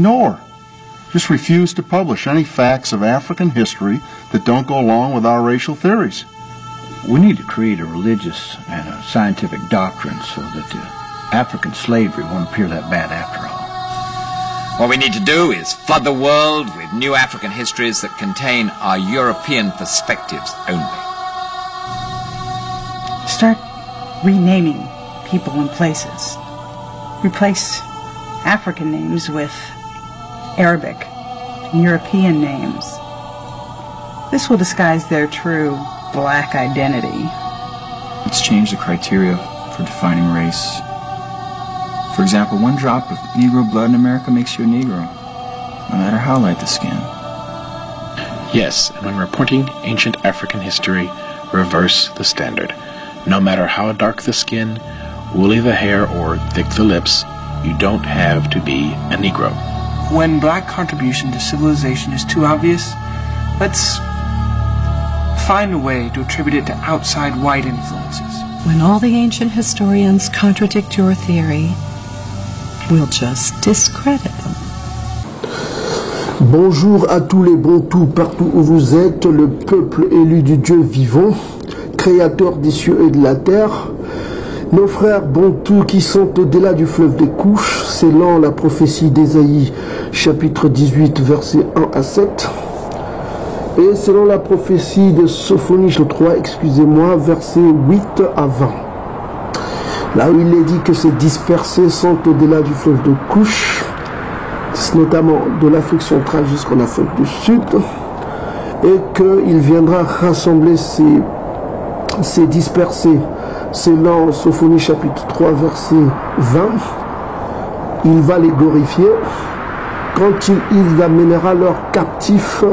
ignore. Just refuse to publish any facts of African history that don't go along with our racial theories. We need to create a religious and a scientific doctrine so that African slavery won't appear that bad after all. What we need to do is flood the world with new African histories that contain our European perspectives only. Start renaming people and places. Replace African names with Arabic and European names. This will disguise their true black identity. Let's change the criteria for defining race. For example, 1 drop of Negro blood in America makes you a Negro, no matter how light the skin. Yes, and when reporting ancient African history, reverse the standard. No matter how dark the skin, woolly the hair, or thick the lips, you don't have to be a Negro. When black contribution to civilization is too obvious, let's find a way to attribute it to outside white influences. When all the ancient historians contradict your theory, we'll just discredit them. Bonjour à tous les Bantous partout où vous êtes, le peuple élu du Dieu vivant, créateur des cieux et de la terre. Nos frères Bantous qui sont au-delà du fleuve des couches, selon la prophétie d'Ésaïe, chapitre 18, versets 1 à 7. Et selon la prophétie de Sophonie 3, excusez-moi, versets 8 à 20. Là où il est dit que ces dispersés sont au-delà du fleuve de couches, notamment de l'Afrique centrale jusqu'en Afrique du Sud, et qu'il viendra rassembler ces dispersés selon Sophonie chapitre 3 verset 20, il va les glorifier quand il amènera leurs captifs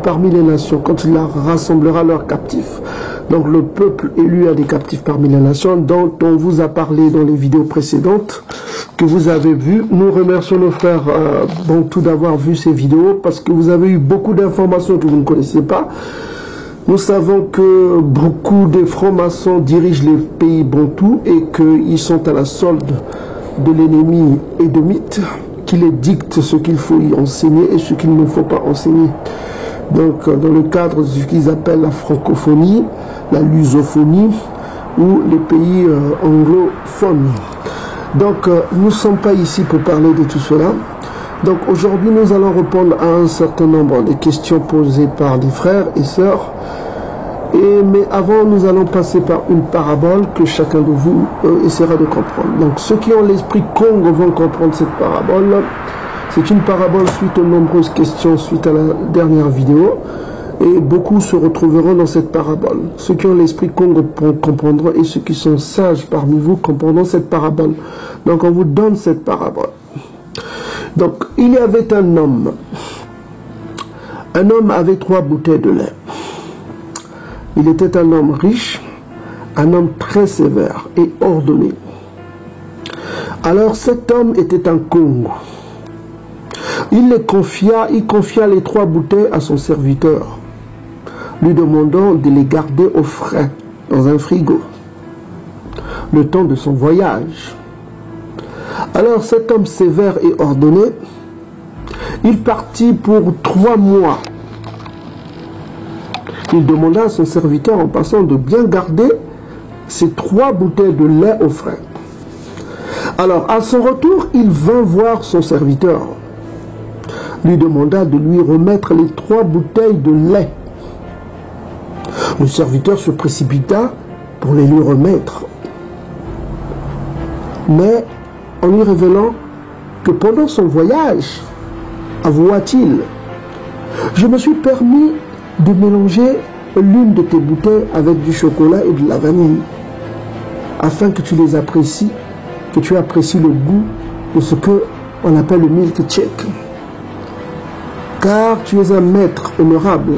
parmi les nations, quand il rassemblera leurs captifs. Donc le peuple élu a des captifs parmi les nations dont on vous a parlé dans les vidéos précédentes que vous avez vues. Nous remercions nos frères Bantous d'avoir vu ces vidéos parce que vous avez eu beaucoup d'informations que vous ne connaissiez pas. Nous savons que beaucoup de francs-maçons dirigent les pays Bantous et qu'ils sont à la solde de l'ennemi édomite qui les dicte ce qu'il faut y enseigner et ce qu'il ne faut pas enseigner. Donc dans le cadre de ce qu'ils appellent la francophonie, la lusophonie ou les pays anglophones. Donc nous ne sommes pas ici pour parler de tout cela. Donc aujourd'hui nous allons répondre à un certain nombre de questions posées par des frères et sœurs. Mais avant nous allons passer par une parabole que chacun de vous essaiera de comprendre. Donc ceux qui ont l'esprit Congo vont comprendre cette parabole. C'est une parabole suite aux nombreuses questions suite à la dernière vidéo. Et beaucoup se retrouveront dans cette parabole. Ceux qui ont l'esprit Congo comprendront et ceux qui sont sages parmi vous comprendront cette parabole. Donc on vous donne cette parabole. Donc il y avait un homme. Un homme avait 3 bouteilles de lait. Il était un homme riche, un homme très sévère et ordonné. Alors cet homme était un Congo. Il confia les 3 bouteilles à son serviteur, lui demandant de les garder au frais dans un frigo, le temps de son voyage. Alors cet homme sévère et ordonné, il partit pour 3 mois. Il demanda à son serviteur en passant de bien garder ces 3 bouteilles de lait au frais. Alors à son retour, il vint voir son serviteur, lui demanda de lui remettre les 3 bouteilles de lait. Le serviteur se précipita pour les lui remettre, mais en lui révélant que pendant son voyage, avoua-t-il, je me suis permis de mélanger l'une de tes bouteilles avec du chocolat et de la vanille, afin que tu les apprécies, que tu apprécies le goût de ce que on appelle le milk shake. Car tu es un maître honorable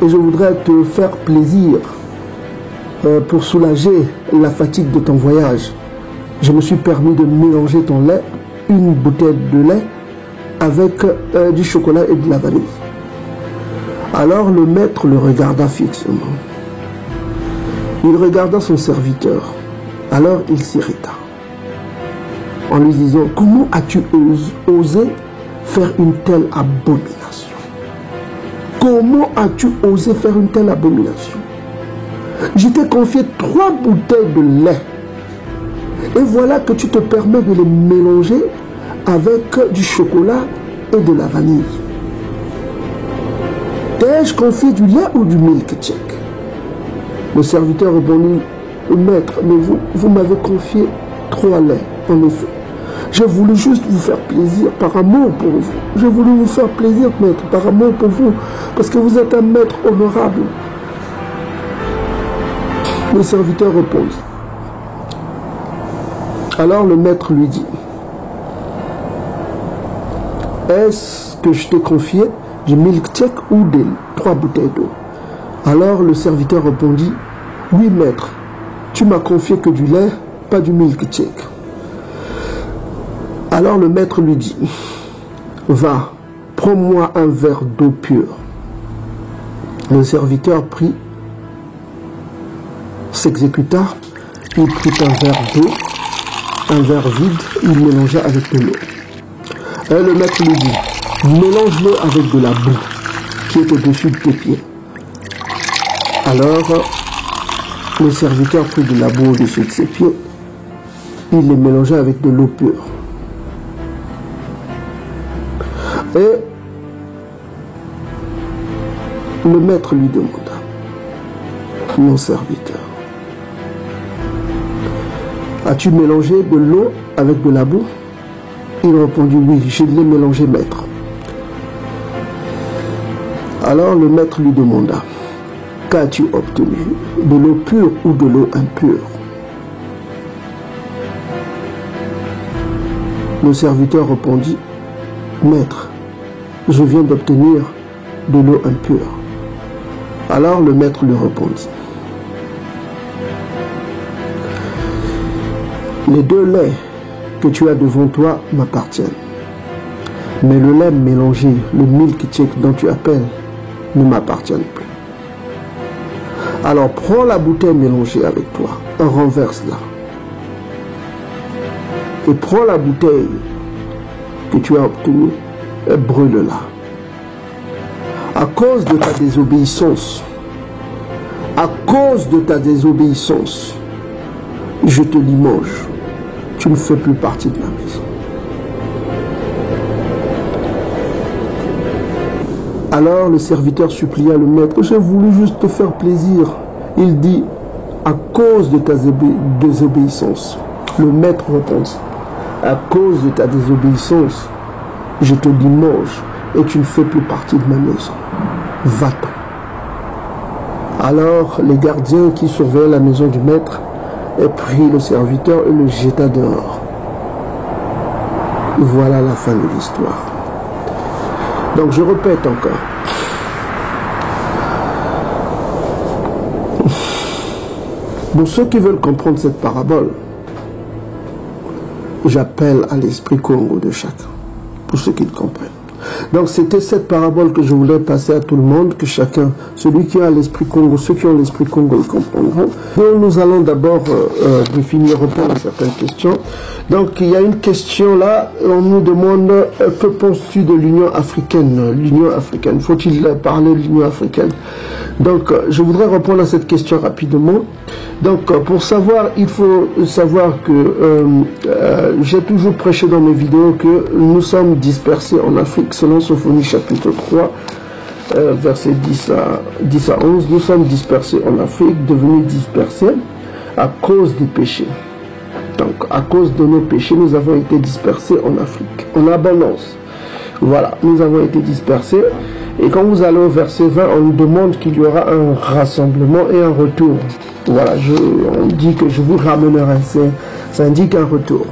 et je voudrais te faire plaisir pour soulager la fatigue de ton voyage. Je me suis permis de mélanger ton lait, une bouteille de lait, avec du chocolat et de la vanille. Alors le maître le regarda fixement. Il regarda son serviteur. Alors il s'irrita en lui disant: comment as-tu osé faire une telle abomination? Comment as-tu osé faire une telle abomination? Je t'ai confié 3 bouteilles de lait. Et voilà que tu te permets de les mélanger avec du chocolat et de la vanille. T'ai-je confié du lait ou du milk check? Le serviteur répondit, maître, mais vous m'avez confié 3 laits, en effet. J'ai voulu juste vous faire plaisir par amour pour vous. J'ai voulu vous faire plaisir, maître, par amour pour vous, parce que vous êtes un maître honorable. Le serviteur répondit. Alors le maître lui dit, est-ce que je t'ai confié du milk check ou des 3 bouteilles d'eau? Alors le serviteur répondit, oui maître, tu m'as confié que du lait, pas du milk check. Alors le maître lui dit, va, prends-moi un verre d'eau pure. Le serviteur prit, s'exécuta, il prit un verre d'eau, un verre vide, il mélangea avec de l'eau. Et le maître lui dit, mélange-le avec de la boue qui est au-dessus de tes pieds. Alors, le serviteur prit de la boue au-dessus de ses pieds, il les mélangea avec de l'eau pure. Et le maître lui demanda, mon serviteur, as-tu mélangé de l'eau avec de la boue? Il répondit, oui, je l'ai mélangé, maître. Alors le maître lui demanda, qu'as-tu obtenu? De l'eau pure ou de l'eau impure? Le serviteur répondit, maître, je viens d'obtenir de l'eau impure. Alors le maître lui répondit, les 2 laits que tu as devant toi m'appartiennent. Mais le lait mélangé, le milk check dont tu appelles, ne m'appartiennent plus. Alors prends la bouteille mélangée avec toi, renverse-la. Et prends la bouteille que tu as obtenue et brûle-la. À cause de ta désobéissance, je te limoge. Tu ne fais plus partie de ma maison. Alors le serviteur supplia le maître, j'ai voulu juste te faire plaisir. Il dit, à cause de ta désobéissance. Le maître répondit, à cause de ta désobéissance, je te limoge et tu ne fais plus partie de ma maison. Va-t'en. Alors les gardiens qui surveillaient la maison du maître prit le serviteur et le jeta dehors. Voilà la fin de l'histoire. Donc je répète encore. Pour ceux qui veulent comprendre cette parabole, j'appelle à l'esprit Congo de chacun, pour ceux qui le comprennent. Donc c'était cette parabole que je voulais passer à tout le monde, que chacun, celui qui a l'esprit Congo, ceux qui ont l'esprit Congo, le comprendront. Donc nous allons d'abord définir, répondre à certaines questions. Donc il y a une question là, on nous demande, que penses-tu de l'Union africaine? L'Union africaine, faut-il parler de l'Union africaine? Donc je voudrais répondre à cette question rapidement. Donc pour savoir, il faut savoir que j'ai toujours prêché dans mes vidéos que nous sommes dispersés en Afrique, selon Sophonie chapitre 3, versets 10 à 11, nous sommes dispersés en Afrique, devenus dispersés à cause des péchés. Donc à cause de nos péchés, nous avons été dispersés en Afrique, en abondance. Voilà, nous avons été dispersés. Et quand vous allez au verset 20, on nous demande qu'il y aura un rassemblement et un retour. Voilà, on dit que je vous ramènerai, ça indique un retour.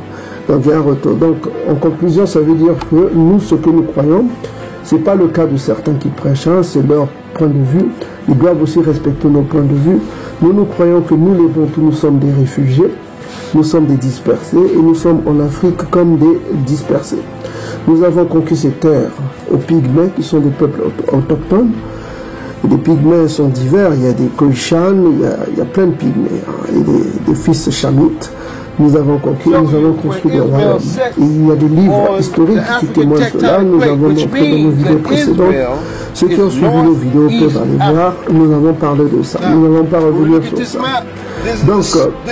Donc il y a un retour. Donc en conclusion, ça veut dire que nous, ce que nous croyons, ce n'est pas le cas de certains qui prêchent, hein, c'est leur point de vue. Ils doivent aussi respecter nos points de vue. Nous croyons que nous les Bantous, nous sommes des réfugiés, nous sommes des dispersés et nous sommes en Afrique comme des dispersés. Nous avons conquis ces terres aux Pygmées qui sont des peuples autochtones. Et les Pygmées sont divers, il y a des Khoïshan, il y a plein de Pygmées, hein, et des fils chamites. nous avons construit le royaume. Il y a des livres historiques qui témoignent cela. Nous avons montré dans nos vidéos précédentes. Ceux qui ont suivi nos vidéos peuvent aller voir. Nous avons parlé de ça. Nous n'allons pas revenir sur ça. Donc,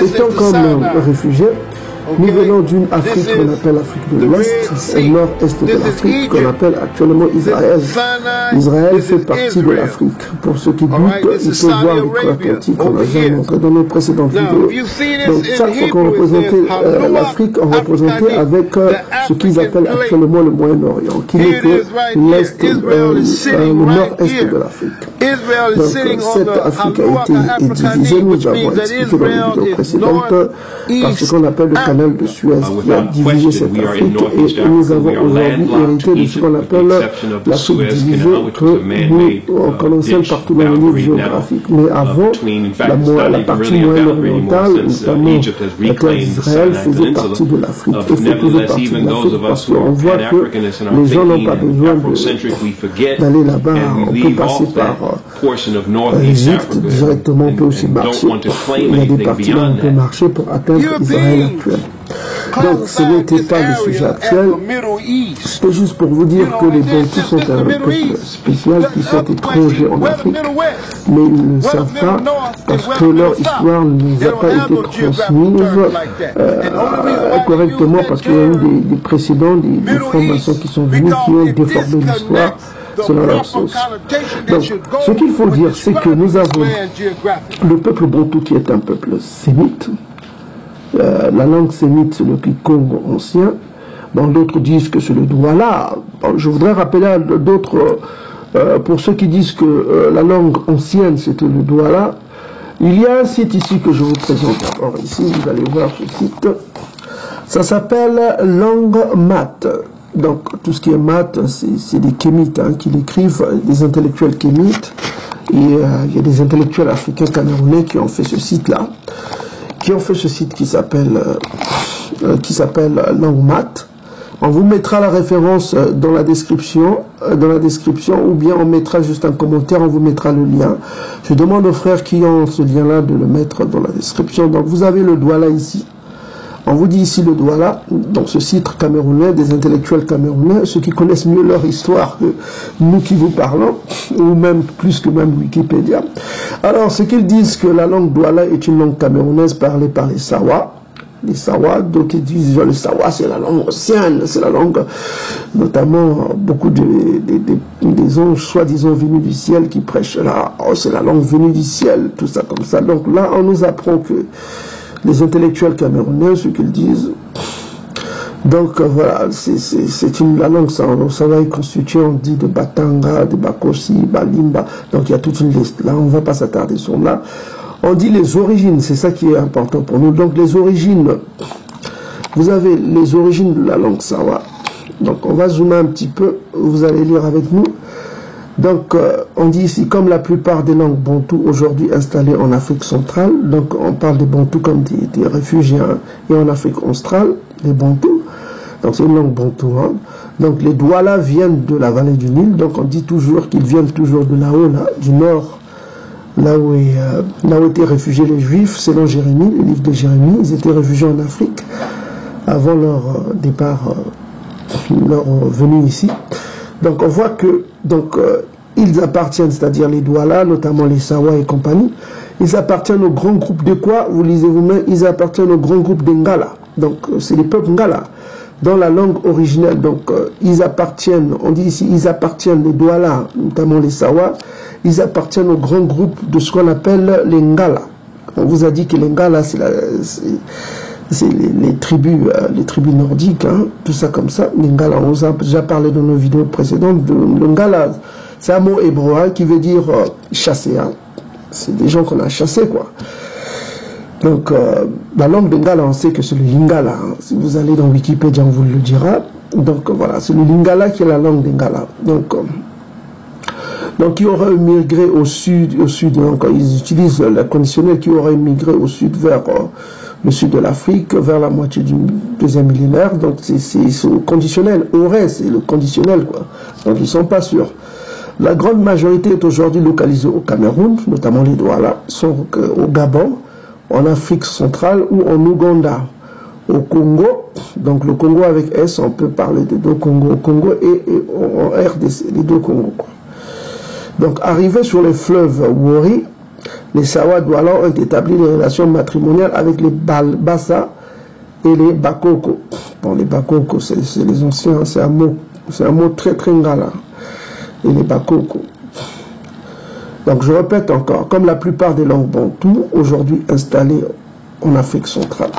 étant comme réfugiés, nous venons d'une Afrique qu'on appelle l'Afrique de l'Est, et nord-est de l'Afrique, qu'on appelle actuellement Israël. Israël fait partie de l'Afrique. Pour ceux qui doutent, ils peuvent voir les Atlantiques qu'on a déjà montré dans nos précédentes vidéos. Donc chaque fois qu'on représentait l'Afrique, on représentait avec ce qu'ils appellent actuellement le Moyen-Orient, qui n'est que l'Est, le nord-est de l'Afrique. Donc cette Afrique a été divisée, nous avons expliqué dans les vidéos précédentes, par ce qu'on appelle le canal de Suez qui a divisé cette Afrique, et nous avons aujourd'hui hérité de ce qu'on appelle l'Afrique divisée que nous connaissons partout dans le livre géographique. Mais avant, la partie moyen-orientale, notamment la terre d'Israël, faisait partie de l'Afrique. Et fait toujours partie de l'Afrique parce qu'on voit que les gens n'ont pas besoin d'aller là-bas. On peut passer par l'Égypte directement, on peut aussi marcher. Il y a des parties où on peut marcher pour atteindre Israël actuel. Donc ce n'était pas le sujet actuel, c'était juste pour vous dire que les Bantous sont un peuple spécial qui sont étrangers en Afrique, mais ils ne le savent pas parce que leur histoire ne nous a pas été transmise correctement, parce qu'il y a eu des précédents, des francs-maçons qui sont venus, qui ont déformé l'histoire selon leur sauce. Donc, ce qu'il faut dire, c'est que nous avons le peuple Bantou qui est un peuple sémite. La langue sémite, c'est le Kikongo ancien. Bon, d'autres disent que c'est le Douala. Bon, je voudrais rappeler à d'autres, pour ceux qui disent que la langue ancienne, c'était le Douala, il y a un site ici que je vous présente. Alors ici, vous allez voir ce site. Ça s'appelle Langue Mat. Donc, tout ce qui est maths, c'est des kémites qui l'écrivent, des intellectuels kémites. Et il y a des intellectuels africains camerounais qui ont fait ce site-là, qui s'appelle Langue Mat. On vous mettra la référence dans la description, ou bien on mettra juste un commentaire, on vous mettra le lien. Je demande aux frères qui ont ce lien-là de le mettre dans la description. Donc, vous avez le Douala ici. On vous dit ici le Douala, donc ce site camerounais, des intellectuels camerounais, ceux qui connaissent mieux leur histoire que nous qui vous parlons, ou même plus que même Wikipédia. Alors, ce qu'ils disent que la langue Douala est une langue camerounaise parlée par les Sawa. Les Sawa, donc ils disent le Sawa, c'est la langue ancienne, c'est la langue, notamment beaucoup des anges soi-disant venus du ciel qui prêchent là, oh, c'est la langue venue du ciel, tout ça comme ça. Donc là, on nous apprend que les intellectuels camerounais, ce qu'ils disent. Donc voilà, la langue, ça va être constitué, on dit de Batanga, de Bakosi, Balimba. Donc il y a toute une liste. Là, on ne va pas s'attarder sur là. On dit les origines, c'est ça qui est important pour nous. Donc les origines, vous avez les origines de la langue Sawa. Donc on va zoomer un petit peu, vous allez lire avec nous. Donc, on dit ici, comme la plupart des langues bantoues aujourd'hui installées en Afrique centrale, donc on parle des bantous comme des réfugiés, et en Afrique australe, les bantous, donc c'est une langue bantou. Donc les Douala viennent de la vallée du Nil, donc on dit toujours qu'ils viennent toujours de là-haut, là, du nord, là où étaient réfugiés les Juifs, selon Jérémie, le livre de Jérémie. Ils étaient réfugiés en Afrique avant leur départ, leur venue ici. Donc on voit que ils appartiennent, c'est-à-dire les Douala, notamment les Sawa et compagnie, ils appartiennent au grand groupe de quoi? Vous lisez vous-même, ils appartiennent au grand groupe des Ngala. Donc c'est les peuples Ngala, dans la langue originelle. Donc ils appartiennent, on dit ici, ils appartiennent, les Douala, notamment les Sawa, ils appartiennent au grand groupe de ce qu'on appelle les Ngala. On vous a dit que les Ngala, c'est les tribus nordiques, tout ça comme ça. Les Ngala, on vous a déjà parlé dans nos vidéos précédentes. Le Ngala, c'est un mot hébreu qui veut dire chasser. C'est des gens qu'on a chassés, quoi. Donc, la langue des Ngala, on sait que c'est le Lingala. Si vous allez dans Wikipédia, on vous le dira. Donc, voilà, c'est le Lingala qui est la langue des Ngala. Donc, qui aurait migré au sud, donc, ils utilisent le conditionnel, qui aurait migré au sud vers le sud de l'Afrique, vers la moitié du deuxième millénaire. Donc c'est le conditionnel, aurait, c'est le conditionnel, quoi. Donc ils ne sont pas sûrs. La grande majorité est aujourd'hui localisée au Cameroun, notamment les Douala, sont au Gabon, en Afrique centrale ou en Ouganda. au Congo. Donc le Congo avec S, on peut parler de deux Congos, au Congo et en RDC, les deux Congos. Donc arrivés sur les fleuves Wori, les Sawa Douala ont établi des relations matrimoniales avec les Bassa et les Bakoko. Bon, les Bakoko, c'est les anciens, c'est un mot très très ngala. Et les Bakoko. Donc je répète encore, comme la plupart des langues bantoues, aujourd'hui installées en Afrique centrale.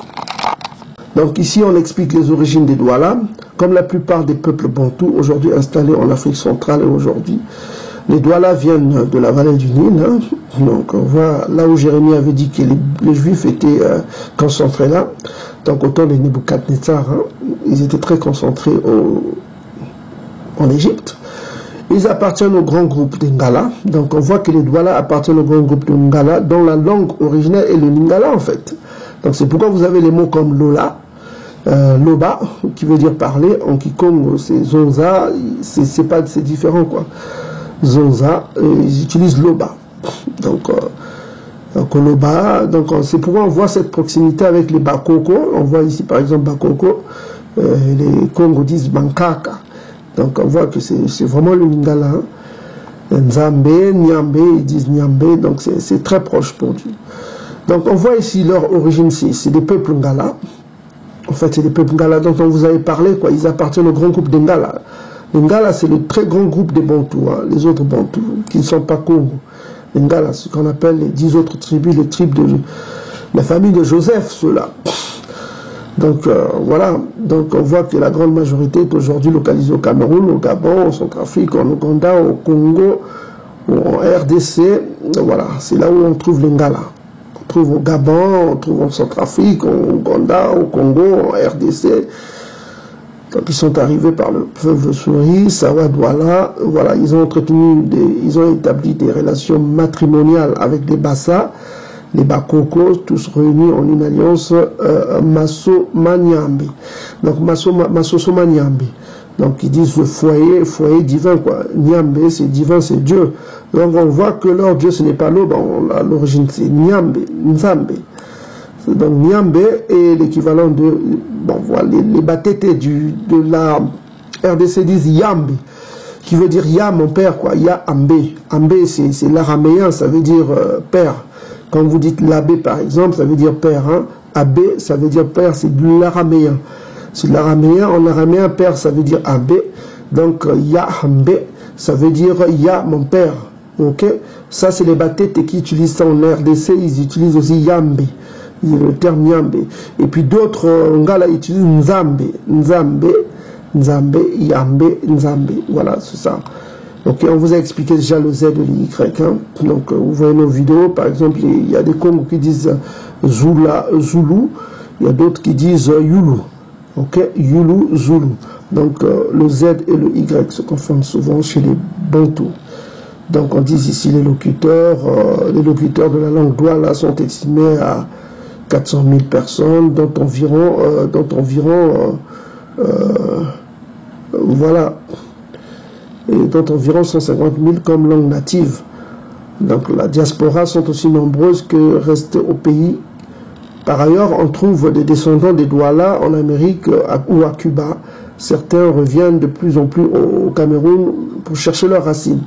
Donc ici on explique les origines des Douala, comme la plupart des peuples bantous, aujourd'hui installés en Afrique centrale et aujourd'hui. Les Douala viennent de la vallée du Nil, hein. Donc on voit là où Jérémie avait dit que les Juifs étaient concentrés là. Donc au temps de Nebuchadnezzar, hein, ils étaient très concentrés en Égypte. Ils appartiennent au grand groupe des Ngala. Donc on voit que les Douala appartiennent au grand groupe de Ngala, dont la langue originelle est le Lingala en fait. Donc c'est pourquoi vous avez les mots comme Lola, Loba, qui veut dire parler. En Kikongo c'est Zonza, c'est différent quoi. Zonza, ils utilisent Loba. Donc Loba, donc c'est pourquoi on voit cette proximité avec les Bakoko. On voit ici par exemple Bakoko, les Congo disent Bankaka. Donc on voit que c'est vraiment le Lingala. Hein. Nzambe, Nyambe, ils disent Nyambe, donc c'est très proche pour Dieu. Donc on voit ici leur origine, c'est des peuples Ngala. En fait c'est des peuples Ngala dont on vous avait parlé, quoi. Ils appartiennent au grand groupe des Ngala. Les Ngala, c'est le très grand groupe des Bantous, hein, les autres Bantous, qui ne sont pas Congo. Les Ngala, ce qu'on appelle les 10 autres tribus, les tribus de la famille de Joseph, ceux-là. Donc voilà, donc on voit que la grande majorité est aujourd'hui localisée au Cameroun, au Gabon, en Centrafrique, en Ouganda, au Congo, en RDC. Voilà, c'est là où on trouve les Ngala. On trouve au Gabon, on trouve en Centrafrique, en Ouganda, au Congo, en RDC. Donc ils sont arrivés par le fleuve Souris, Sawa Douala, voilà, ils ont établi des relations matrimoniales avec les Bassa, les Bakoko, tous réunis en une alliance Maso Manyambe. Donc Maso Manyambe. Donc ils disent le foyer divin quoi. Nyambe c'est divin, c'est Dieu. Donc on voit que leur Dieu ce n'est pas l'eau, à l'origine c'est Nyambe, Nzambe. Donc Nyambe est l'équivalent de, bon voilà, les batétés de la RDC disent Yambe, qui veut dire Ya mon père quoi, Ya Ambe. Ambe c'est l'araméen, ça veut dire père. Quand vous dites l'abbé par exemple, ça veut dire père. Hein. Abbé, ça veut dire père, c'est de l'araméen. C'est de l'araméen, en araméen père ça veut dire abbé. Donc Ya Ambe, ça veut dire Ya mon père. Ok, ça c'est les batétés qui utilisent ça en RDC, ils utilisent aussi Yambe. Le terme Nyambe. Et puis d'autres Ngala utilisent Nzambe, Yambe, Nzambe. Voilà, c'est ça. Ok, on vous a expliqué déjà le Z et le Y. Hein. Donc, vous voyez nos vidéos. Par exemple, il y a des Congos qui disent Zulu. Il y a d'autres qui disent Yulu. Ok, Yulu, Zulu. Donc, le Z et le Y se confondent souvent chez les Bantous. Donc, on dit ici les locuteurs de la langue Douala sont estimés à 400 000 personnes, dont environ voilà, et dont environ 150 000 comme langue native. Donc la diaspora sont aussi nombreuses que restent au pays. Par ailleurs, on trouve des descendants des Douala en Amérique ou à Cuba. Certains reviennent de plus en plus au Cameroun pour chercher leurs racines.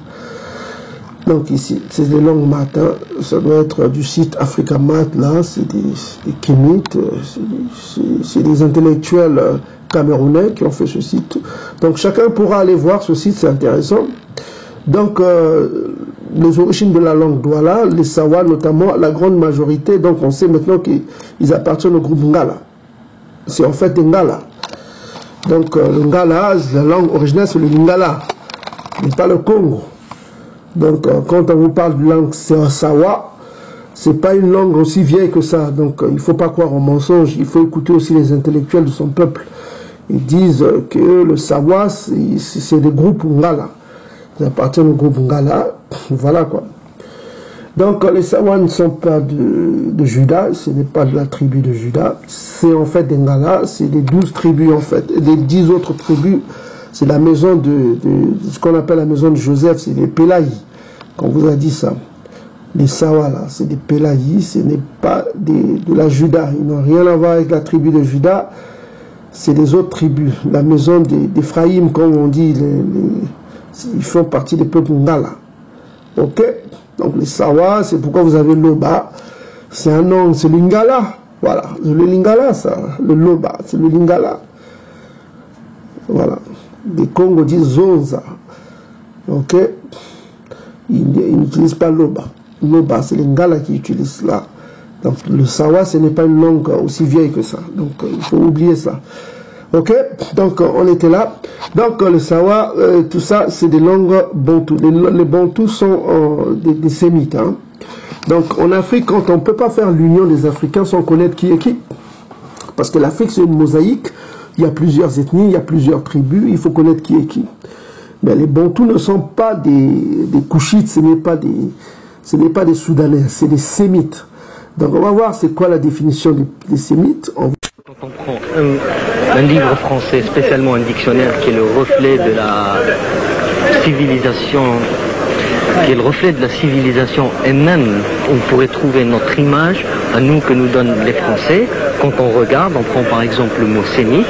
Donc ici, c'est les langues mat, hein. Ça doit être du site Africa Mat, là, c'est des kémites, c'est des intellectuels camerounais qui ont fait ce site. Donc chacun pourra aller voir ce site, c'est intéressant. Donc les origines de la langue Douala, les Sawa notamment, la grande majorité, donc on sait maintenant qu'ils appartiennent au groupe Ngala. C'est en fait Ngala. Donc le Ngala, la langue originelle c'est le Lingala, mais pas le Congo. Donc, quand on vous parle de langue Sawa, c'est pas une langue aussi vieille que ça. Donc, il faut pas croire au mensonge. Il faut écouter aussi les intellectuels de son peuple. Ils disent que le Sawa, c'est des groupes Ngala. Ils appartiennent au groupe Ngala. Voilà quoi. Donc, les Sawa ne sont pas de Juda. Ce n'est pas de la tribu de Juda. C'est en fait des Ngala. C'est des 12 tribus en fait. Et les 10 autres tribus, c'est la maison de ce qu'on appelle la maison de Joseph. C'est les Pelaï. On vous a dit ça. Les Sawa, là, c'est des Pélaïs, ce n'est pas de la Juda. Ils n'ont rien à voir avec la tribu de Juda. C'est les autres tribus. La maison d'Ephraïm, comme on dit, ils font partie des peuples Ngala. Ok? Donc les Sawa, c'est pourquoi vous avez Loba. C'est un nom, c'est le Lingala. Voilà, le Lingala, ça. Le Loba, c'est le Lingala. Voilà. Les Congos disent Zonza. Ok? Ils n'utilisent pas Loba. Loba, c'est les Ngala qui utilisent cela. Donc le Sawa, ce n'est pas une langue aussi vieille que ça. Donc il faut oublier ça. Ok? Donc on était là. Donc le Sawa, tout ça, c'est des langues bantoues. Les bantous sont des sémites. Hein. Donc en Afrique, quand on ne peut pas faire l'union des Africains sans connaître qui est qui. Parce que l'Afrique, c'est une mosaïque. Il y a plusieurs ethnies, il y a plusieurs tribus. Il faut connaître qui est qui. Mais les bantous ne sont pas des Couchites, ce n'est pas des Soudanais, c'est des Sémites. Donc on va voir c'est quoi la définition des Sémites. Quand on prend un livre français, spécialement un dictionnaire qui est le reflet de la civilisation, et même on pourrait trouver notre image à nous que nous donnent les Français. Quand on regarde, on prend par exemple le mot sémite,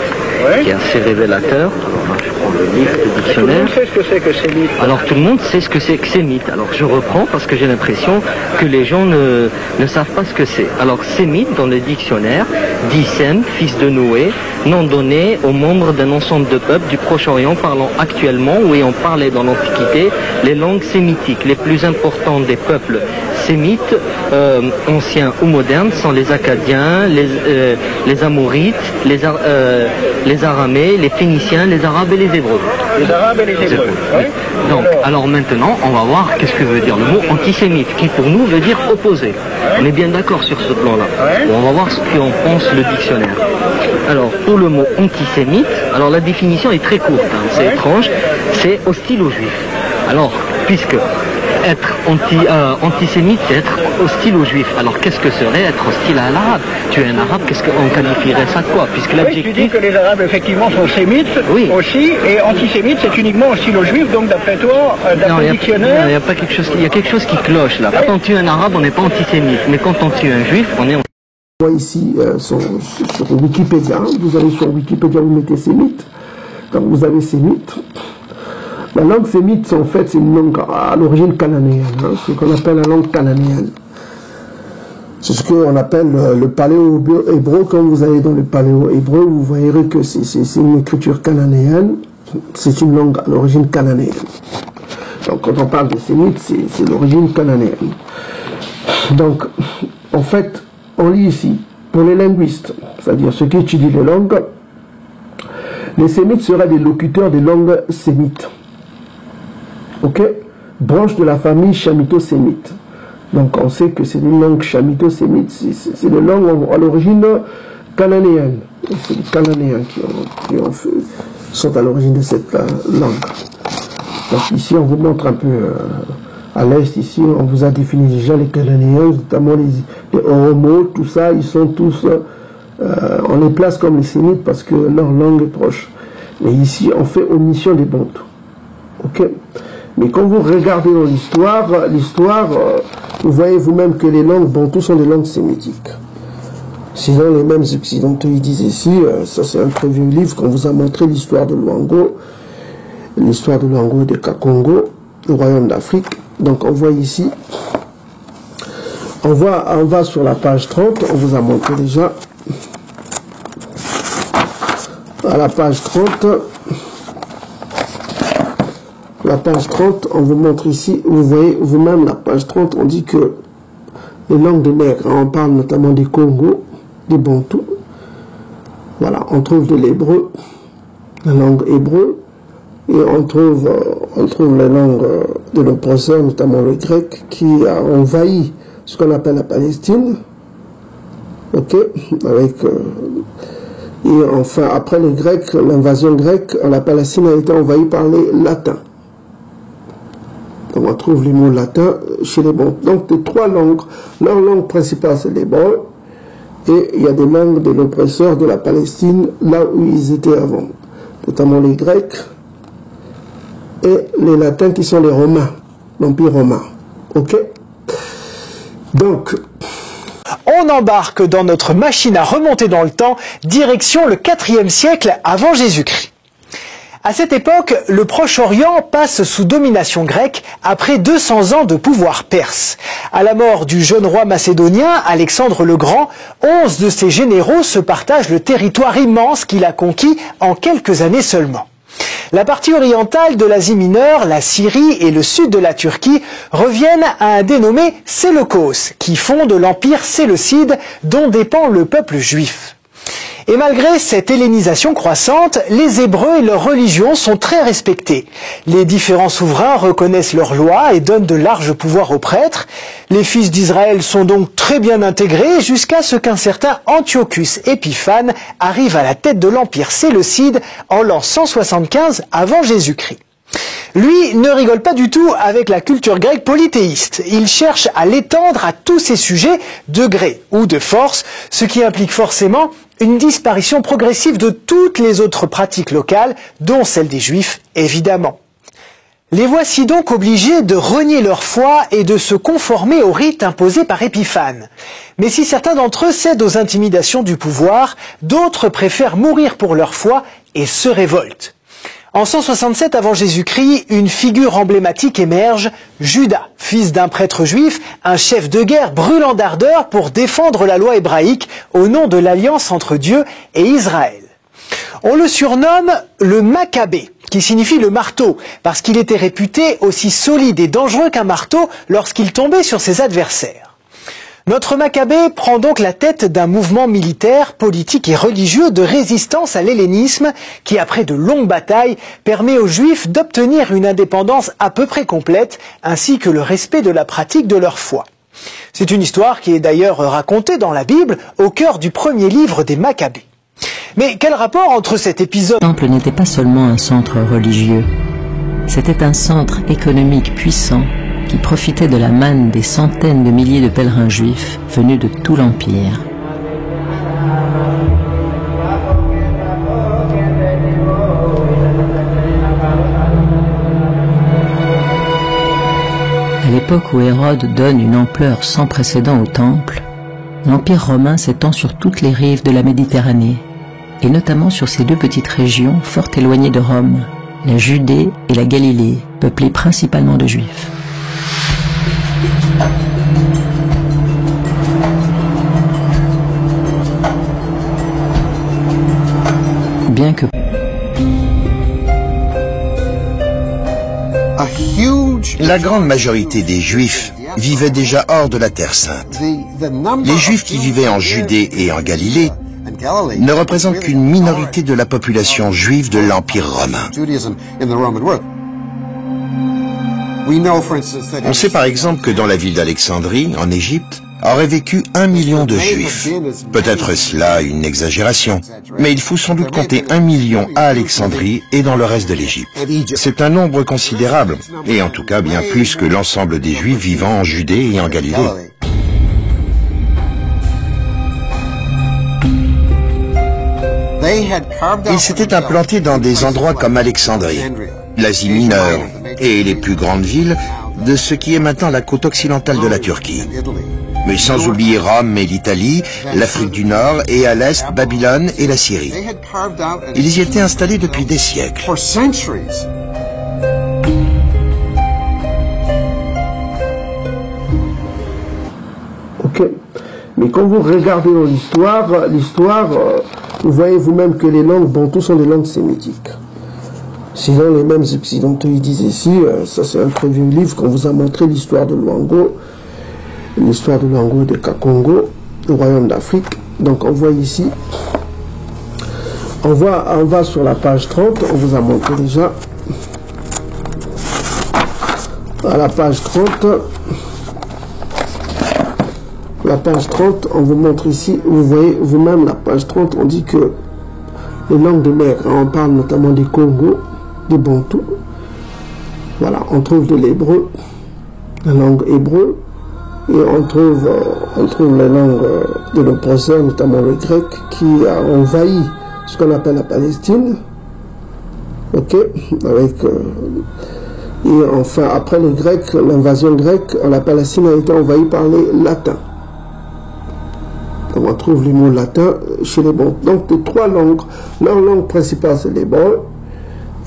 qui est assez révélateur. Alors, je prends le livre, le dictionnaire. Tout le monde sait ce que c'est que sémite. Alors tout le monde sait ce que c'est que sémite. Alors je reprends parce que j'ai l'impression que les gens ne savent pas ce que c'est. Alors sémite dans le dictionnaire dit Sem, fils de Noé, nom donné aux membres d'un ensemble de peuples du Proche-Orient parlant actuellement ou ayant parlé dans l'Antiquité les langues sémitiques. Les plus importants des peuples sémites, anciens ou modernes, sont les Acadiens, les Amorites, les Aramais, les Phéniciens, les Arabes et les Hébreux. Les Arabes et les Hébreux. Oui. Donc, alors maintenant, on va voir qu'est-ce que veut dire le mot antisémite, qui pour nous veut dire opposé. On est bien d'accord sur ce plan-là. On va voir ce qu'en pense le dictionnaire. Alors, pour le mot antisémite, alors la définition est très courte, hein, c'est étrange, c'est hostile aux Juifs. Alors, puisque être antisémite, c'est être hostile aux Juifs. Alors qu'est-ce que serait être hostile à l'arabe? Tu es un arabe, qu'est-ce qu'on qualifierait ça de quoi? Puisque l'adjectif... tu dis que les arabes effectivement sont sémites aussi, et antisémite c'est uniquement hostile aux Juifs, donc d'après toi, d'après le dictionnaire... Non, il y a pas quelque chose, il y a quelque chose qui cloche là. Quand on tue un arabe, on n'est pas antisémite, mais quand on tue un juif, on est antisémite. Moi ici, sur Wikipédia, vous allez sur Wikipédia, vous mettez sémite, donc vous avez sémite. La langue sémite, en fait, c'est une langue à l'origine cananéenne, hein, ce qu'on appelle la langue cananéenne. C'est ce qu'on appelle le paléo-hébreu. Quand vous allez dans le paléo-hébreu, vous verrez que c'est une écriture cananéenne, c'est une langue à l'origine cananéenne. Donc quand on parle de sémite, c'est l'origine cananéenne. Donc, en fait, on lit ici, pour les linguistes, c'est-à-dire ceux qui étudient les langues, les sémites seraient des locuteurs des langues sémites. Ok, branche de la famille chamito-sémite. Donc on sait que c'est une langue chamito-sémite, c'est des langues à l'origine cananéenne. C'est les Cananéens qui sont à l'origine de cette langue. Donc ici on vous montre un peu à l'est, ici on vous a défini déjà les Cananéens, notamment les Oromo, tout ça, ils sont tous, on les place comme les Sémites parce que leur langue est proche. Mais ici on fait omission des Bantous. Ok. Mais quand vous regardez dans l'histoire, vous voyez vous-même que les langues bantoues sont des langues sémitiques. Sinon, les mêmes occidentaux, ils disent ici, ça c'est un très vieux livre qu'on vous a montré, l'histoire de Luango et de Kakongo, le royaume d'Afrique. Donc on voit ici, on va sur la page 30, on vous a montré déjà, à la page 30, on vous montre ici, vous voyez vous-même la page 30, on dit que les langues des nègres, on parle notamment des Congo, des Bantous, voilà, on trouve de l'hébreu, la langue hébreu, et on trouve les langues de l'oppresseur, notamment le grec, qui a envahi ce qu'on appelle la Palestine, ok, et enfin, après les Grecs, l'invasion grecque, la Palestine a été envahie par les Latins. On trouve les mots latins chez les Bantous. Donc, les trois langues, leur langue principale, c'est l'hébreu, et il y a des langues de l'oppresseur de la Palestine, là où ils étaient avant, notamment les Grecs, et les Latins qui sont les Romains, l'Empire romain. Ok? Donc, on embarque dans notre machine à remonter dans le temps, direction le IVe siècle avant Jésus-Christ. À cette époque, le Proche-Orient passe sous domination grecque après 200 ans de pouvoir perse. À la mort du jeune roi macédonien, Alexandre le Grand, 11 de ses généraux se partagent le territoire immense qu'il a conquis en quelques années seulement. La partie orientale de l'Asie mineure, la Syrie et le sud de la Turquie reviennent à un dénommé Séleucos, qui fonde l'empire séleucide dont dépend le peuple juif. Et malgré cette hellénisation croissante, les Hébreux et leur religion sont très respectés. Les différents souverains reconnaissent leurs lois et donnent de larges pouvoirs aux prêtres. Les fils d'Israël sont donc très bien intégrés jusqu'à ce qu'un certain Antiochus Épiphane arrive à la tête de l'empire séleucide en l'an 175 avant Jésus-Christ. Lui ne rigole pas du tout avec la culture grecque polythéiste. Il cherche à l'étendre à tous ses sujets, de gré ou de force, ce qui implique forcément une disparition progressive de toutes les autres pratiques locales, dont celle des Juifs, évidemment. Les voici donc obligés de renier leur foi et de se conformer aux rites imposés par Épiphane. Mais si certains d'entre eux cèdent aux intimidations du pouvoir, d'autres préfèrent mourir pour leur foi et se révoltent. En 167 avant Jésus-Christ, une figure emblématique émerge, Judas, fils d'un prêtre juif, un chef de guerre brûlant d'ardeur pour défendre la loi hébraïque au nom de l'alliance entre Dieu et Israël. On le surnomme le Maccabée, qui signifie le marteau, parce qu'il était réputé aussi solide et dangereux qu'un marteau lorsqu'il tombait sur ses adversaires. Notre Maccabée prend donc la tête d'un mouvement militaire, politique et religieux de résistance à l'hellénisme qui, après de longues batailles, permet aux Juifs d'obtenir une indépendance à peu près complète, ainsi que le respect de la pratique de leur foi. C'est une histoire qui est d'ailleurs racontée dans la Bible, au cœur du premier livre des Maccabées. Mais quel rapport entre cet épisode... Le temple n'était pas seulement un centre religieux, c'était un centre économique puissant qui profitait de la manne des centaines de milliers de pèlerins juifs venus de tout l'Empire. À l'époque où Hérode donne une ampleur sans précédent au temple, l'Empire romain s'étend sur toutes les rives de la Méditerranée, et notamment sur ces deux petites régions fort éloignées de Rome, la Judée et la Galilée, peuplées principalement de Juifs. Bien que la grande majorité des Juifs vivaient déjà hors de la Terre Sainte. Les Juifs qui vivaient en Judée et en Galilée ne représentent qu'une minorité de la population juive de l'Empire romain. On sait par exemple que dans la ville d'Alexandrie, en Égypte, aurait vécu 1 million de Juifs. Peut-être cela une exagération, mais il faut sans doute compter 1 million à Alexandrie et dans le reste de l'Égypte. C'est un nombre considérable, et en tout cas bien plus que l'ensemble des Juifs vivant en Judée et en Galilée. Ils s'étaient implantés dans des endroits comme Alexandrie, l'Asie mineure et les plus grandes villes de ce qui est maintenant la côte occidentale de la Turquie. Mais sans oublier Rome et l'Italie, l'Afrique du Nord et à l'est Babylone et la Syrie. Ils y étaient installés depuis des siècles. Ok, mais quand vous regardez l'histoire, vous voyez vous-même que les langues bantoues sont des langues sémitiques. Sinon, les mêmes occidentaux ils disent ici, ça c'est un très vieux livre qu'on vous a montré l'histoire de Luango, de Kakongo, le royaume d'Afrique. Donc on voit ici, on va sur la page 30, on vous a montré déjà. À la page 30, on vous montre ici, vous voyez vous-même la page 30, on dit que les langues de mer, on parle notamment des Congo, des Bantous. Voilà, on trouve de l'hébreu, la langue hébreu, et on trouve les langues de l'oppresseur, notamment le grec, qui a envahi ce qu'on appelle la Palestine, ok, avec Et enfin, après les Grecs, l'invasion grecque, la Palestine a été envahie par les Latins. On retrouve les mots latins chez les Bantous. Donc, les trois langues, leur langue principale, c'est l'hébreu.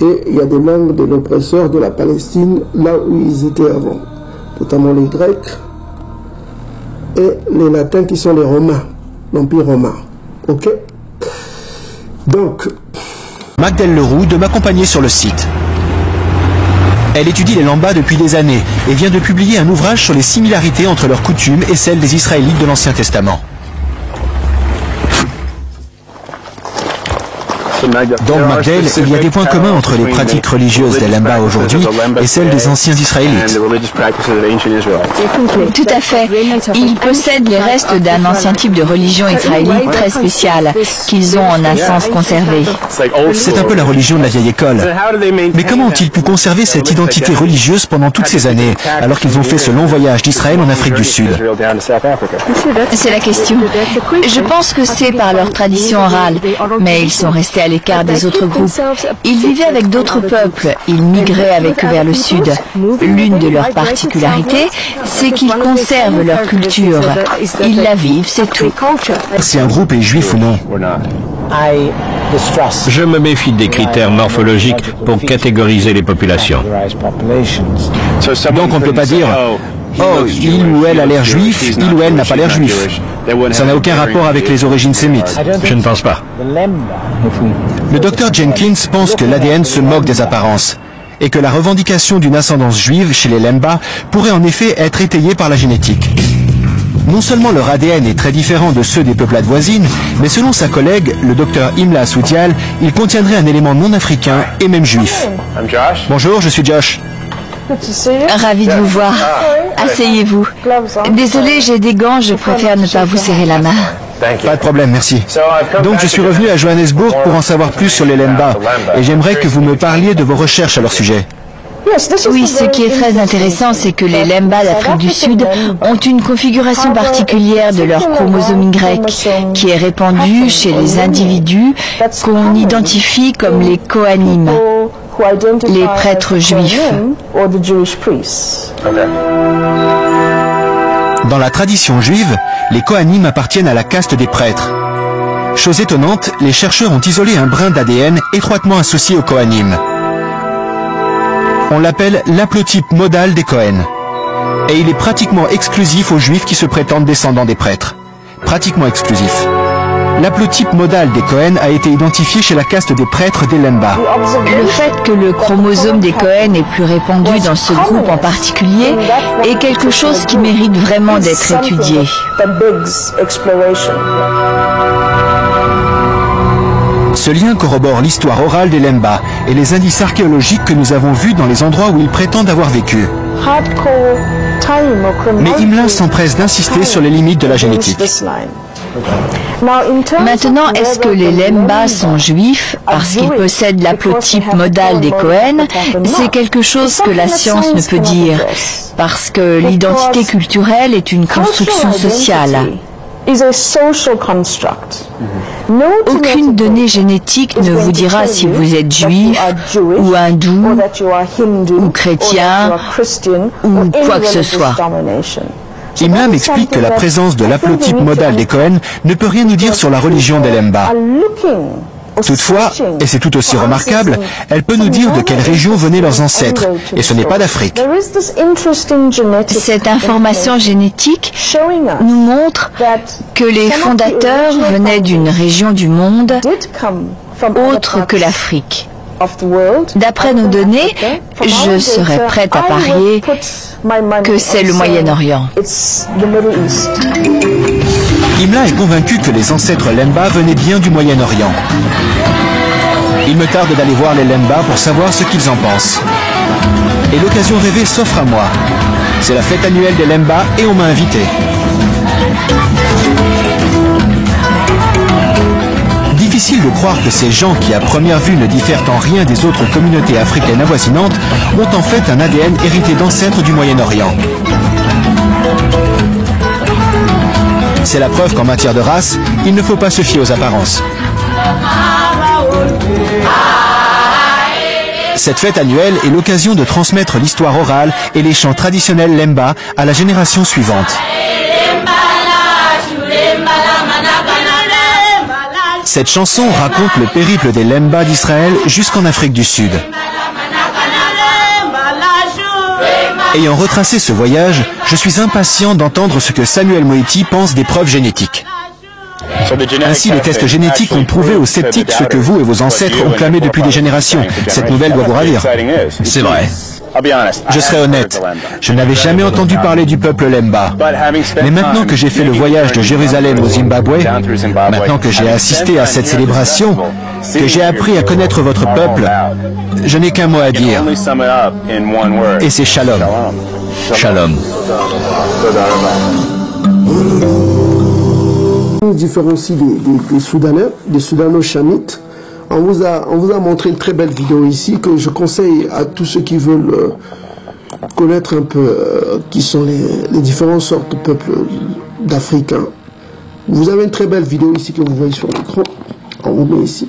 Et il y a des langues de l'oppresseur de la Palestine, là où ils étaient avant. Notamment les Grecs et les Latins qui sont les Romains, l'Empire romain. Ok? Donc, Magdèle Leroux de m'accompagner sur le site. Elle étudie les Lambas depuis des années et vient de publier un ouvrage sur les similarités entre leurs coutumes et celles des Israélites de l'Ancien Testament. Donc Magdèle, il y a des points communs entre les pratiques religieuses des Lembas aujourd'hui et celles des anciens Israélites. Tout à fait. Ils possèdent les restes d'un ancien type de religion israélite très spéciale, qu'ils ont en un sens conservé. C'est un peu la religion de la vieille école. Mais comment ont-ils pu conserver cette identité religieuse pendant toutes ces années, alors qu'ils ont fait ce long voyage d'Israël en Afrique du Sud? C'est la question. Je pense que c'est par leur tradition orale, mais ils sont restés à l'écart des autres groupes. Ils vivaient avec d'autres peuples, ils migraient avec eux vers le sud. L'une de leurs particularités, c'est qu'ils conservent leur culture. Ils la vivent, c'est tout. Si un groupe est juif ou non. Je me méfie des critères morphologiques pour catégoriser les populations. Donc on ne peut pas dire « Oh, il ou elle a l'air juif, il ou elle n'a pas l'air juif ». Ça n'a aucun rapport avec les origines sémites. Je ne pense pas. Le docteur Jenkins pense que l'ADN se moque des apparences et que la revendication d'une ascendance juive chez les Lembas pourrait en effet être étayée par la génétique. Non seulement leur ADN est très différent de ceux des peuplades voisines, mais selon sa collègue, le docteur Imla Soudial, il contiendrait un élément non africain et même juif. Bonjour, je suis Josh. Ravi de vous voir. Asseyez-vous. Désolé, j'ai des gants, je préfère ne pas vous serrer la main. Pas de problème, merci. Donc je suis revenu à Johannesburg pour en savoir plus sur les Lembas, et j'aimerais que vous me parliez de vos recherches à leur sujet. Oui, ce qui est très intéressant, c'est que les Lembas d'Afrique du Sud ont une configuration particulière de leur chromosome Y, qui est répandue chez les individus qu'on identifie comme les Kohanim, les prêtres juifs. Dans la tradition juive, les Kohanim appartiennent à la caste des prêtres. Chose étonnante, les chercheurs ont isolé un brin d'ADN étroitement associé aux Kohanim. On l'appelle l'haplotype modal des Cohen. Et il est pratiquement exclusif aux juifs qui se prétendent descendants des prêtres. Pratiquement exclusif. L'haplotype modal des Cohen a été identifié chez la caste des prêtres des Lembas. Le fait que le chromosome des Cohen est plus répandu dans ce groupe en particulier est quelque chose qui mérite vraiment d'être étudié. Ce lien corrobore l'histoire orale des Lembas et les indices archéologiques que nous avons vus dans les endroits où ils prétendent avoir vécu. Mais Imla s'empresse d'insister sur les limites de la génétique. Maintenant, est-ce que les Lembas sont juifs parce qu'ils possèdent l'haplotype modal des Cohen? C'est quelque chose que la science ne peut dire, parce que l'identité culturelle est une construction sociale. Aucune donnée génétique ne vous dira si vous êtes juif, ou hindou, ou chrétien, ou quoi que ce soit. Imla m'explique que la présence de l'haplotype modal des Cohen ne peut rien nous dire sur la religion des Lembas. Toutefois, et c'est tout aussi remarquable, elle peut nous dire de quelle région venaient leurs ancêtres, et ce n'est pas d'Afrique. Cette information génétique nous montre que les fondateurs venaient d'une région du monde autre que l'Afrique. D'après nos données, je serais prête à parier que c'est le Moyen-Orient. Imla est convaincu que les ancêtres Lemba venaient bien du Moyen-Orient. Il me tarde d'aller voir les Lemba pour savoir ce qu'ils en pensent. Et l'occasion rêvée s'offre à moi. C'est la fête annuelle des Lemba et on m'a invité. Difficile de croire que ces gens qui à première vue ne diffèrent en rien des autres communautés africaines avoisinantes ont en fait un ADN hérité d'ancêtres du Moyen-Orient. C'est la preuve qu'en matière de race, il ne faut pas se fier aux apparences. Cette fête annuelle est l'occasion de transmettre l'histoire orale et les chants traditionnels Lemba à la génération suivante. Cette chanson raconte le périple des Lemba d'Israël jusqu'en Afrique du Sud. Ayant retracé ce voyage, je suis impatient d'entendre ce que Samuel Moïti pense des preuves génétiques. Ainsi, les tests génétiques ont prouvé aux sceptiques ce que vous et vos ancêtres ont clamé depuis des générations. Cette nouvelle doit vous ravir. C'est vrai. Je serai honnête, je n'avais jamais entendu parler du peuple Lemba. Mais maintenant que j'ai fait le voyage de Jérusalem au Zimbabwe, maintenant que j'ai assisté à cette célébration, que j'ai appris à connaître votre peuple, je n'ai qu'un mot à dire. Et c'est Shalom. Shalom. On différencie des Soudanais, des Soudano-Chamites. On vous a montré une très belle vidéo ici que je conseille à tous ceux qui veulent connaître un peu qui sont les différentes sortes de peuples d'Afrique. Vous avez une très belle vidéo ici que vous voyez sur l'écran. On vous met ici.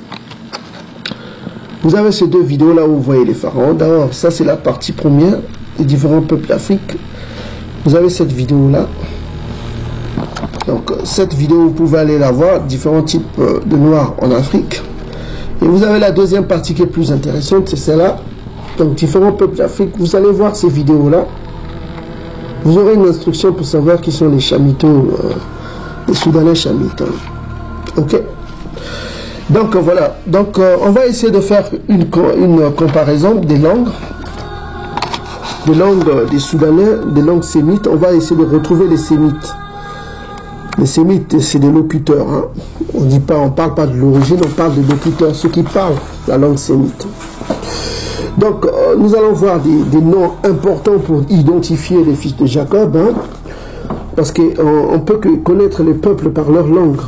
Vous avez ces deux vidéos là où vous voyez les pharaons. D'abord, ça c'est la partie première des différents peuples d'Afrique. Vous avez cette vidéo là. Donc cette vidéo, vous pouvez aller la voir, différents types de noirs en Afrique. Et vous avez la deuxième partie qui est plus intéressante, c'est celle-là. Donc différents peuples d'Afrique, vous allez voir ces vidéos-là. Vous aurez une instruction pour savoir qui sont les chamitos, les Soudanais chamites. Ok. Donc voilà. Donc on va essayer de faire une comparaison des langues des Soudanais, des langues sémites. On va essayer de retrouver les sémites. Les sémites, c'est des locuteurs. Hein. On parle pas de l'origine, on parle des locuteurs, ceux qui parlent la langue sémite. Donc, nous allons voir des noms importants pour identifier les fils de Jacob, hein, parce qu'on peut que connaître les peuples par leur langue.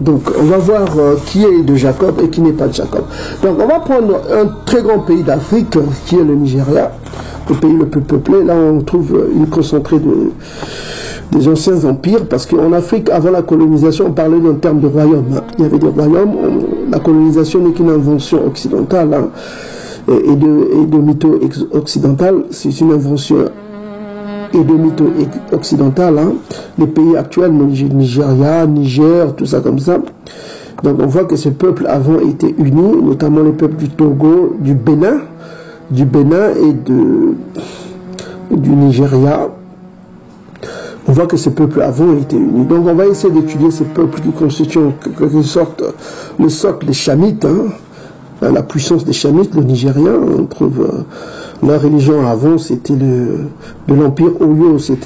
Donc, on va voir qui est de Jacob et qui n'est pas de Jacob. Donc, on va prendre un très grand pays d'Afrique, qui est le Nigeria, le pays le plus peuplé. Là, on trouve une concentrée des anciens empires, parce qu'en Afrique, avant la colonisation, on parlait d'un terme de royaume. Il y avait des royaumes. La colonisation n'est qu'une invention occidentale, hein, et de mytho occidental. C'est une invention et de mytho occidental. Hein. Les pays actuels, Nigeria, Niger, tout ça comme ça. Donc on voit que ces peuples avant étaient unis, notamment les peuples du Togo, du Bénin et du Nigeria. On voit que ces peuples avant étaient unis. Donc on va essayer d'étudier ces peuples qui constituent en quelque sorte le socle des Chamites, hein, la puissance des Chamites, le Nigérien. On trouve leur religion avant, c'était de l'empire Oyo, c'est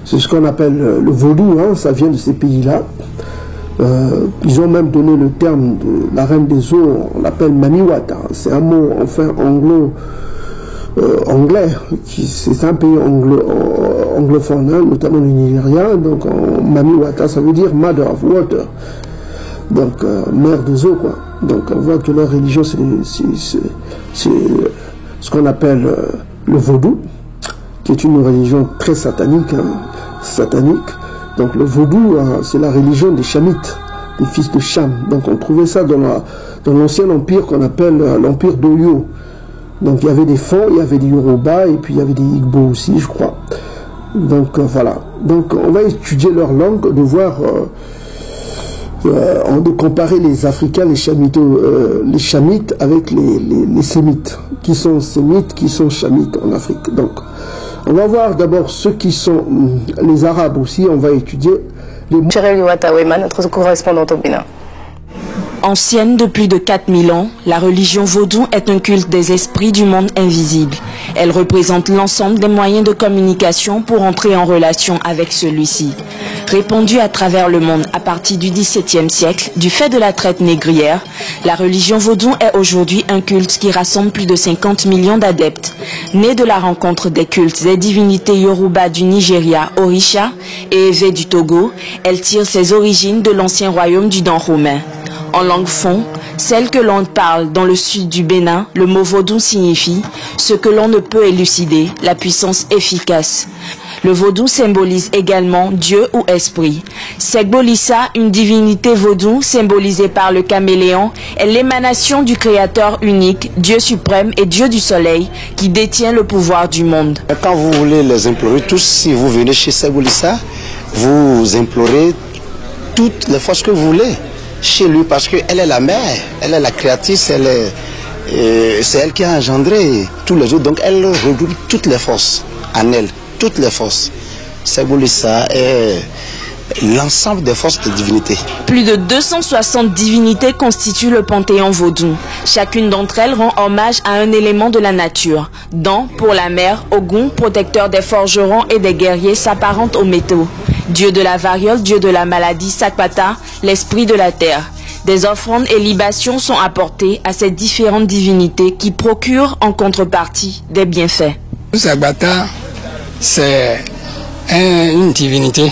ce qu'on appelle le vaudou, hein, ça vient de ces pays-là. Ils ont même donné le terme de la reine des eaux, on l'appelle Mamiwata. C'est un mot enfin anglais, c'est un pays anglophone, hein, notamment le Nigeria. Donc Mamiwata, ça veut dire Mother of Water, donc mère des eaux, quoi. Donc on voit que leur religion c'est ce qu'on appelle le vaudou, qui est une religion très satanique, hein, satanique. Donc le vaudou, c'est la religion des Chamites, des fils de Cham. Donc on trouvait ça dans l'ancien empire qu'on appelle l'empire d'Oyo. Donc il y avait des Fon, il y avait des Yoruba, et puis il y avait des Igbo aussi, je crois. Donc voilà. Donc on va étudier leur langue, de voir, de comparer les Africains, les Chamites avec les Sémites. Qui sont Sémites, qui sont Chamites en Afrique. Donc on va voir d'abord ceux qui sont les Arabes aussi, on va étudier les... Chérélie Watawema, notre correspondante au Bénin. Ancienne de plus de 4000 ans, la religion vaudou est un culte des esprits du monde invisible. Elle représente l'ensemble des moyens de communication pour entrer en relation avec celui-ci. Répandue à travers le monde à partir du XVIIe siècle, du fait de la traite négrière, la religion vaudou est aujourd'hui un culte qui rassemble plus de 50 millions d'adeptes. Née de la rencontre des cultes des divinités Yoruba du Nigeria, Orisha, et Evé du Togo, elle tire ses origines de l'ancien royaume du Dahomey. En langue fon, celle que l'on parle dans le sud du Bénin, le mot vaudou signifie ce que l'on ne peut élucider, la puissance efficace. Le vaudou symbolise également Dieu ou esprit. Segbolissa, une divinité vaudou symbolisée par le caméléon, est l'émanation du Créateur unique, Dieu suprême et Dieu du soleil, qui détient le pouvoir du monde. Quand vous voulez les implorer tous, si vous venez chez Segbolissa, vous implorez toutes les forces que vous voulez chez lui, parce qu'elle est la mère, elle est la créatrice, c'est elle qui a engendré tous les autres, donc elle regroupe toutes les forces en elle, toutes les forces. Segbolissa est l'ensemble des forces de divinité. Plus de 260 divinités constituent le panthéon vaudou. Chacune d'entre elles rend hommage à un élément de la nature. Dan, pour la mer, Ogun, protecteur des forgerons et des guerriers, s'apparente aux métaux. Dieu de la variole, dieu de la maladie, Sakpata, l'esprit de la terre. Des offrandes et libations sont apportées à ces différentes divinités qui procurent en contrepartie des bienfaits. Sakpata, c'est une divinité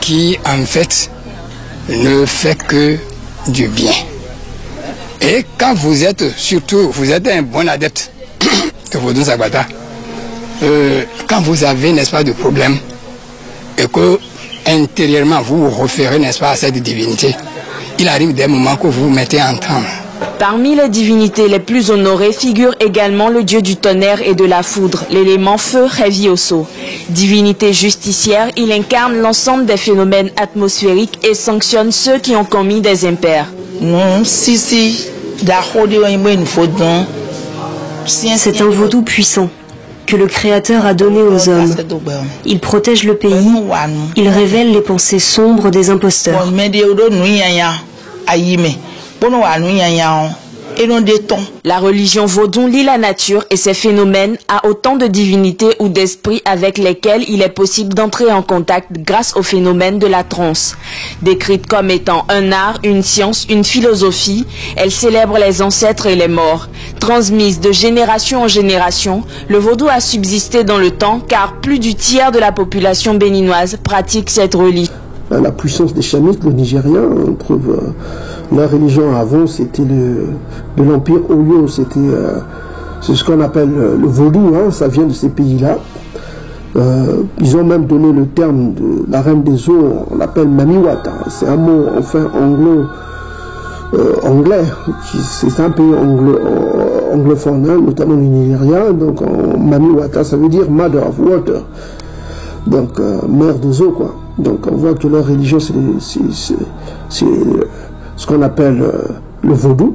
qui en fait ne fait que du bien. Et quand vous êtes un bon adepte de Vodou Sakpata, quand vous avez, n'est-ce pas, de problème, et que intérieurement vous vous référez, n'est-ce pas, à cette divinité, il arrive des moments que vous vous mettez en temps. Parmi les divinités les plus honorées figure également le dieu du tonnerre et de la foudre, l'élément feu Revioso. Divinité justicière, il incarne l'ensemble des phénomènes atmosphériques et sanctionne ceux qui ont commis des impairs. C'est un vaudou puissant que le Créateur a donné aux hommes. Il protège le pays, il révèle les pensées sombres des imposteurs. La religion vaudou lie la nature et ses phénomènes à autant de divinités ou d'esprits avec lesquels il est possible d'entrer en contact grâce au phénomène de la transe. Décrite comme étant un art, une science, une philosophie, elle célèbre les ancêtres et les morts. Transmise de génération en génération, le vaudou a subsisté dans le temps car plus du tiers de la population béninoise pratique cette religion. La puissance des Chamites, le Nigérien, on trouve la religion avant, c'était de l'empire Oyo, c'est ce qu'on appelle le vaudou, hein, ça vient de ces pays-là. Ils ont même donné le terme de la reine des eaux, on l'appelle Mamiwata, c'est un mot enfin anglais, c'est un pays anglophone, hein, notamment le Nigeria, donc Mamiwata ça veut dire Mother of Water, donc mère des eaux quoi. Donc on voit que leur religion c'est ce qu'on appelle le vaudou,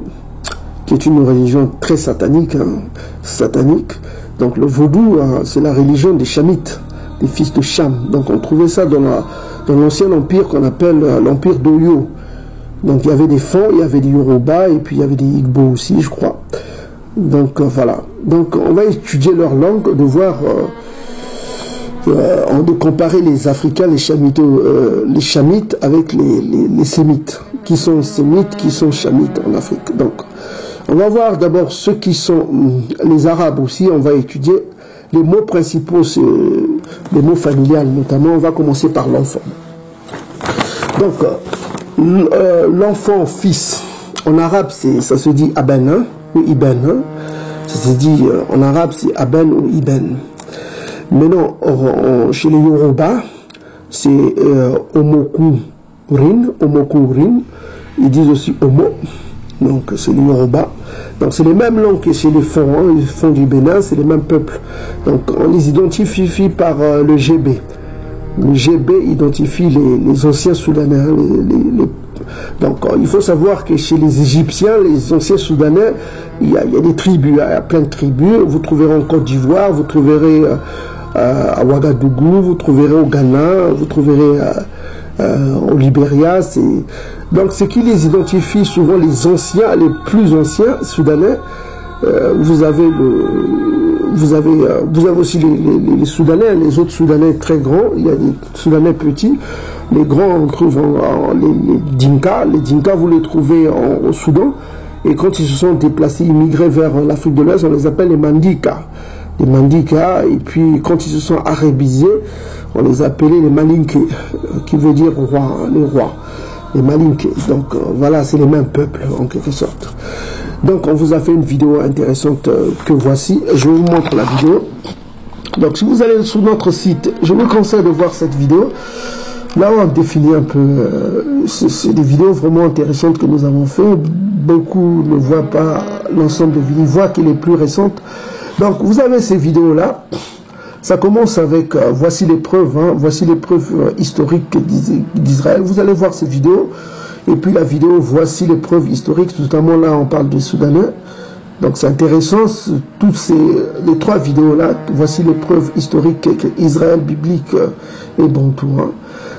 qui est une religion très satanique, hein, satanique. Donc le vaudou, c'est la religion des Chamites, des fils de Cham. Donc on trouvait ça dans l'ancien empire qu'on appelle l'empire d'Oyo. Donc il y avait des Fons, il y avait des Yoruba, et puis il y avait des Igbo aussi, je crois. Donc voilà. Donc on va étudier leur langue, de voir... de comparer les Africains, les Chamites avec les Sémites. Qui sont Sémites, qui sont Chamites en Afrique. Donc, on va voir d'abord ceux qui sont les Arabes aussi. On va étudier les mots principaux, les mots familiales notamment. On va commencer par l'enfant. Donc, l'enfant fils, en arabe, ça se dit Aben ou Iben. Ça se dit, en arabe, c'est Aben ou Iben. Maintenant, chez les Yoruba, c'est Omokurin, ils disent aussi Omo, donc c'est les Yoruba. Donc c'est les mêmes langues que chez les Fons, hein, les Fons du Bénin, c'est les mêmes peuples. Donc on les identifie par le GB. Le GB identifie les anciens Soudanais. Hein, donc il faut savoir que chez les Égyptiens, les anciens Soudanais, il y a des tribus, il y a plein de tribus. Vous trouverez en Côte d'Ivoire, vous trouverez à Ouagadougou, vous trouverez au Ghana, vous trouverez au Libéria. Donc ce qui les identifie souvent, les anciens, les plus anciens Soudanais, vous avez aussi les Soudanais, les autres Soudanais très grands, il y a des Soudanais petits, les grands on trouve les Dinka. Les Dinka vous les trouvez au Soudan, et quand ils se sont déplacés, immigrés vers l'Afrique de l'Ouest, on les appelle les Mandika. Les Mandika, et puis quand ils se sont arabisés, on les appelait les Malinké, qui veut dire roi, les rois. les Malinké. Donc voilà, c'est les mêmes peuples en quelque sorte. Donc on vous a fait une vidéo intéressante que voici. Je vous montre la vidéo. Donc si vous allez sur notre site, je vous conseille de voir cette vidéo. Là on a défilé un peu, c'est des vidéos vraiment intéressantes que nous avons fait. Beaucoup ne voient pas l'ensemble des vidéos, ils voient qu'il est plus récente. Donc vous avez ces vidéos là. Ça commence avec voici les preuves, voici les preuves historiques d'Israël. Vous allez voir ces vidéos. Et puis la vidéo voici les preuves historiques, notamment là on parle des Soudanais. Donc c'est intéressant, toutes les trois vidéos là, voici les preuves historiques Israël biblique et Bantou.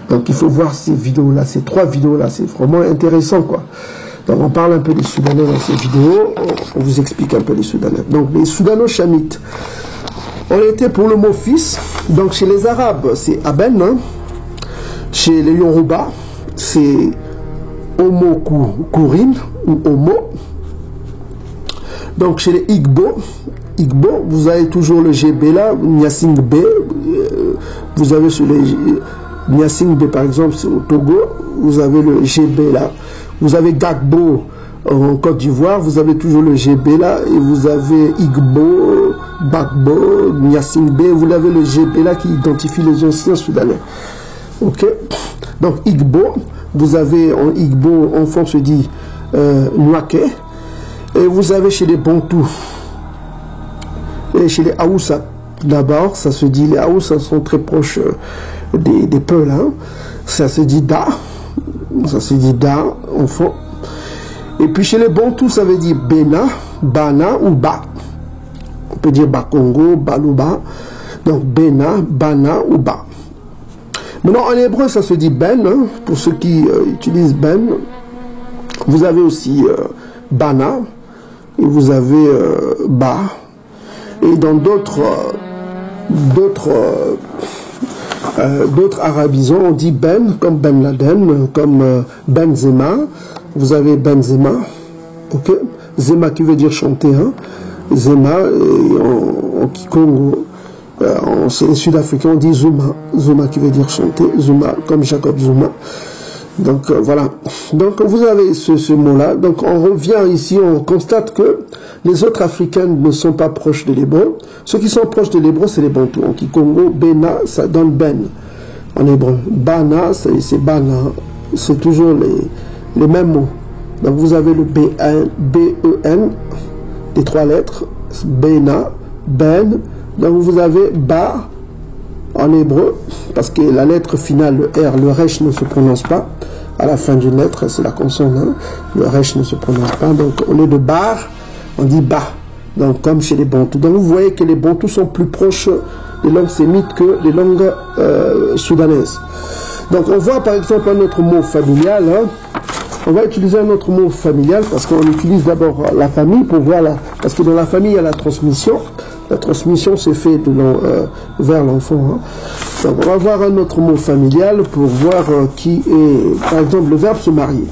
Donc il faut voir ces vidéos là, ces trois vidéos là, c'est vraiment intéressant quoi. Donc on parle un peu des Soudanais dans ces vidéos, on vous explique un peu les Soudanais. Donc les Soudano-Chamites, on était pour le mot fils, donc chez les Arabes c'est Aben, chez les Yoruba c'est Homo Kourin ou Homo. Donc chez les Igbo, vous avez toujours le GB là, Nyasingbe. Vous avez sur les Nyasingbe par exemple, c'est au Togo, vous avez le GB là. Vous avez Gagbo en Côte d'Ivoire, vous avez toujours le GB là. Et vous avez Igbo, Bagbo, Nyasingbe, vous avez le GB là qui identifie les anciens Soudanais. Ok. Donc Igbo, vous avez en Igbo, enfant se dit Nwake. Et vous avez chez les Bantous et chez les Haoussa, d'abord, ça se dit, les Haoussa sont très proches des Peuls, ça se dit Da, enfant. Et puis chez les Bantous, ça veut dire Bena, Bana ou Ba. On peut dire Bakongo, Baluba, donc Bena, Bana ou Ba. Maintenant, en hébreu, ça se dit Ben, pour ceux qui utilisent Ben. Vous avez aussi Bana. Et vous avez Ba, et dans d'autres arabisants, on dit Ben, comme Ben Laden, comme Benzema. Vous avez Benzema, ok, Zema qui veut dire chanter, Zema, et en Kikongo, en sud-africain, on dit Zuma, Zuma qui veut dire chanter, Zuma, comme Jacob Zuma. Donc voilà, donc vous avez ce mot-là, donc on revient ici, on constate que les autres Africains ne sont pas proches de l'hébreu. Ceux qui sont proches de l'hébreu, c'est les Bantous. En Kikongo, Bena, ça donne Ben en hébreu. Bana, c'est Bana, c'est toujours les mêmes mots. Donc vous avez le B-E-N, les trois lettres, Bena, Ben, donc vous avez Ba en hébreu, parce que la lettre finale, le R, le Resh ne se prononce pas. À la fin d'une lettre, c'est la consonne, le Resh ne se prononce pas. Donc au lieu de Bar, on dit Ba. Donc comme chez les Bantous. Donc vous voyez que les Bantous sont plus proches des langues sémites que des langues soudanaises. Donc on voit par exemple un autre mot familial. On va utiliser un autre mot familial parce qu'on utilise d'abord la famille pour voir parce que dans la famille il y a la transmission. La transmission se fait vers l'enfant. Donc on va voir un autre mot familial pour voir qui est, par exemple, le verbe se marier.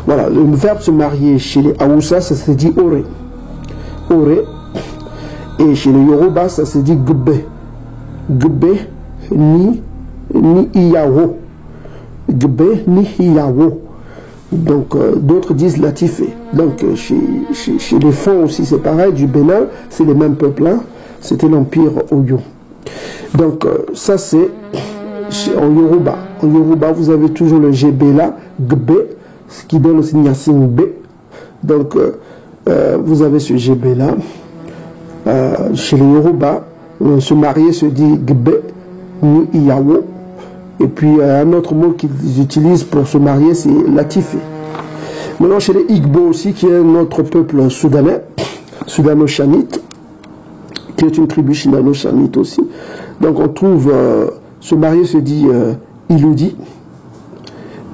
Voilà, le verbe se marier chez les Haoussa, ça se dit Ore. Ore. Et chez les Yoruba, ça se dit Gbe. Gbe ni Iyawo. Gbe ni Iyawo. Donc d'autres disent Latifé. Donc chez les Fonds aussi c'est pareil, du Bénin, c'est les mêmes peuples là, c'était l'empire Oyo. Donc ça c'est en Yoruba. En Yoruba vous avez toujours le GB là, Gbe, ce qui donne aussi Nyasing B. Donc vous avez ce GB là. Chez les Yoruba, se marier se dit Gbe ni Iyawo. Et puis un autre mot qu'ils utilisent pour se marier, c'est Latifé. Maintenant chez les Igbo aussi, qui est notre peuple soudanais, Soudano-Chamite, qui est une tribu Soudano-Chamite aussi. Donc on trouve, se marier se dit Iloudi,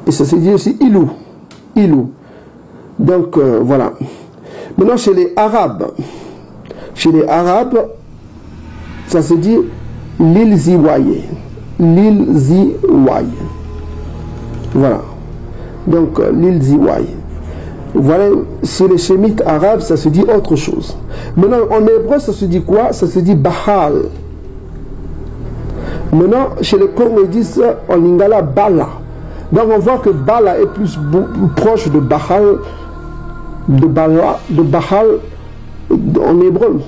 et ça se dit aussi Ilou. Ilou. Donc voilà. Maintenant chez les Arabes, ça se dit l'île Ziwaye. L'île Ziwaye. Voilà. Donc l'île Ziwaye. Voilà, chez les Sémites arabes, ça se dit autre chose. Maintenant, en hébreu, ça se dit quoi? Ça se dit Bahal. Maintenant, chez les Congo, ils disent en lingala Bala. Donc on voit que Bala est plus proche de Bahal, de Bahal en hébreu.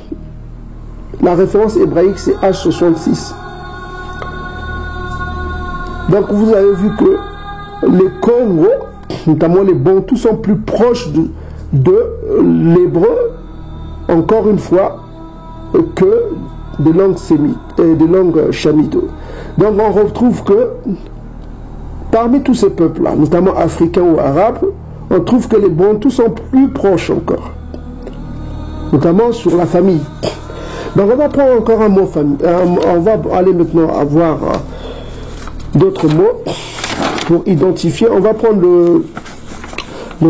La référence hébraïque c'est H66. Donc vous avez vu que les Congo, notamment les Bantous, sont plus proches de l'hébreu, encore une fois, que des langues sémites et des langues chamites. Donc on retrouve que parmi tous ces peuples-là, notamment africains ou arabes, on trouve que les Bantous sont plus proches encore, notamment sur la famille. Donc on va prendre encore un mot famille. On va aller maintenant avoir d'autres mots pour identifier. On va prendre le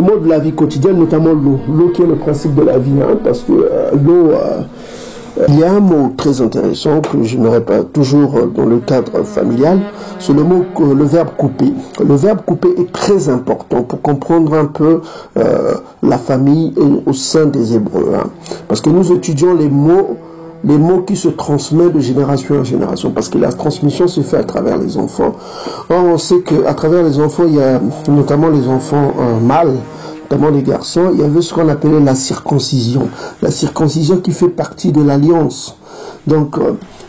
mot de la vie quotidienne, notamment l'eau. L'eau qui est le principe de la vie, hein, parce que l'eau... il y a un mot très intéressant que je n'aurai pas toujours dans le cadre familial, c'est le mot, le verbe couper. Le verbe couper est très important pour comprendre un peu la famille au sein des Hébreux, hein, parce que nous étudions les mots qui se transmettent de génération en génération, parce que la transmission se fait à travers les enfants. Or, on sait qu'à travers les enfants, il y a notamment les enfants mâles, notamment les garçons, il y avait ce qu'on appelait la circoncision. La circoncision qui fait partie de l'alliance. Donc,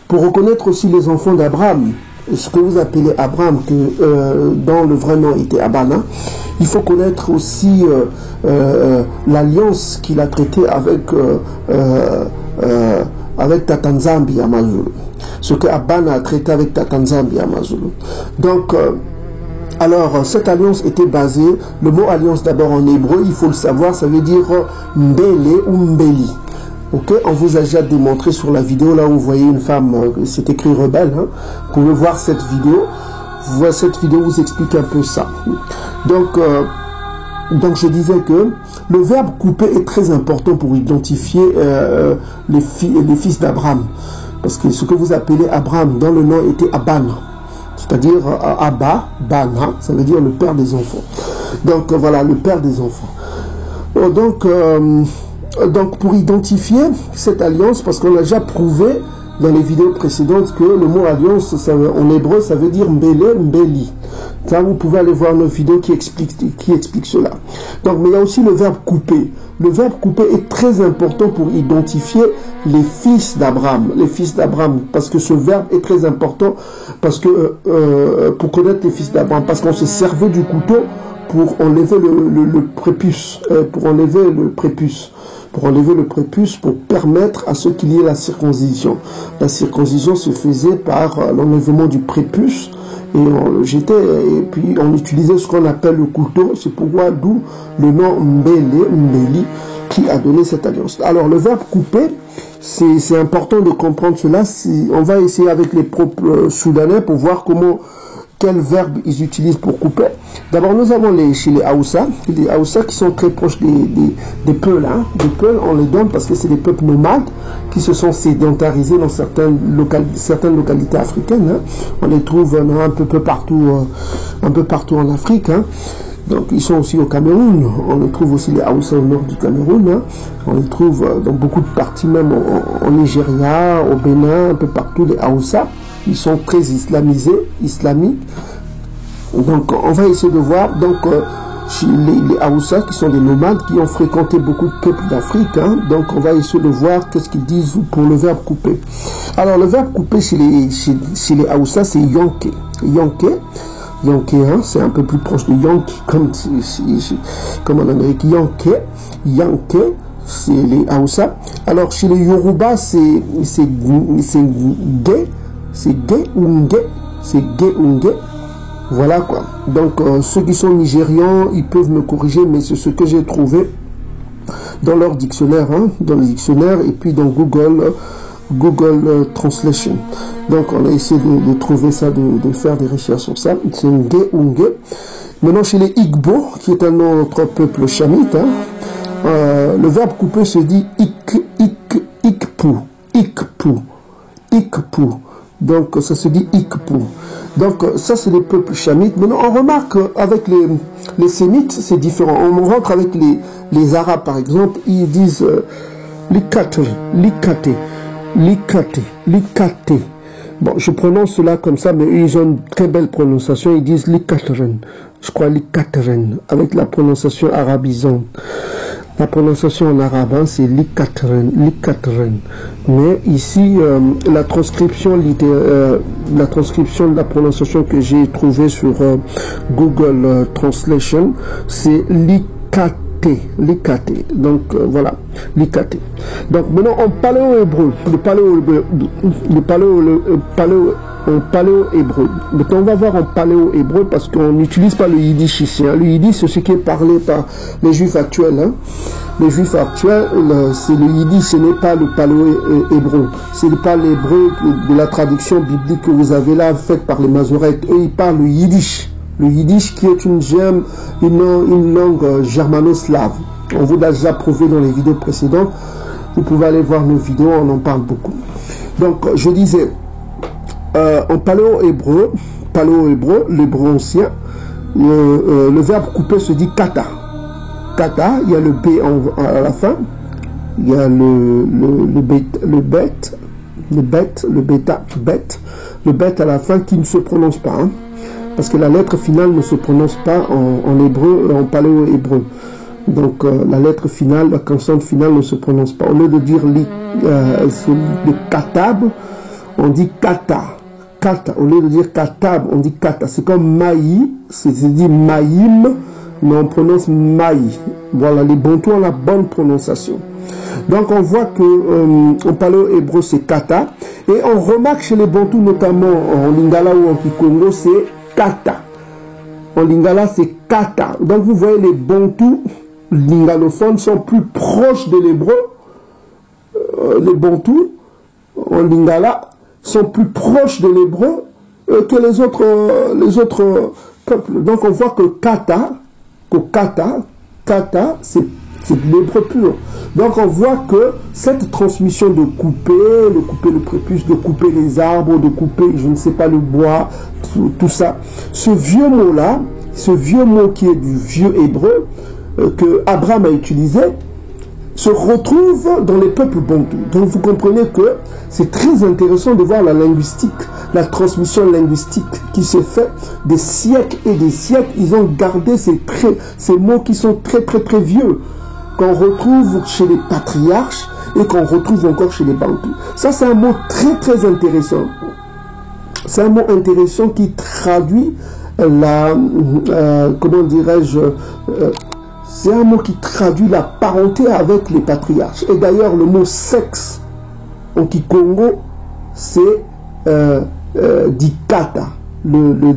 pour reconnaître aussi les enfants d'Abraham, ce que vous appelez Abraham, que dont le vrai nom était Abana, il faut connaître aussi l'alliance qu'il a traitée avec Tatanzambi à Mazulu. Ce que Abana a traité avec Tatanzambi à Mazulu. Donc, alors, cette alliance était basée, le mot alliance d'abord en hébreu, il faut le savoir, ça veut dire Mbele ou Mbeli. Ok, on vous a déjà démontré sur la vidéo, là où vous voyez une femme, c'est écrit rebelle, hein. Vous pouvez voir cette vidéo. Cette vidéo vous explique un peu ça. Donc je disais que le verbe couper est très important pour identifier les fils d'Abraham. Parce que ce que vous appelez Abraham, dans le nom était Aban. C'est-à-dire Abba, Bana, ça veut dire le père des enfants. Donc voilà, le père des enfants. Donc pour identifier cette alliance, parce qu'on a déjà prouvé dans les vidéos précédentes que le mot alliance, en hébreu, ça veut dire Mbele, Mbeli. Ça, vous pouvez aller voir nos vidéos qui expliquent cela. Donc, mais il y a aussi le verbe couper. Le verbe couper est très important pour identifier les fils d'Abraham. Les fils d'Abraham, parce que ce verbe est très important, parce que pour connaître les fils d'Abraham, parce qu'on se servait du couteau pour enlever le prépuce, pour enlever le prépuce, pour permettre à ceux qu'il y ait la circoncision. La circoncision se faisait par l'enlèvement du prépuce, et on le jetait, et puis on utilisait ce qu'on appelle le couteau. C'est pourquoi d'où le nom Mbele, Mbeli, qui a donné cette alliance. Alors le verbe couper, c'est important de comprendre cela. On va essayer avec les propres soudanais pour voir quel verbe ils utilisent pour couper. D'abord, nous avons chez les Haoussa qui sont très proches des Peuls. Hein. Des Peuls, on les donne parce que c'est des peuples nomades qui se sont sédentarisés dans certaines localités africaines. Hein. On les trouve un peu partout en Afrique. Hein. Donc, ils sont aussi au Cameroun. On les trouve aussi les Haoussa au nord du Cameroun. Hein. On les trouve dans beaucoup de parties, même au Nigeria, au Bénin, un peu partout, les Haoussa. Ils sont très islamisés, islamiques. Donc, on va essayer de voir. Donc, les Haoussa, qui sont des nomades, qui ont fréquenté beaucoup de peuples d'Afrique. Hein. Donc, on va essayer de voir qu'est-ce qu'ils disent pour le verbe couper. Alors, le verbe couper chez les Haoussa, c'est yonke. Yonke, hein, c'est un peu plus proche de Yankee, comme en Amérique. Yonke, c'est les Haoussa. Alors, chez les Yoruba, c'est gay. C'est gay ou ngé. C'est gay ou ngé. Voilà quoi. Donc, ceux qui sont nigérians, ils peuvent me corriger, mais c'est ce que j'ai trouvé dans leur dictionnaire, hein, dans les dictionnaires, et puis dans Google Translation. Donc, on a essayé de trouver ça, de faire des recherches sur ça. C'est ngé ou ngé. Maintenant, chez les Igbo, qui est un autre peuple chamite, hein, le verbe couper se dit ikpu. Donc, ça se dit ikpu. Donc, ça, c'est les peuples chamites. Maintenant, on remarque qu'avec les sémites, c'est différent. On rentre avec les arabes, par exemple, ils disent likate. Bon, je prononce cela comme ça, mais ils ont une très belle prononciation. Ils disent Likateren. Je crois Likateren, avec la prononciation arabisante. La prononciation en arabe, hein, c'est Likateren, Likateren. Mais ici, la transcription de la prononciation que j'ai trouvée sur Google Translation, c'est Likate. Donc voilà, Likate. Donc maintenant en paléo-hébreu, le paléo-hébreu. Maintenant on va voir en paléo-hébreu parce qu'on n'utilise pas le yiddish ici. Hein. Le yiddish c'est ce qui est parlé par les juifs actuels. Hein. Les juifs actuels, c'est le yiddish, ce n'est pas le paléo-hébreu. Ce n'est pas l'hébreu de la traduction biblique que vous avez là faite par les Masoretes. Eux ils parlent le yiddish. Le yiddish qui est une langue germano-slave. On vous l'a déjà prouvé dans les vidéos précédentes. Vous pouvez aller voir nos vidéos, on en parle beaucoup. Donc, je disais, en paléo-hébreu, l'hébreu ancien, le verbe couper se dit kata. Kata, il y a le B à la fin, il y a le bet à la fin qui ne se prononce pas. Hein. Parce que la lettre finale ne se prononce pas en hébreu, en paléo-hébreu. Donc la lettre finale, la consonne finale ne se prononce pas. Au lieu de dire le katab, on dit kata. Kata. Au lieu de dire katab, on dit kata. C'est comme maï, c'est dit maïm, mais on prononce maï. Voilà, les bantous ont la bonne prononciation. Donc on voit que en paléo-hébreu c'est kata. Et on remarque chez les bantous, notamment en lingala ou en kikongo, c'est kata. En lingala, c'est kata. Donc vous voyez, les bantous lingalophones sont plus proches de l'hébreu. Les bantous en lingala sont plus proches de l'hébreu que les autres peuples. Donc on voit que kata, c'est de l'hébreu pur. Donc on voit que cette transmission de couper le prépuce, de couper les arbres, de couper, je ne sais pas, le bois, tout ça, ce vieux mot-là, ce vieux mot qui est du vieux hébreu, que Abraham a utilisé, se retrouve dans les peuples bantous. Donc vous comprenez que c'est très intéressant de voir la linguistique, la transmission linguistique qui se fait des siècles et des siècles. Ils ont gardé ces mots qui sont très vieux, qu'on retrouve chez les patriarches et qu'on retrouve encore chez les bantous. Ça, c'est un mot très intéressant. C'est un mot intéressant qui traduit comment dirais-je, c'est un mot qui traduit la parenté avec les patriarches. Et d'ailleurs, le mot sexe en Kikongo, c'est dikata. Le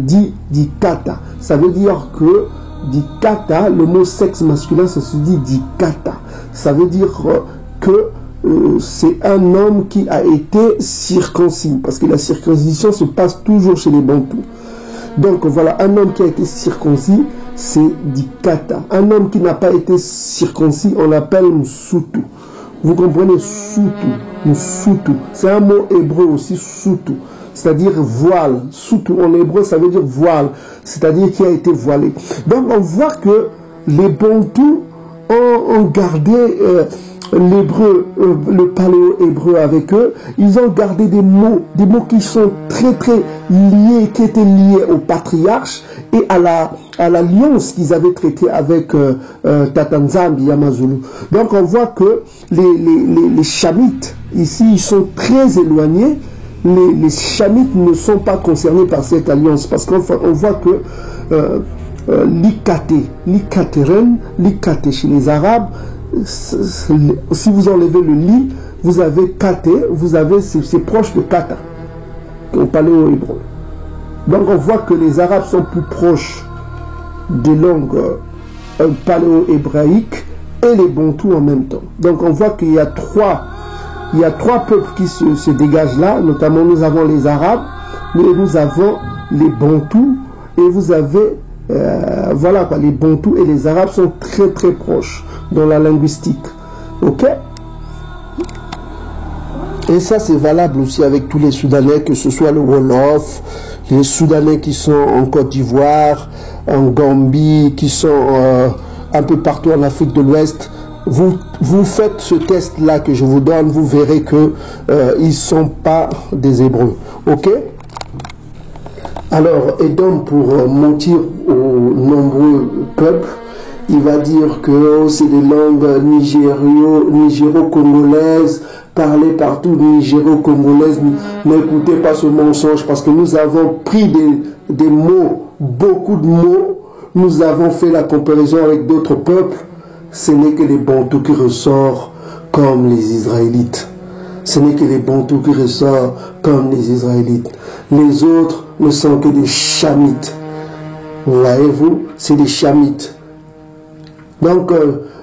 dikata. Ça veut dire que dikata, le mot sexe masculin, ça se dit dikata. Ça veut dire que c'est un homme qui a été circoncis. Parce que la circoncision se passe toujours chez les bantous. Donc voilà, un homme qui a été circoncis, c'est dikata. Un homme qui n'a pas été circoncis, on l'appelle msutu. Vous comprenez, msutu. C'est un mot hébreu aussi, sutu. C'est-à-dire voile. Sutu en hébreu, ça veut dire voile. C'est-à-dire qui a été voilé. Donc on voit que les bantous ont gardé l'hébreu, le paléo-hébreu avec eux. Ils ont gardé des mots qui sont très liés, qui étaient liés au patriarche et à l'alliance qu'ils avaient traitée avec Tatanzambi Yamazulu. Donc on voit que les Chamites, ici, ils sont très éloignés. Les Chamites ne sont pas concernés par cette alliance parce qu'on voit que l'ikateren, chez les Arabes, si vous enlevez le li, vous avez kate, c'est proche de kata, au paléo-hébreu. Donc on voit que les Arabes sont plus proches des langues paléo-hébraïques et les bantous en même temps. Donc on voit qu'il y a trois peuples qui se dégagent là, notamment nous avons les Arabes, mais nous avons les bantous, et vous avez voilà quoi, les bantous et les Arabes sont très proches dans la linguistique. Ok? Et ça c'est valable aussi avec tous les Soudanais, que ce soit le Wolof, les Soudanais qui sont en Côte d'Ivoire, en Gambie, qui sont un peu partout en Afrique de l'Ouest, vous faites ce test-là que je vous donne, vous verrez que ils ne sont pas des Hébreux. Ok? Alors, Edom, pour mentir aux nombreux peuples, il va dire que c'est des langues nigéro-congolaises, parlées partout, nigéro-congolaises. N'écoutez pas ce mensonge, parce que nous avons pris des mots, beaucoup de mots, nous avons fait la comparaison avec d'autres peuples. Ce n'est que les Bantous qui ressortent comme les Israélites. Ce n'est que les Bantous qui ressortent comme les Israélites. Les autres ne sont que des Chamites. Voyez-vous, c'est des Chamites. Donc,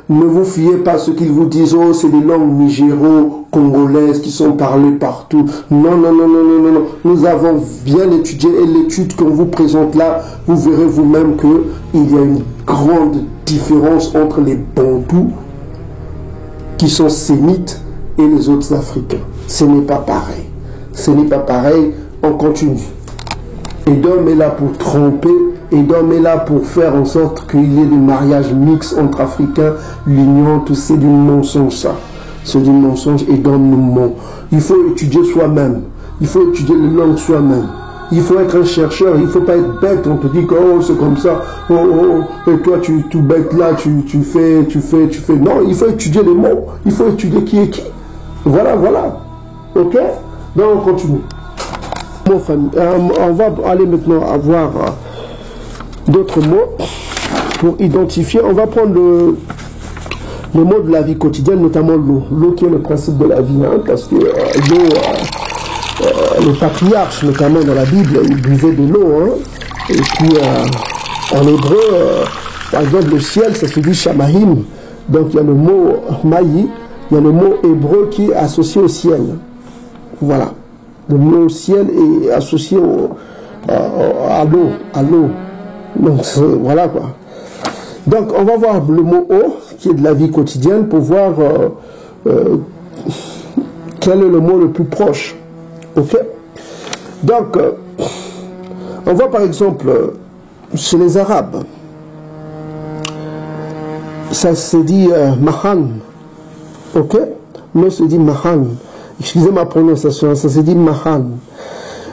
ne vous fiez pas à ce qu'ils vous disent, oh, c'est des langues nigéro-congolaises qui sont parlées partout. Non, non, non, non, non, non, non. Nous avons bien étudié, et l'étude qu'on vous présente là, vous verrez vous-même qu'il y a une grande différence entre les Bantous, qui sont sémites, et les autres Africains. Ce n'est pas pareil. Ce n'est pas pareil, on continue. Edom est là pour tromper, Edom est là pour faire en sorte qu'il y ait des mariages mixtes entre Africains, l'union, tout c'est du mensonge ça. C'est du mensonge, Edom nous ment. Il faut étudier soi-même, il faut étudier les langues soi-même. Il faut être un chercheur, il ne faut pas être bête, on te dit que oh, c'est comme ça, oh, oh, et toi tu tout bête là, tu fais. Non, il faut étudier les mots, il faut étudier qui est qui. Voilà, voilà. Ok? Donc on continue. Bon, on va aller maintenant avoir d'autres mots pour identifier. On va prendre le mot de la vie quotidienne, notamment l'eau. L'eau qui est le principe de la vie, hein, parce que l'eau, les patriarches, notamment dans la Bible, ils buvaient de l'eau. Hein, et puis, en hébreu, par exemple, le ciel, ça se dit Shamahim. Donc, il y a le mot Maï, il y a le mot hébreu qui est associé au ciel. Voilà. Le mot ciel est associé à l'eau. Donc, voilà quoi. Donc, on va voir le mot eau, qui est de la vie quotidienne, pour voir quel est le mot le plus proche. Ok? Donc, on voit par exemple, chez les Arabes, ça se dit Mahan. Ok? L'eau se dit Mahan. Excusez ma prononciation, ça se dit Mahan.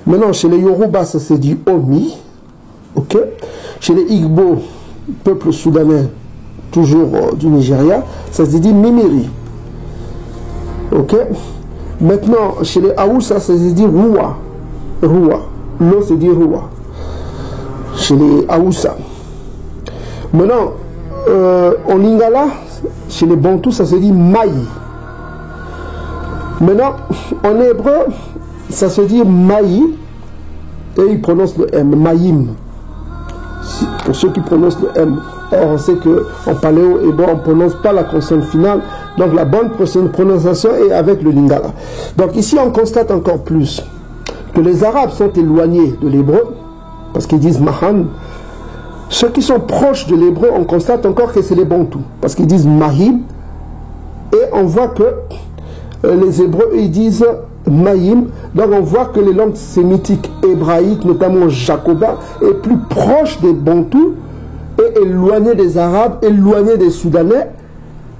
Maintenant, chez les Yoruba, ça se dit Omi. Ok? Chez les Igbo, peuple soudanais, toujours du Nigeria, ça se dit Mimiri. Ok? Maintenant, chez les Haoussa, ça se dit Roua. Roua. L'eau se dit Roua. Chez les Haoussa. Maintenant, en Lingala, chez les Bantous, ça se dit Maï. Maintenant, en hébreu, ça se dit Maï, et ils prononcent le M, Maïm. Pour ceux qui prononcent le M. Or, on sait qu'en paléo-hébreu, on ne prononce pas la consonne finale. Donc, la bonne prononciation est avec le lingala. Donc, ici, on constate encore plus que les Arabes sont éloignés de l'hébreu, parce qu'ils disent Mahan. Ceux qui sont proches de l'hébreu, on constate encore que c'est les Bantous, parce qu'ils disent Mahim. Et on voit que les Hébreux, ils disent Maïm. Donc on voit que les langues sémitiques hébraïques, notamment jacobin, est plus proche des Bantous et éloignée des Arabes, éloignée des Soudanais.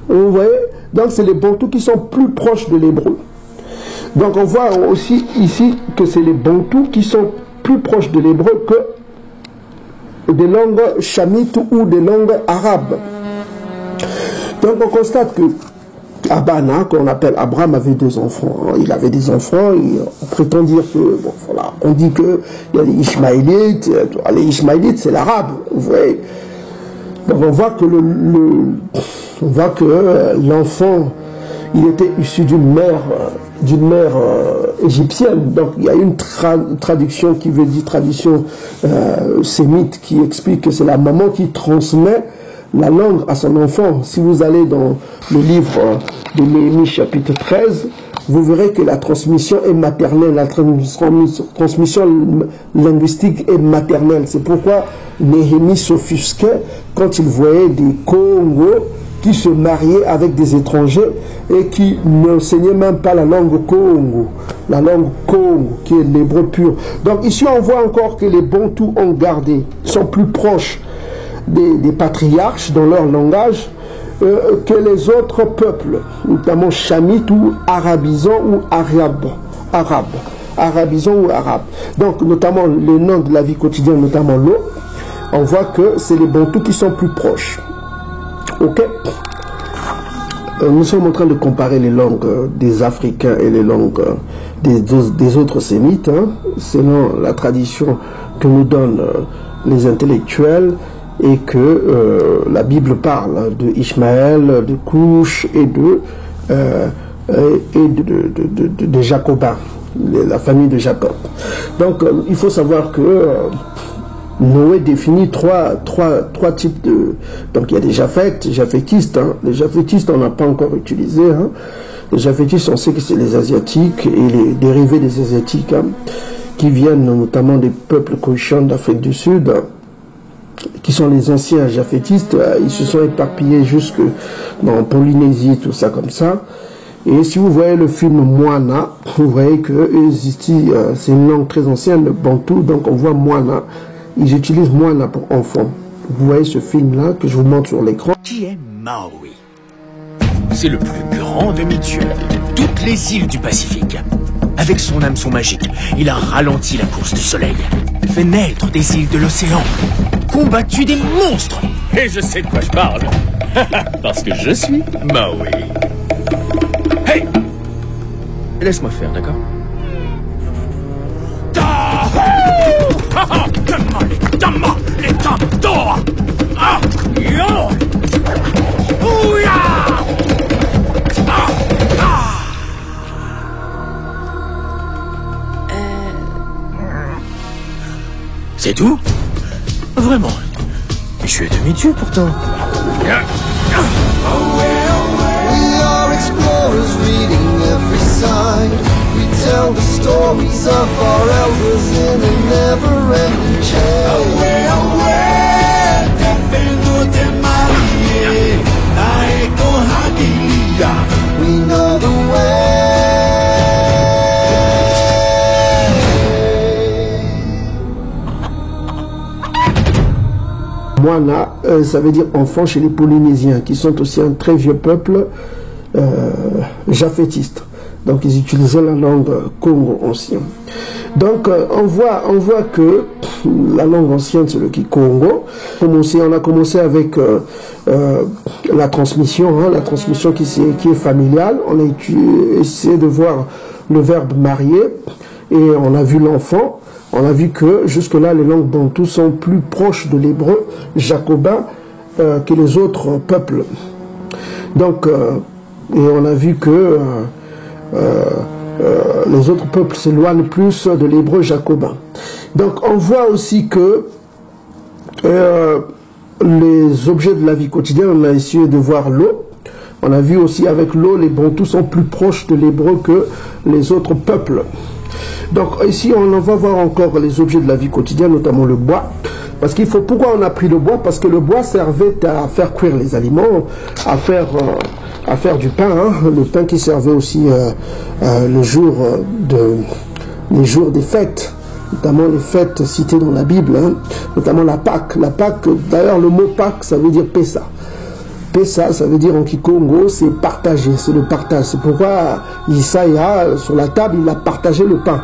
Vous voyez? Donc c'est les Bantous qui sont plus proches de l'hébreu. Donc on voit aussi ici que c'est les Bantous qui sont plus proches de l'hébreu que des langues chamites ou des langues arabes. Donc on constate que Abana, qu'on appelle Abraham, avait 2 enfants. Il avait des enfants, on prétend dire que, bon, voilà, on dit qu'il y a les Ishmaélites, les Ishmaélites c'est l'arabe, vous voyez. Donc on voit que l'enfant, il était issu d'une mère égyptienne. Donc il y a une traduction qui veut dire tradition sémite qui explique que c'est la maman qui transmet la langue à son enfant. Si vous allez dans le livre de Néhémie chapitre 13, vous verrez que la transmission est maternelle, la transmission linguistique est maternelle. C'est pourquoi Néhémie s'offusquait quand il voyait des Congos qui se mariaient avec des étrangers et qui n'enseignaient même pas la langue Congo, qui est l'hébreu pur. Donc ici on voit encore que les Bantous ont gardé, sont plus proches des patriarches dans leur langage, que les autres peuples, notamment chamites ou arabisants ou arabisants ou arabes. Donc, notamment les noms de la vie quotidienne, notamment l'eau, on voit que c'est les Bantous qui sont plus proches. Ok? Nous sommes en train de comparer les langues des Africains et les langues des autres sémites, hein, selon la tradition que nous donnent les intellectuels, et que la Bible parle de Ishmaël, de Couche et de Jacobins, la famille de Jacob. Donc il faut savoir que Noé définit trois types de... Donc il y a des japhétistes, hein. Les japhétistes on n'a pas encore utilisé, hein. Les japhétistes on sait que c'est les Asiatiques et les dérivés des Asiatiques, hein, qui viennent notamment des peuples Cochin d'Afrique du Sud, qui sont les anciens japhétistes. Ils se sont éparpillés jusque dans Polynésie, tout ça comme ça. Et si vous voyez le film Moana, vous voyez que c'est une langue très ancienne, le bantou, donc on voit Moana. Ils utilisent Moana pour enfants. Vous voyez ce film-là que je vous montre sur l'écran. Qui est Maui? C'est le plus grand demi-dieu de toutes les îles du Pacifique. Avec son hameçon magique, il a ralenti la course du soleil, fait naître des îles de l'océan, combattu des monstres. Et je sais de quoi je parle. Parce que je suis Maui. Hey! Laisse-moi faire, d'accord? Donne-moi les tantos! Ah! Yo! Ouya! C'est tout? Vraiment? Je suis demi-dieu pourtant. We are explorers reading every sign. We tell the stories of our elders in a never-ending chain. Away, away, defendo te Marie, naeko hagilia. We know the way. Moana, ça veut dire enfant chez les Polynésiens, qui sont aussi un très vieux peuple japhétiste. Donc ils utilisaient la langue Congo ancien. Donc on voit que la langue ancienne c'est le Kikongo. On a commencé avec la transmission, hein, la transmission qui est familiale. On a essayé de voir le verbe marier et on a vu l'enfant. On a vu que jusque-là, les langues bantoues sont plus proches de l'hébreu jacobin que les autres peuples. Donc, et on a vu que les autres peuples s'éloignent plus de l'hébreu jacobin. Donc, on voit aussi que les objets de la vie quotidienne, on a essayé de voir l'eau. On a vu aussi avec l'eau, les bantous sont plus proches de l'hébreu que les autres peuples. Donc ici on va voir encore les objets de la vie quotidienne, notamment le bois. Parce qu'il faut, pourquoi on a pris le bois? Parce que le bois servait à faire cuire les aliments, à faire du pain, hein. Le pain qui servait aussi les jours des fêtes, notamment les fêtes citées dans la Bible, hein. Notamment la Pâque. La Pâque, d'ailleurs le mot Pâque ça veut dire Pessa. Pessa, ça veut dire en Kikongo, c'est partager, c'est le partage. C'est pourquoi Isaïa, sur la table, il a partagé le pain.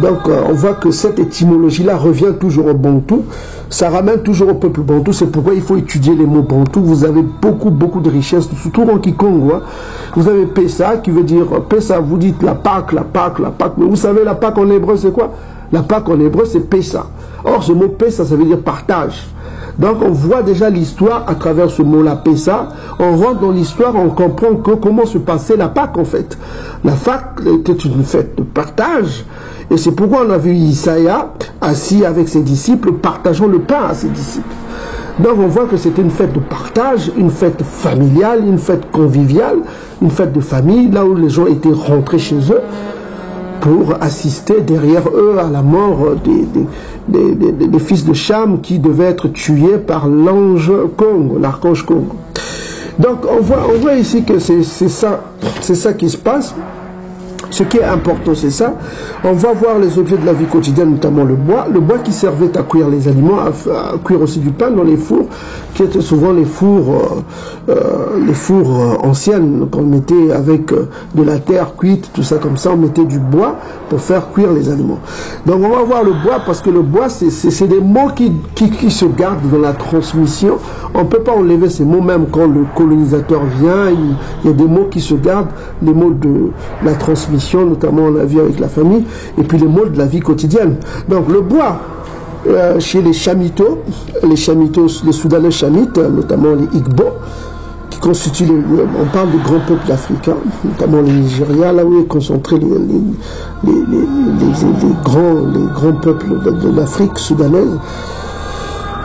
Donc on voit que cette étymologie-là revient toujours au bantou. Ça ramène toujours au peuple bantou. C'est pourquoi il faut étudier les mots bantou. Vous avez beaucoup de richesses, surtout en Kikongo, hein. Vous avez Pessa qui veut dire, Pessa, vous dites la Pâque, la Pâque, la Pâque. Mais vous savez, la Pâque en hébreu, c'est quoi? La Pâque en hébreu, c'est Pessa. Or, ce mot Pessa, ça veut dire partage. Donc on voit déjà l'histoire à travers ce mot-là, Pessa. On rentre dans l'histoire, on comprend comment se passait la Pâque en fait. La Pâque était une fête de partage. Et c'est pourquoi on a vu Isaïa assis avec ses disciples, partageant le pain à ses disciples. Donc on voit que c'était une fête de partage, une fête familiale, une fête conviviale, une fête de famille, là où les gens étaient rentrés chez eux pour assister derrière eux à la mort des fils de Cham qui devaient être tués par l'ange Congo, l'archange Congo. Donc on voit ici que c'est ça qui se passe. Ce qui est important, c'est ça. On va voir les objets de la vie quotidienne, notamment le bois qui servait à cuire les aliments, à cuire aussi du pain dans les fours, qui étaient souvent les fours anciennes, qu'on mettait avec de la terre cuite, tout ça comme ça, on mettait du bois pour faire cuire les aliments. Donc on va voir le bois, parce que le bois, c'est des mots qui se gardent dans la transmission. On ne peut pas enlever ces mots, même quand le colonisateur vient, il y a des mots qui se gardent, les mots de la transmission, notamment la vie avec la famille, et puis les mots de la vie quotidienne. Donc le bois, chez les Chamitos, les Soudanais chamites, notamment les Igbo, qui constituent, on parle de grands peuples africains, notamment le Nigeria, là où est concentré les grands peuples de l'Afrique soudanaise.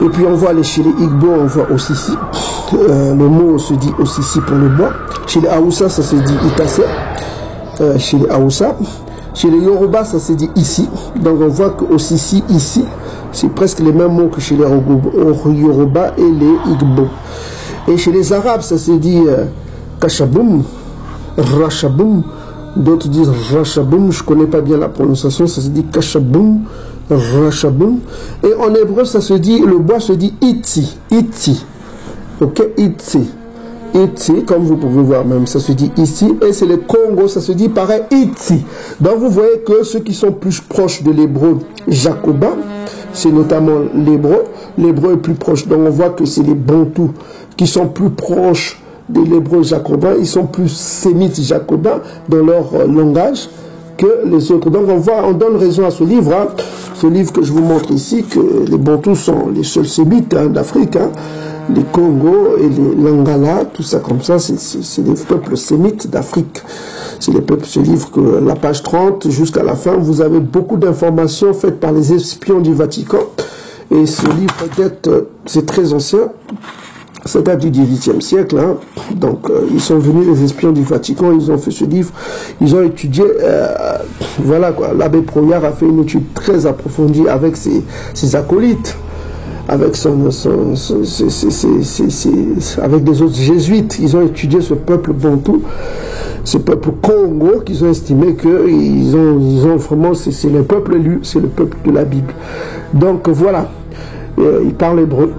Et puis on voit chez les Igbo, on voit Osisi. Le mot se dit Osisi pour le bois. Chez les Haoussa, ça se dit Itase. Chez les Haoussa. Chez les Yoruba, ça se dit ici. Donc on voit que Osisi, ici, c'est presque les mêmes mots que chez les Yoruba et les Igbo. Et chez les Arabes, ça se dit Kashaboum, Rachaboum. D'autres disent Rachaboum, je ne connais pas bien la prononciation, ça se dit Kashaboum, Rachaboum. Et en hébreu, ça se dit, le bois se dit Itzi, Itzi. Ok, Itzi. Itzi, comme vous pouvez voir même, ça se dit ici. Et c'est le Congo, ça se dit pareil, Itzi. Donc vous voyez que ceux qui sont plus proches de l'hébreu jacobin, c'est notamment l'hébreu. L'hébreu est plus proche. Donc on voit que c'est les Bantous qui sont plus proches de l'hébreu jacobin. Ils sont plus sémites jacobins dans leur langage que les autres. Donc on donne raison à ce livre, hein. Ce livre que je vous montre ici, que les Bantous sont les seuls sémites d'Afrique, hein. Les Congo et les Lingala, tout ça comme ça, c'est des peuples sémites d'Afrique. C'est les peuples, ce livre, que la page 30 jusqu'à la fin, vous avez beaucoup d'informations faites par les espions du Vatican. Et ce livre c'est très ancien, ça date du XVIIIe siècle. Hein. Donc ils sont venus, les espions du Vatican, ils ont fait ce livre, ils ont étudié, voilà quoi, l'abbé Proyard a fait une étude très approfondie avec ses acolytes, avec avec des autres jésuites. Ils ont étudié ce peuple bantou, ce peuple Congo, qu'ils ont estimé que ils ont vraiment, c'est le peuple élu, c'est le peuple de la Bible. Donc voilà, ils parlent hébreu.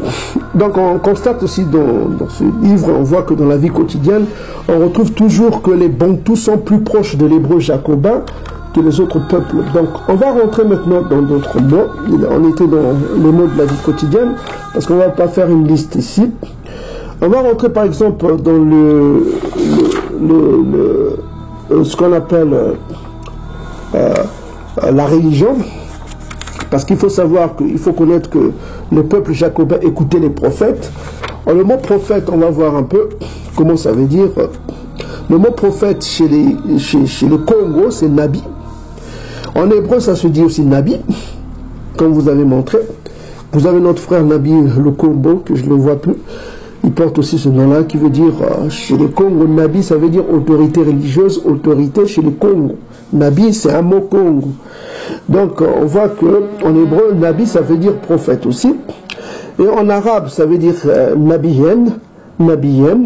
Donc on constate aussi dans ce livre, on voit que dans la vie quotidienne, on retrouve toujours que les Bantous sont plus proches de l'hébreu jacobin que les autres peuples. Donc on va rentrer maintenant dans d'autres mots. On était dans les mots de la vie quotidienne, parce qu'on ne va pas faire une liste ici. On va rentrer par exemple dans ce qu'on appelle la religion, parce qu'il faut savoir qu'il faut connaître que le peuple jacobin écoutait les prophètes. Alors, le mot prophète, on va voir un peu comment ça veut dire. Le mot prophète chez le Congo, c'est Nabi. En hébreu, ça se dit aussi Nabi, comme vous avez montré. Vous avez notre frère Nabi le Combo, que je ne le vois plus. Il porte aussi ce nom-là, qui veut dire, chez les Congo, Nabi, ça veut dire autorité religieuse, autorité chez les Congo. Nabi, c'est un mot Congo. Donc, on voit qu'en hébreu, Nabi, ça veut dire prophète aussi. Et en arabe, ça veut dire Nabiyen, Nabiyen.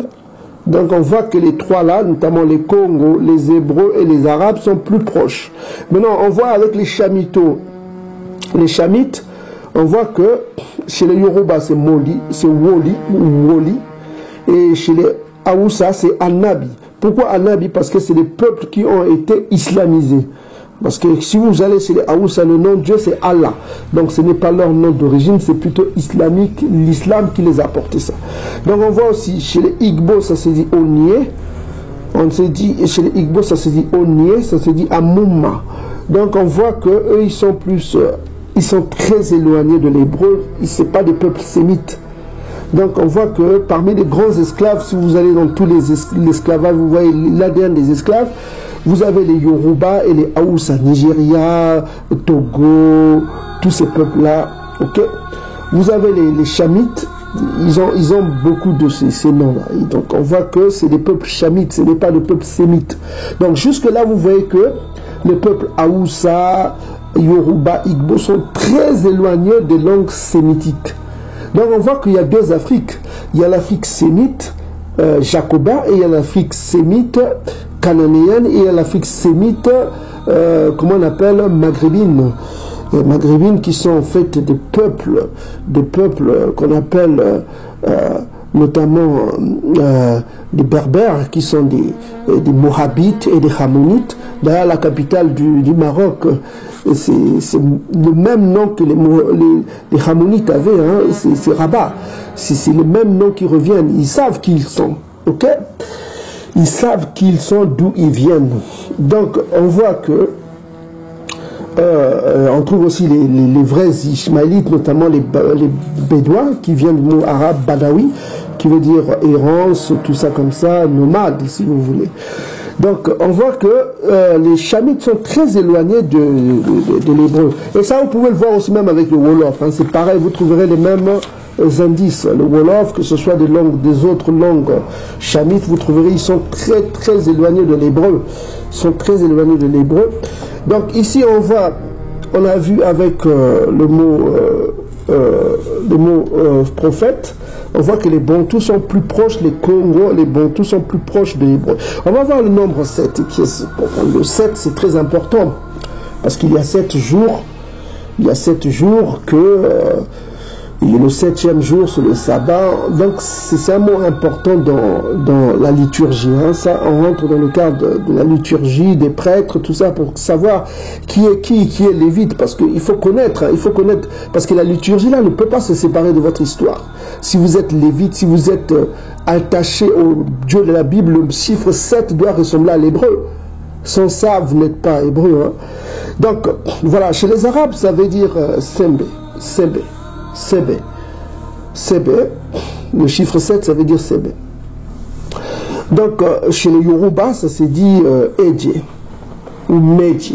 Donc on voit que les trois là, notamment les Congos, les Hébreux et les Arabes, sont plus proches. Maintenant, on voit avec les Chamitos, les Chamites, on voit que chez les Yoruba, c'est Moli, c'est Woli, ou Woli, et chez les Haoussa, c'est Anabi. Pourquoi Anabi? Parce que c'est les peuples qui ont été islamisés. Parce que si vous allez chez les Haoussa, le nom de Dieu c'est Allah. Donc ce n'est pas leur nom d'origine, c'est plutôt islamique, l'islam qui les a apporté ça. Donc on voit aussi chez les Igbo, ça se dit Onye. On se dit, chez les Igbo, ça se dit Onye, ça se dit Amouma. Donc on voit que eux ils sont très éloignés de l'hébreu, ce n'est pas des peuples sémites. Donc on voit que parmi les grands esclaves, si vous allez dans tous les esclavages, vous voyez l'ADN des esclaves, vous avez les Yoruba et les Haoussa, Nigeria, Togo, tous ces peuples-là, ok. Vous avez les Chamites, ils ont beaucoup de ces noms-là. Donc on voit que c'est des peuples chamites, ce n'est pas des peuples sémites. Donc jusque-là, vous voyez que les peuples Haoussa, Yoruba, Igbo sont très éloignés des langues sémitiques. Donc on voit qu'il y a deux Afriques. Il y a l'Afrique sémite, jacobin, et il y a l'Afrique sémite cananéenne et l'Afrique sémite, comment on appelle, maghrébine. Maghrébines qui sont en fait des peuples qu'on appelle notamment des Berbères, qui sont des Moabites et des Hammonites. D'ailleurs, la capitale du Maroc, c'est le même nom que les Hammonites avaient, hein, c'est Rabat. C'est le même nom qui reviennent. Ils savent qui ils sont, ok? Ils savent qui ils sont, d'où ils viennent. Donc, on voit que on trouve aussi les vrais Ismaélites, notamment les Bédouins, qui viennent du mot arabe Badawi, qui veut dire errance, tout ça comme ça, nomade, si vous voulez. Donc, on voit que les Chamites sont très éloignés de l'hébreu. Et ça, vous pouvez le voir aussi même avec le Wolof. Hein. C'est pareil, vous trouverez les mêmes indices. Le Wolof, que ce soit des autres langues chamites, vous trouverez, ils sont très, très éloignés de l'hébreu. Ils sont très éloignés de l'hébreu. Donc, ici, on a vu avec le mot prophète, on voit que les Bantous sont plus proches, les Congos, les Bantous sont plus proches de l'hébreu. On va voir le nombre 7. Le 7, c'est très important, parce qu'il y a 7 jours, que le 7e jour, c'est le sabbat. Donc, c'est un mot important dans la liturgie. Hein. Ça, on rentre dans le cadre de la liturgie, des prêtres, tout ça, pour savoir qui est lévite. Parce qu'il faut connaître, parce que la liturgie, là, ne peut pas se séparer de votre histoire. Si vous êtes lévite, si vous êtes attaché au Dieu de la Bible, le chiffre 7 doit ressembler à l'hébreu. Sans ça, vous n'êtes pas hébreu. Hein. Donc, voilà, chez les Arabes, ça veut dire Sebe. Le chiffre 7, ça veut dire Sebe. Donc, chez les Yoruba, ça se dit Edje ou Medje.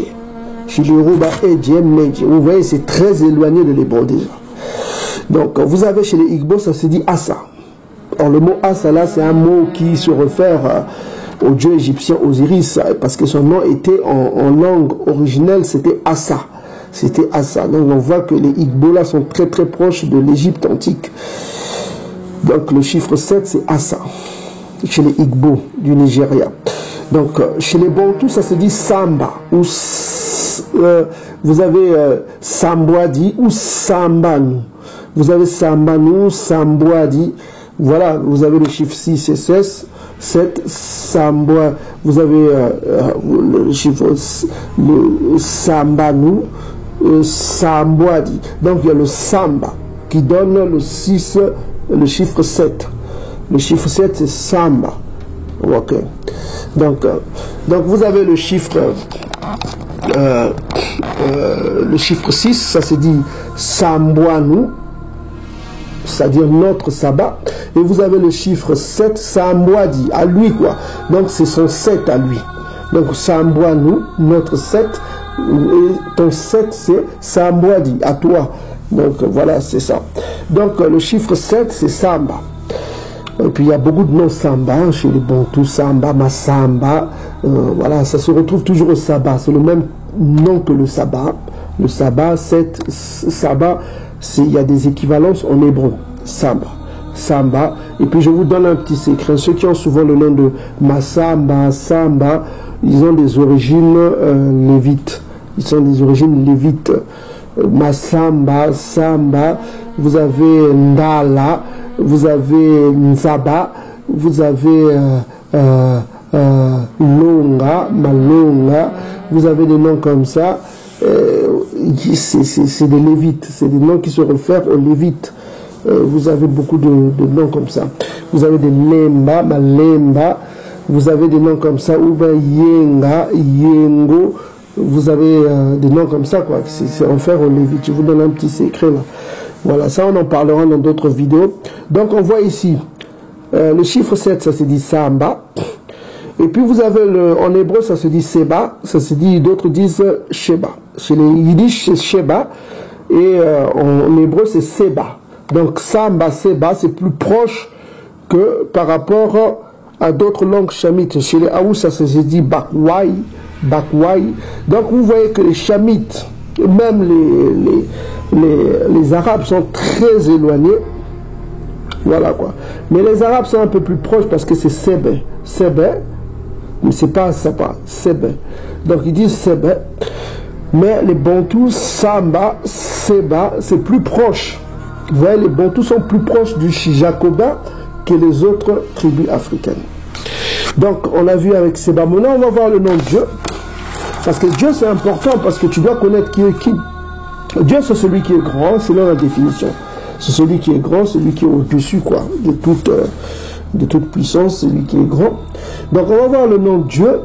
Chez les Yoruba, Edje, Medje. Vous voyez, c'est très éloigné de l'hébreu déjà. Donc, vous avez chez les Igbo, ça se dit Assa. Alors, le mot Assa, là, c'est un mot qui se réfère au dieu égyptien Osiris, parce que son nom était en langue originelle, c'était Assa. C'était Assa. Donc on voit que les Igbo là sont très très proches de l'Égypte antique. Donc le chiffre 7 c'est Assa. Chez les Igbo du Nigeria. Donc chez les Bantous ça se dit Samba. Ou vous avez Sambwadi ou Sambanu. Vous avez Sambanu, Sambwadi. Voilà, vous avez le chiffre 6 et 7, Sambwa. Vous avez le chiffre le Sambanu. Sambwadi. Donc il y a le Samba qui donne le 6, le chiffre 7. Le chiffre 7 c'est Samba. Ok. Donc vous avez le chiffre 6, ça se dit Sambwanu, c'est-à-dire notre sabbat. Et vous avez le chiffre 7, Sambwadi, à lui quoi. Donc c'est son 7 à lui. Donc Sambwanu, notre 7. Et ton 7 c'est Sambwadi, à toi. Donc voilà, c'est ça. Donc le chiffre 7 c'est Samba. Et puis il y a beaucoup de noms Samba hein, chez les Bantous, Samba, Massamba. Voilà, ça se retrouve toujours au sabbat. C'est le même nom que le sabbat. Le sabbat, 7, sabbat, il y a des équivalences en hébreu. Samba. Samba. Et puis je vous donne un petit secret. Ceux qui ont souvent le nom de Massamba, Samba, ils ont des origines lévites. Ils sont des origines lévites. Massamba, Samba, vous avez Ndala, vous avez Nzaba, vous avez Longa, Malonga, vous avez des noms comme ça. C'est des lévites, c'est des noms qui se réfèrent aux lévites. Vous avez beaucoup de noms comme ça. Vous avez des Lemba, Malemba, vous avez des noms comme ça, ou Yenga, Yengo, vous avez des noms comme ça, quoi. C'est réfère aux lévites. Je vous donne un petit secret là. Voilà, ça on en parlera dans d'autres vidéos. Donc on voit ici, le chiffre 7, ça se dit Samba. Et puis vous avez en hébreu, ça se dit Seba, ça se dit, d'autres disent Sheba. Chez les Yiddish, c'est Sheba, et en hébreu, c'est Seba. Donc Samba, Seba, c'est plus proche que par rapport à d'autres langues chamites. Chez les Haous, ça se dit Bakwai, Bakwai. Donc vous voyez que les chamites, même les Arabes sont très éloignés. Voilà quoi. Mais les Arabes sont un peu plus proches parce que c'est Sebe. Sebe. Mais c'est pas Saba, Sebe. Donc ils disent Sebe. Mais les Bantous, Samba, Seba, c'est plus proche. Vous voyez, les Bantous sont plus proches du Jacobin que les autres tribus africaines. Donc on a vu avec Seba. Maintenant on va voir le nom de Dieu. Parce que Dieu c'est important, parce que tu dois connaître qui est qui. Dieu c'est celui qui est grand, c'est là la définition. C'est celui qui est grand, celui qui est au-dessus quoi, de toute puissance, celui qui est grand. Donc on va voir le nom de Dieu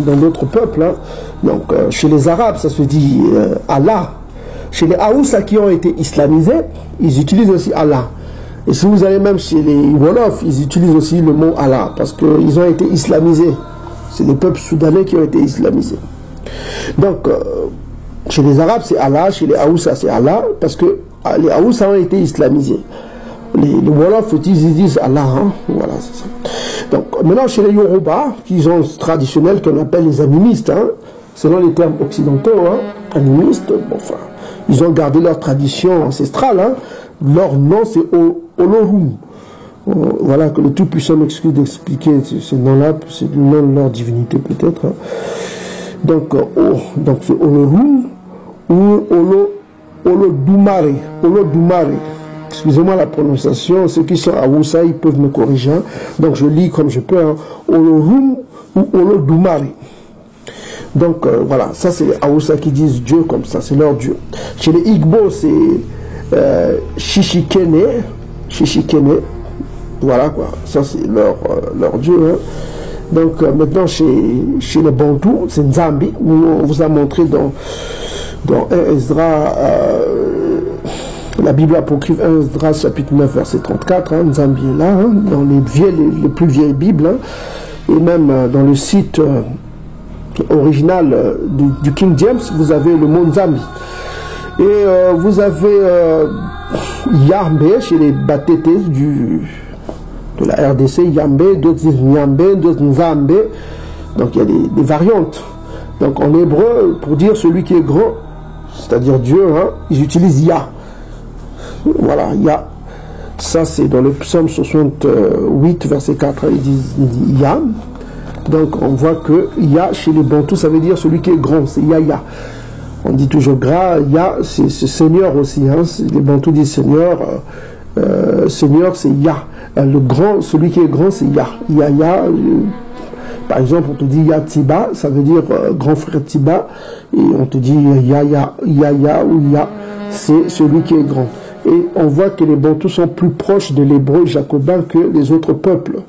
dans d'autres peuples. Hein. Donc chez les Arabes ça se dit Allah. Chez les Haoussa qui ont été islamisés, ils utilisent aussi Allah. Et si vous allez même chez les Wolof, ils utilisent aussi le mot Allah parce qu'ils ont été islamisés. C'est les peuples soudanais qui ont été islamisés. Donc chez les Arabes c'est Allah, chez les Haoussa c'est Allah parce que les Haoussa ont été islamisés. Les Wolof ils disent Allah, hein? Voilà, c'est ça. Donc maintenant chez les Yoruba, qui ont traditionnels qu'on appelle les animistes, hein? Selon les termes occidentaux, hein? Animistes, bon, enfin, ils ont gardé leur tradition ancestrale, hein? Leur nom c'est Olorum. Voilà, que le Tout-Puissant m'excuse d'expliquer ce nom-là, c'est le nom de leur divinité peut-être. Hein? Donc c'est Olorum ou Olodumare. Olodumare. Excusez-moi la prononciation, ceux qui sont à Woussa, ils peuvent me corriger. Hein. Donc je lis comme je peux, hein. Olorum ou Olodumare. Donc voilà, ça c'est les Haoussa qui disent Dieu comme ça, c'est leur Dieu. Chez les Igbo, c'est Shishikene. Voilà quoi, ça c'est leur Dieu. Hein. Donc maintenant chez les Bantous, c'est Nzambi, où on vous a montré dans 1 Esdra, la Bible apocryphe 1 Esdras chapitre 9 verset 34, hein, Nzambi est là, hein, dans les plus vieilles Bibles, hein, et même dans le site original du King James, vous avez le mot Nzambi. Et vous avez Yambé chez les Batete de la RDC, Yambé, d'autres disent Nyambé, d'autres Nzambé, donc il y a des variantes. Donc en hébreu, pour dire celui qui est grand, c'est-à-dire Dieu, hein, ils utilisent Ya. Voilà, Ya. Ça, c'est dans le psaume 68, verset 4, ils disent Ya. Donc, on voit que Ya, chez les Bantous, ça veut dire celui qui est grand, c'est Ya. On dit toujours gras, Ya, c'est Seigneur aussi. Hein, les Bantous disent Seigneur. Seigneur, c'est Ya. Le grand, celui qui est grand, c'est Ya. Ya. Par exemple, on te dit Ya Tiba, ça veut dire grand frère Tiba. Et on te dit Ya ou Ya, c'est celui qui est grand. Et on voit que les Bantous sont plus proches de l'hébreu jacobin que les autres peuples.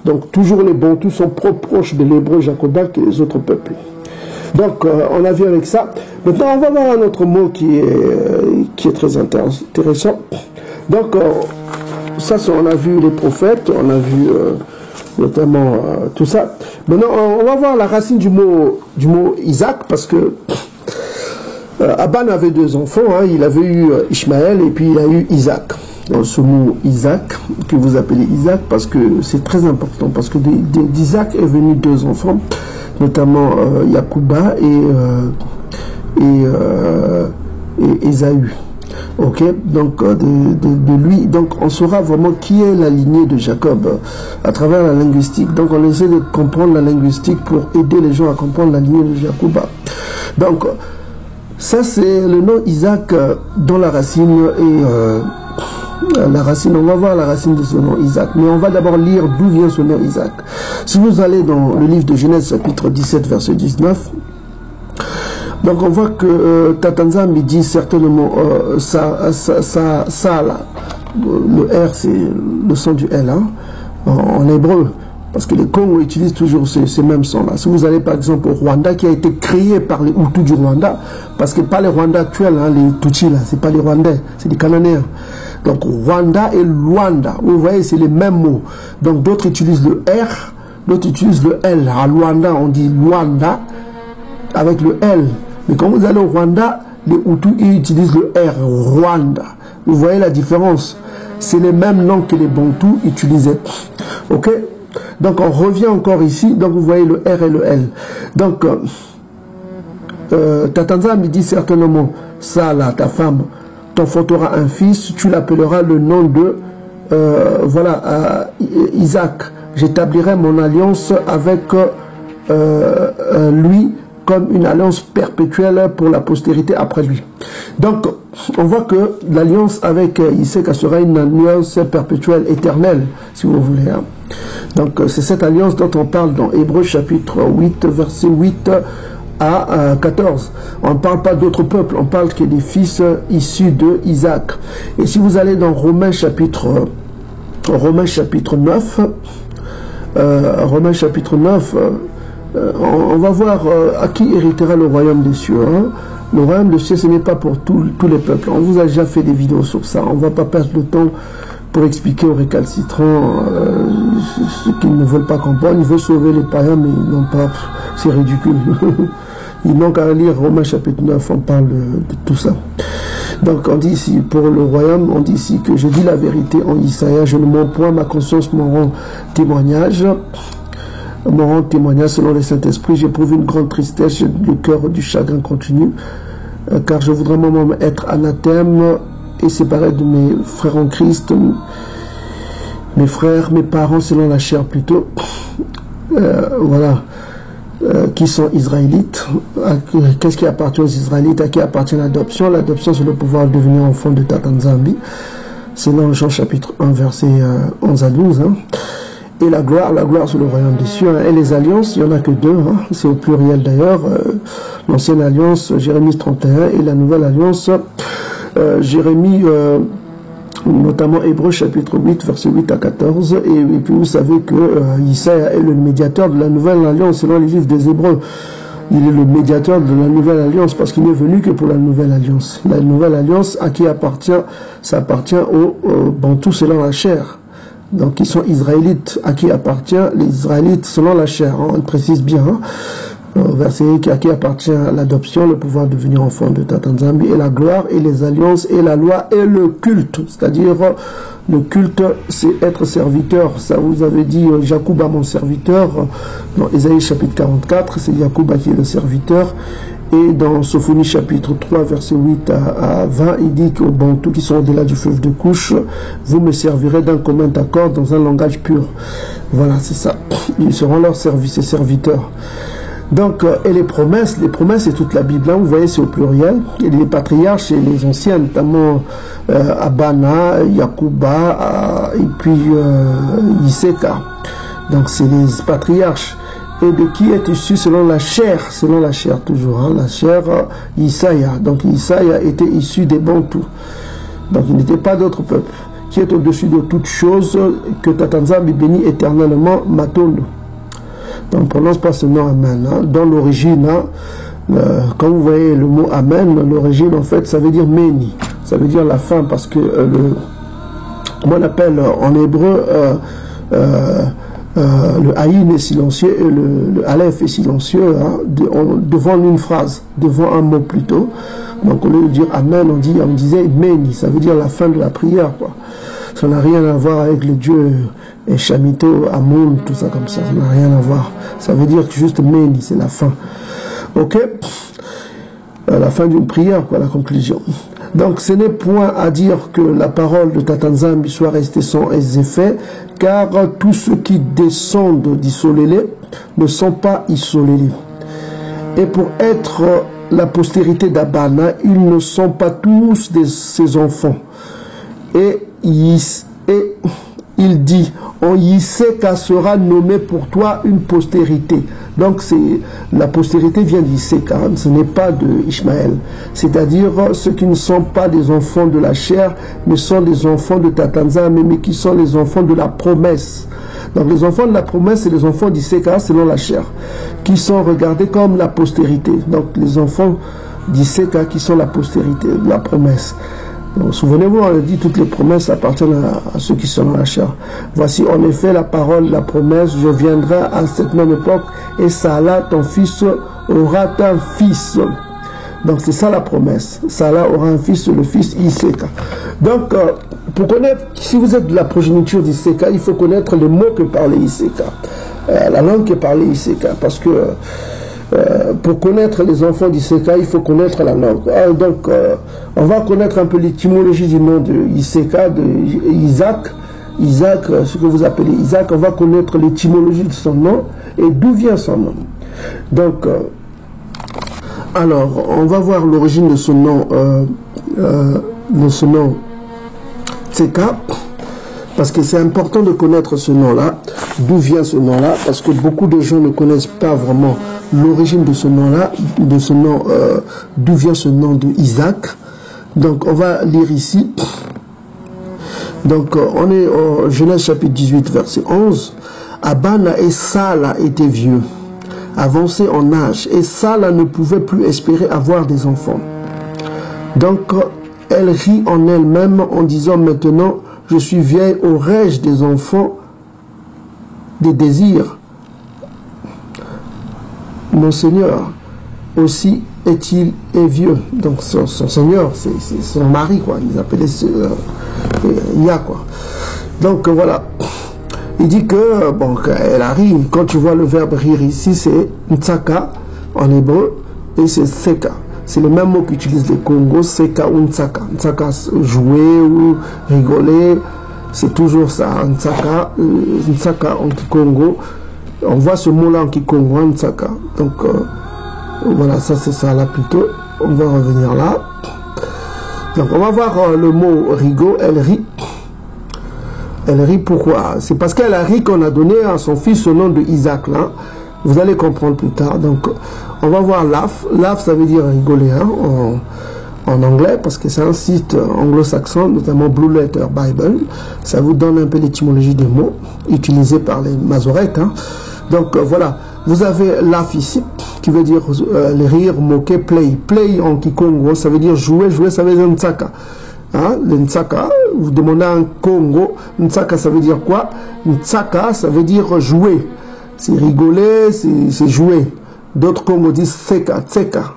Donc toujours les Bantous sont proches de l'hébreu jacobin que les autres peuples. Donc on a vu avec ça. Maintenant on va voir un autre mot qui est très intéressant. Donc ça on a vu les prophètes, on a vu notamment tout ça. Maintenant on va voir la racine du mot Isaac parce que Aban avait 2 enfants, hein, il avait eu Ishmaël et puis il a eu Isaac. Donc, ce mot Isaac, que vous appelez Isaac, parce que c'est très important, parce que d'Isaac est venu 2 enfants, notamment Yacouba et Ésaü. Ok, donc de lui, donc on saura vraiment qui est la lignée de Jacob à travers la linguistique. Donc on essaie de comprendre la linguistique pour aider les gens à comprendre la lignée de Yacouba. Donc ça c'est le nom Isaac dont la racine est la racine, on va voir la racine de ce nom Isaac, mais on va d'abord lire d'où vient ce nom Isaac. Si vous allez dans le livre de Genèse chapitre 17 verset 19, donc on voit que Tatanzam dit certainement ça là, le R c'est le son du L, hein, en hébreu. Parce que les Congos utilisent toujours ces mêmes sons-là. Si vous allez par exemple au Rwanda, qui a été créé par les Hutus du Rwanda, parce que pas les Rwandais actuels, hein, les Tutsis là, c'est pas les Rwandais, c'est des Cananéens. Donc Rwanda et Luanda, vous voyez, c'est les mêmes mots. Donc d'autres utilisent le R, d'autres utilisent le L. À Luanda, on dit Luanda avec le L. Mais quand vous allez au Rwanda, les Hutus, ils utilisent le R, Rwanda. Vous voyez la différence? C'est les mêmes noms que les Bantous utilisaient. Ok? Donc on revient encore ici, donc vous voyez le R et le L. Donc Tatanza me dit certainement, ça là, ta femme t'enfantera un fils, tu l'appelleras le nom de voilà, Isaac, j'établirai mon alliance avec lui comme une alliance perpétuelle pour la postérité après lui. Donc, on voit que l'alliance avec Isaac sera une alliance perpétuelle, éternelle, si vous voulez. Hein. Donc, c'est cette alliance dont on parle dans Hébreux chapitre 8, verset 8 à 14. On ne parle pas d'autres peuples, on parle que des fils issus de Isaac. Et si vous allez dans Romains chapitre 9, on va voir à qui héritera le royaume des cieux. Hein. Le royaume des cieux, ce n'est pas pour tous les peuples. On vous a déjà fait des vidéos sur ça. On ne va pas perdre le temps pour expliquer aux récalcitrants ce qu'ils ne veulent pas comprendre. Ils veulent sauver les païens, mais ils n'ont pas. C'est ridicule. Ils n'ont qu'à lire Romains chapitre 9, on parle de tout ça. Donc on dit ici, pour le royaume, on dit ici que je dis la vérité en Isaïe, je ne mens point, ma conscience m'en rend témoignage. M'en rend témoignage selon le Saint-Esprit, j'éprouve une grande tristesse, le cœur du chagrin continu, car je voudrais moi-même être anathème et séparé de mes frères en Christ, mes frères, mes parents selon la chair plutôt, voilà, qui sont israélites. Qu'est-ce qui appartient aux Israélites? À qui appartient l'adoption? L'adoption, c'est le pouvoir de devenir enfant de Tata Nzambi, selon Jean chapitre 1 verset 11 à 12. Hein. Et la gloire c'est le royaume des cieux. Hein. Et les alliances, il n'y en a que deux, hein. C'est au pluriel d'ailleurs. L'ancienne alliance, Jérémie 31, et la nouvelle alliance, Jérémie, notamment Hébreux chapitre 8, verset 8 à 14. Et puis vous savez que Isaïe est le médiateur de la nouvelle alliance selon les livres des Hébreux. Il est le médiateur de la nouvelle alliance parce qu'il n'est venu que pour la nouvelle alliance. La nouvelle alliance, à qui appartient? Ça appartient aux Bantous selon la chair. Donc ils sont israélites, à qui appartient les Israélites selon la chair, hein, on précise bien, hein, verset à qui appartient l'adoption, le pouvoir de devenir enfant de Tata Nzambi, et la gloire, et les alliances, et la loi, et le culte, c'est-à-dire le culte, c'est être serviteur. Ça vous avez dit, Jacob a mon serviteur, dans Ésaïe chapitre 44, c'est Jacob qui est le serviteur. Et dans Sophonie chapitre 3, verset 8 à 20, il dit qu'aux Bantous qui sont au-delà du fleuve de Couche, vous me servirez d'un commun accord dans un langage pur. Voilà, c'est ça. Ils seront leurs serviteurs. Donc, et les promesses, c'est toute la Bible. Là, vous voyez, c'est au pluriel. Et les patriarches et les anciens, notamment Abana, Yakuba, et puis Iseka. Donc, c'est les patriarches. Et de qui est issu selon la chair toujours, hein, la chair, Isaïa. Donc Isaïa était issu des Bantous. Donc il n'était pas d'autre peuple. Qui est au-dessus de toute chose, que Tata Nzambi bénit éternellement Matondo. Donc on ne prononce pas ce nom Amen. Hein. Dans l'origine, hein, quand vous voyez le mot Amen, l'origine en fait, ça veut dire Meni. Ça veut dire la fin, parce que comment on appelle en hébreu le Aïn est silencieux et le Aleph est silencieux, hein, devant une phrase, devant un mot plutôt. Donc au lieu de dire Amen, on disait Meni, ça veut dire la fin de la prière, quoi. Ça n'a rien à voir avec le dieu Eshamito, Amun, tout ça comme ça, ça n'a rien à voir. Ça veut dire que juste Meni, c'est la fin. Ok, la fin d'une prière, quoi, la conclusion. Donc ce n'est point à dire que la parole de Tata Nzambi soit restée sans effet, car tous ceux qui descendent d'Isolélé ne sont pas Isolélé. Et pour être la postérité d'Abana, ils ne sont pas tous ses enfants. Et il dit, on Yiseka sera nommé pour toi une postérité. Donc la postérité vient d'Iseka, ce n'est pas de Ishmaël. C'est-à-dire ceux qui ne sont pas des enfants de la chair, mais sont des enfants de Tata Nzambi, mais qui sont les enfants de la promesse. Donc les enfants de la promesse, c'est les enfants d'Iseka selon la chair, qui sont regardés comme la postérité. Donc les enfants d'Iseka qui sont la postérité, la promesse. Souvenez-vous, on a dit toutes les promesses appartiennent à ceux qui sont dans la chair. Voici en effet la parole, la promesse, je viendrai à cette même époque et Salah, ton fils, aura un fils. Donc c'est ça la promesse. Salah aura un fils, le fils Iseka. Donc pour connaître, si vous êtes de la progéniture d'Iseka, il faut connaître les mots que parlait Iseka, la langue que parlait Iseka, parce que pour connaître les enfants d'Iseka, il faut connaître la langue. Donc, on va connaître un peu l'étymologie du nom de Iseka, de Isaac, Isaac, ce que vous appelez Isaac, on va connaître l'étymologie de son nom et d'où vient son nom. Donc, alors, on va voir l'origine de ce nom, Tseka, parce que c'est important de connaître ce nom-là, d'où vient ce nom-là, parce que beaucoup de gens ne connaissent pas vraiment l'origine de ce nom-là, d'où vient ce nom de Isaac. Donc, on va lire ici. Donc, on est au Genèse chapitre 18, verset 11. Abana et Sala étaient vieux, avancés en âge, et Sala ne pouvait plus espérer avoir des enfants. Donc, elle rit en elle-même en disant, maintenant, je suis vieille, aurais-je des enfants, des désirs? Mon Seigneur aussi est-il vieux. Donc, son Seigneur, c'est son mari, quoi. Ils appelaient Ya, quoi. Donc, voilà. Il dit que, bon, elle a ri. Quand tu vois le verbe rire ici, c'est Ntsaka en hébreu et c'est Seka. C'est le même mot qu'utilisent les Congos, Seka ou Ntsaka. Ntsaka, jouer ou rigoler, c'est toujours ça. Ntsaka en Kikongo. On voit ce mot-là en Kikongo, Ntsaka. Donc, voilà, ça c'est ça là plutôt. On va revenir là. Donc, on va voir le mot rigo, elle rit. Elle rit pourquoi? C'est parce qu'elle a ri qu'on a donné à son fils ce nom de Isaac là. Vous allez comprendre plus tard. Donc, on va voir laugh. Laugh, ça veut dire rigoler hein, en anglais, parce que c'est un site anglo-saxon, notamment Blue Letter Bible. Ça vous donne un peu l'étymologie des mots utilisés par les Masoretes. Hein. Donc, voilà. Vous avez laugh ici, qui veut dire les rires, moquer, play. Play en Kikongo, ça veut dire jouer. Jouer, ça veut dire Ntsaka. Hein, le Ntsaka, vous demandez un Congo, Ntsaka ça veut dire quoi? Ntsaka ça veut dire jouer, c'est rigoler, c'est jouer. D'autres Congos disent Seka, Tseka.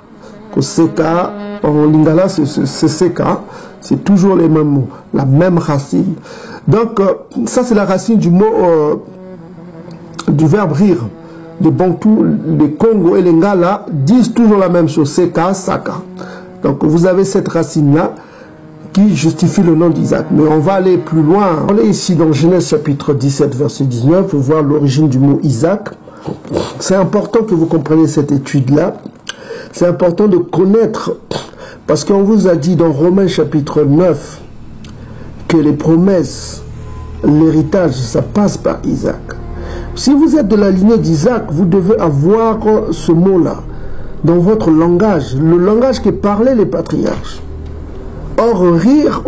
Seka, en lingala c'est Seka, c'est toujours les mêmes mots, la même racine. Donc ça c'est la racine du mot, du verbe rire. Les Bantou, les Congo et les Ngala disent toujours la même chose, Seka, Saka. Donc vous avez cette racine là qui justifie le nom d'Isaac. Mais on va aller plus loin. On est ici dans Genèse chapitre 17, verset 19, pour voir l'origine du mot Isaac. C'est important que vous compreniez cette étude-là. C'est important de connaître, parce qu'on vous a dit dans Romains chapitre 9 que les promesses, l'héritage, ça passe par Isaac. Si vous êtes de la lignée d'Isaac, vous devez avoir ce mot-là dans votre langage, le langage que parlaient les patriarches. Or, rire,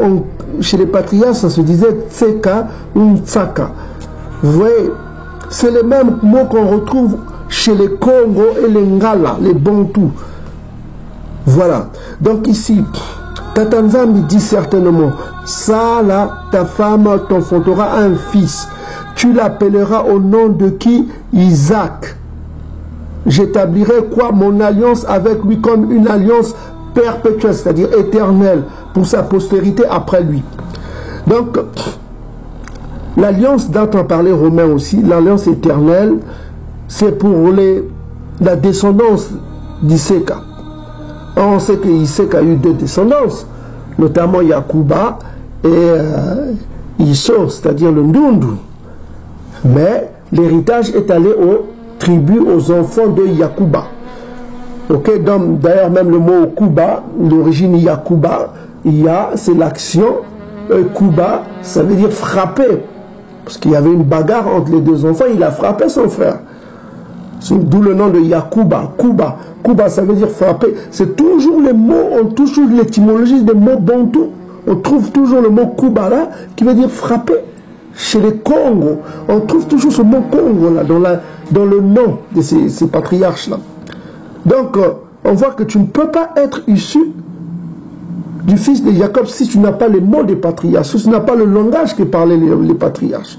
chez les patriarches, ça se disait Tseka ou Tsaka. Vous voyez, c'est les mêmes mots qu'on retrouve chez les Congo et les Ngala, les Bantou. Voilà. Donc ici, Tatanzambi dit certainement, ça là, ta femme t'enfantera un fils. Tu l'appelleras au nom de qui? Isaac. J'établirai quoi? Mon alliance avec lui comme une alliance perpétuelle, c'est-à-dire éternelle, pour sa postérité après lui. Donc, l'alliance dont on parlait Romain aussi, l'alliance éternelle, c'est pour la descendance d'Iseka. On sait que Iseka a eu deux descendances, notamment Yakuba et Iso, c'est-à-dire le Ndundu. Mais l'héritage est allé aux tribus, aux enfants de Yakuba. Ok, d'ailleurs même le mot Kuba, l'origine Yakuba, c'est l'action, Kuba, ça veut dire frapper. Parce qu'il y avait une bagarre entre les deux enfants, il a frappé son frère. D'où le nom de Yakuba, Kuba. Kuba, ça veut dire frapper. C'est toujours les mots, on touche l'étymologie des mots bantou. On trouve toujours le mot Kuba là, qui veut dire frapper. Chez les Congos, on trouve toujours ce mot Congo là, dans le nom de ces patriarches là. Donc, on voit que tu ne peux pas être issu du fils de Jacob si tu n'as pas les mots des patriarches, si tu n'as pas le langage que parlaient les patriarches.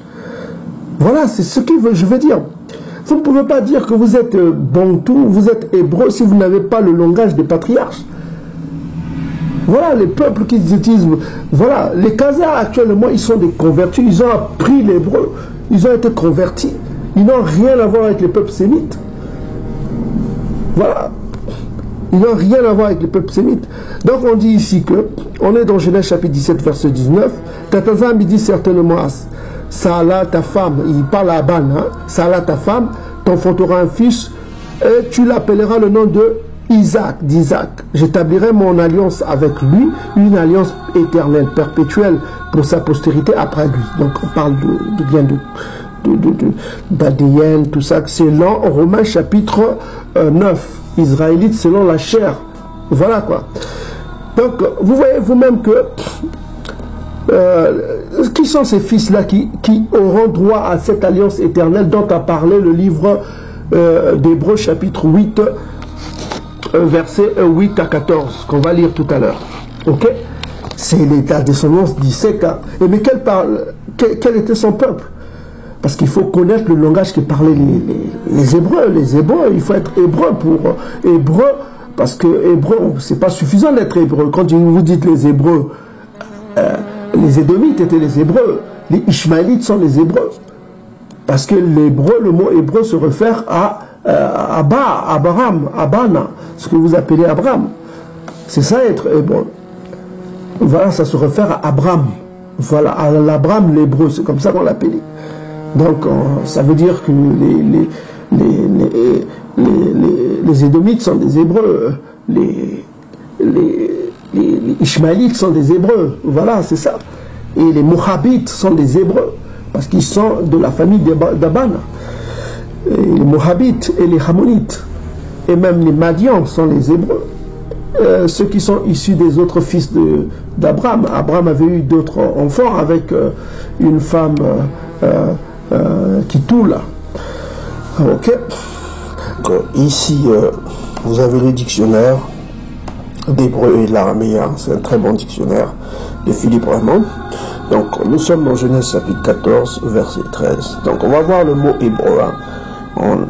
Voilà, c'est ce que je veux dire. Vous ne pouvez pas dire que vous êtes bantou, vous êtes hébreu si vous n'avez pas le langage des patriarches. Voilà, les peuples qui utilisent... Voilà, les Khazars actuellement, ils sont des convertis, ils ont appris l'hébreu, ils ont été convertis. Ils n'ont rien à voir avec les peuples sémites. Voilà. Ils n'ont rien à voir avec les peuples sémites. Donc on dit ici que, on est dans Genèse chapitre 17, verset 19, Tatazam dit certainement Salah ta femme, il parle à Aban, hein? Salah ta femme, t'enfanteras un fils, et tu l'appelleras le nom de Isaac, d'Isaac. J'établirai mon alliance avec lui, une alliance éternelle, perpétuelle pour sa postérité après lui. Donc on parle d'ADN, tout ça. C'est dans Romains chapitre 9, Israélites selon la chair. Voilà quoi. Donc vous voyez vous-même que qui sont ces fils-là qui auront droit à cette alliance éternelle dont a parlé le livre d'Hébreux chapitre 8, versets 8 à 14, qu'on va lire tout à l'heure. Ok? C'est la descendance d'Isaac. Mais quel était son peuple? Parce qu'il faut connaître le langage que parlaient les Hébreux. Les Hébreux, il faut être hébreu pour hébreu, parce que hébreu, c'est pas suffisant d'être hébreu. Quand vous dites les Hébreux, les Édomites étaient les Hébreux, les Ishmaélites sont les Hébreux. Parce que l'hébreu, le mot hébreu se réfère à Abraham, Abana, ce que vous appelez Abraham. C'est ça être hébreu. Voilà, ça se réfère à Abraham. Voilà, à l'Abraham l'hébreu, c'est comme ça qu'on l'appelait. Donc, ça veut dire que les Édomites sont des Hébreux, les Ishmaélites sont des Hébreux. Voilà, c'est ça. Et les Moabites sont des Hébreux, parce qu'ils sont de la famille d'Aban. Les Moabites et les Hammonites, et même les Madians sont les Hébreux. Ceux qui sont issus des autres fils d'Abraham. Abraham avait eu d'autres enfants avec une femme qui toule. Ok. Ici, vous avez le dictionnaire d'hébreu et de l'araméen. C'est un très bon dictionnaire de Philippe Raymond. Donc, nous sommes dans Genèse chapitre 14, verset 13. Donc, on va voir le mot hébreu.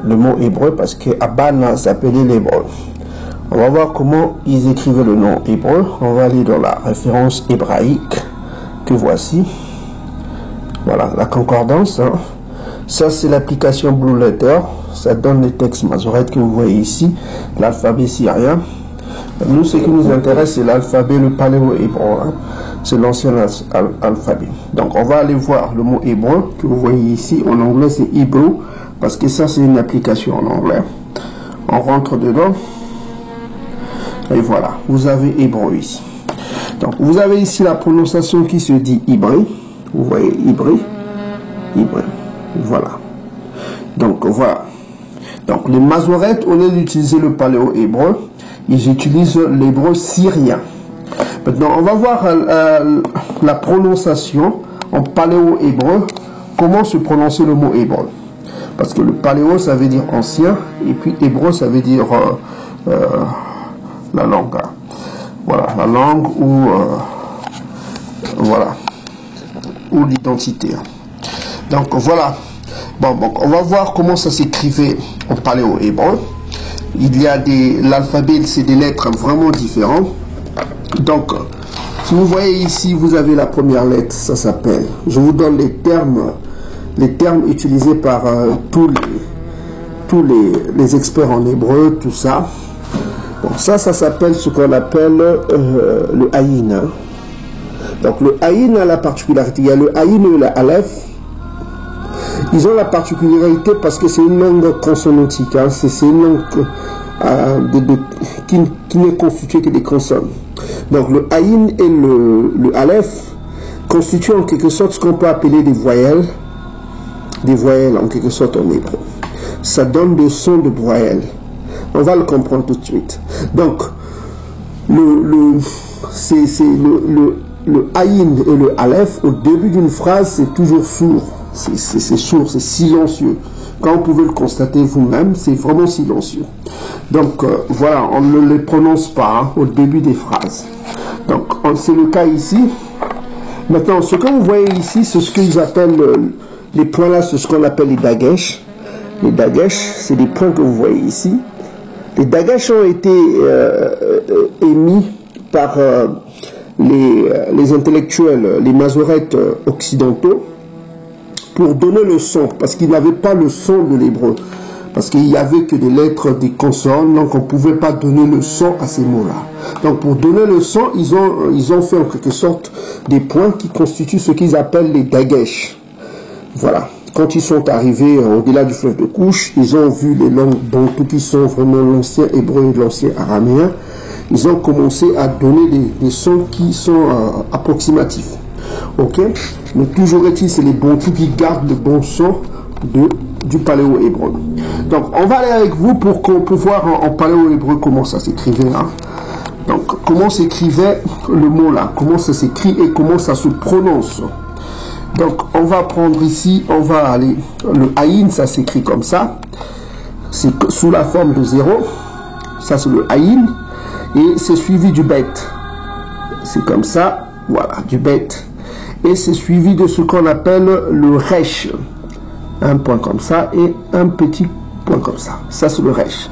Le mot hébreu parce que Abana s'appelait l'hébreu. On va voir comment ils écrivaient le nom hébreu. On va aller dans la référence hébraïque que voici. Voilà, la concordance. Hein. Ça, c'est l'application Blue Letter. Ça donne les textes Masoret que vous voyez ici. L'alphabet syrien. Nous, ce qui nous intéresse, c'est l'alphabet, le paléo-hébreu. Hein. C'est l'ancien alphabet. Donc, on va aller voir le mot hébreu que vous voyez ici. En anglais, c'est Hebrew. Parce que ça, c'est une application en anglais. On rentre dedans. Et voilà, vous avez hébreu ici. Donc, vous avez ici la prononciation qui se dit hybride. Vous voyez, hybride. Hybride. Voilà. Donc, voilà. Donc, les Masorettes, au lieu d'utiliser le paléo-hébreu, ils utilisent l'hébreu syrien. Maintenant, on va voir la prononciation en paléo-hébreu. Comment se prononcer le mot hébreu? Parce que le paléo, ça veut dire ancien, et puis hébreu, ça veut dire la langue. Hein. Voilà, la langue ou voilà, ou l'identité. Donc voilà. Bon, on va voir comment ça s'écrivait en paléo-hébreu. Il y a l'alphabet, c'est des lettres vraiment différentes. Donc, si vous voyez ici, vous avez la première lettre, ça s'appelle. Je vous donne les termes utilisés par tous les experts en hébreu, tout ça. Bon, ça s'appelle ce qu'on appelle le haïn. Hein. Donc le haïn a la particularité, il y a le haïn et le aleph. Ils ont la particularité parce que c'est une langue consonantique. Hein. C'est une langue qui n'est constituée que des consonnes. Donc le haïn et le aleph constituent en quelque sorte ce qu'on peut appeler des voyelles en quelque sorte en hébreu. Ça donne des sons de voyelles. On va le comprendre tout de suite. Donc, le haïn et le aleph, au début d'une phrase, c'est toujours sourd. C'est sourd, c'est silencieux. Quand vous pouvez le constater vous-même, c'est vraiment silencieux. Donc, voilà, on ne les prononce pas au début des phrases. Donc, c'est le cas ici. Maintenant, ce que vous voyez ici, c'est ce qu'ils appellent, les points là, c'est ce qu'on appelle les dagesh. Les dagesh, c'est des points que vous voyez ici. Les dagesh ont été émis par les intellectuels, les masorettes occidentaux, pour donner le son, parce qu'ils n'avaient pas le son de l'hébreu, parce qu'il n'y avait que des lettres, des consonnes, donc on ne pouvait pas donner le son à ces mots-là. Donc pour donner le son, ils ont fait en quelque sorte des points qui constituent ce qu'ils appellent les dagesh. Voilà. Quand ils sont arrivés au-delà du fleuve de Couche, ils ont vu les langues bantoues qui sont vraiment l'ancien hébreu et l'ancien araméen. Ils ont commencé à donner des sons qui sont approximatifs. Ok? Mais toujours est-il, c'est les bantous qui gardent le bon son du paléo-hébreu. Donc, on va aller avec vous pour voir en paléo-hébreu comment ça s'écrivait. Hein. Donc, comment s'écrivait le mot là? Comment ça s'écrit et comment ça se prononce? Donc, on va prendre ici, on va aller, le Aïn, ça s'écrit comme ça. C'est sous la forme de 0. Ça, c'est le Aïn. Et c'est suivi du Bet. C'est comme ça, voilà, du Bet. Et c'est suivi de ce qu'on appelle le Resh. Un point comme ça et un petit point comme ça. Ça, c'est le Resh.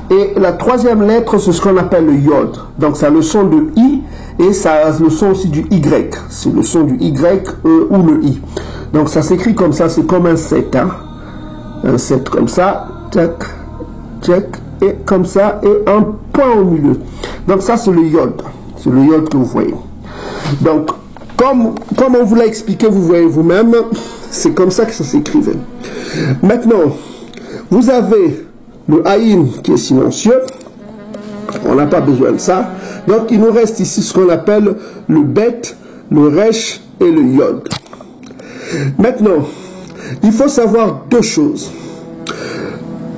Et la troisième lettre, c'est ce qu'on appelle le Yod. Donc, ça a le son de I. Et ça a le son aussi du Y. C'est le son du Y ou le I. Donc ça s'écrit comme ça, c'est comme un 7. Hein? Un 7 comme ça. Tchac, tchac, et comme ça. Et un point au milieu. Donc ça c'est le Yod. C'est le Yod que vous voyez. Donc, comme on vous l'a expliqué, vous voyez vous-même, c'est comme ça que ça s'écrivait. Maintenant, vous avez le Aïn qui est silencieux. On n'a pas besoin de ça. Donc, il nous reste ici ce qu'on appelle le Bet, le Resh et le Yod. Maintenant, il faut savoir deux choses.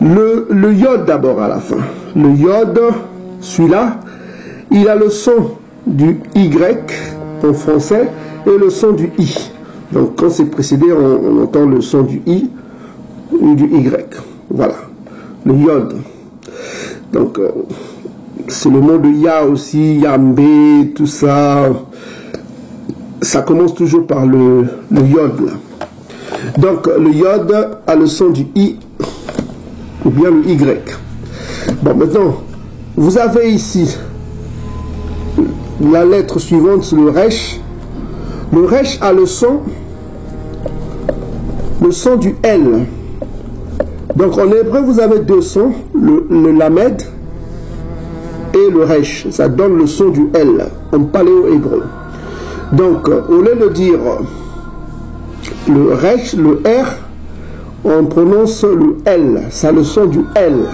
Le Yod d'abord à la fin. Le Yod, celui-là, il a le son du Y en français et le son du I. Donc, quand c'est précédé, on entend le son du I ou du Y. Voilà. Le Yod. Donc, c'est le mot de Ya aussi, Yambé, tout ça. Ça commence toujours par le Yod là. Donc le Yod a le son du I ou bien le Y. Bon, maintenant, vous avez ici la lettre suivante, c'est le Resh. Le Resh a le son du L. Donc en hébreu, vous avez deux sons, le Lamed et le Resh, ça donne le son du L en paléo-hébreu. Donc, au lieu de dire le Resh, le R, on prononce le L, ça a le son du L.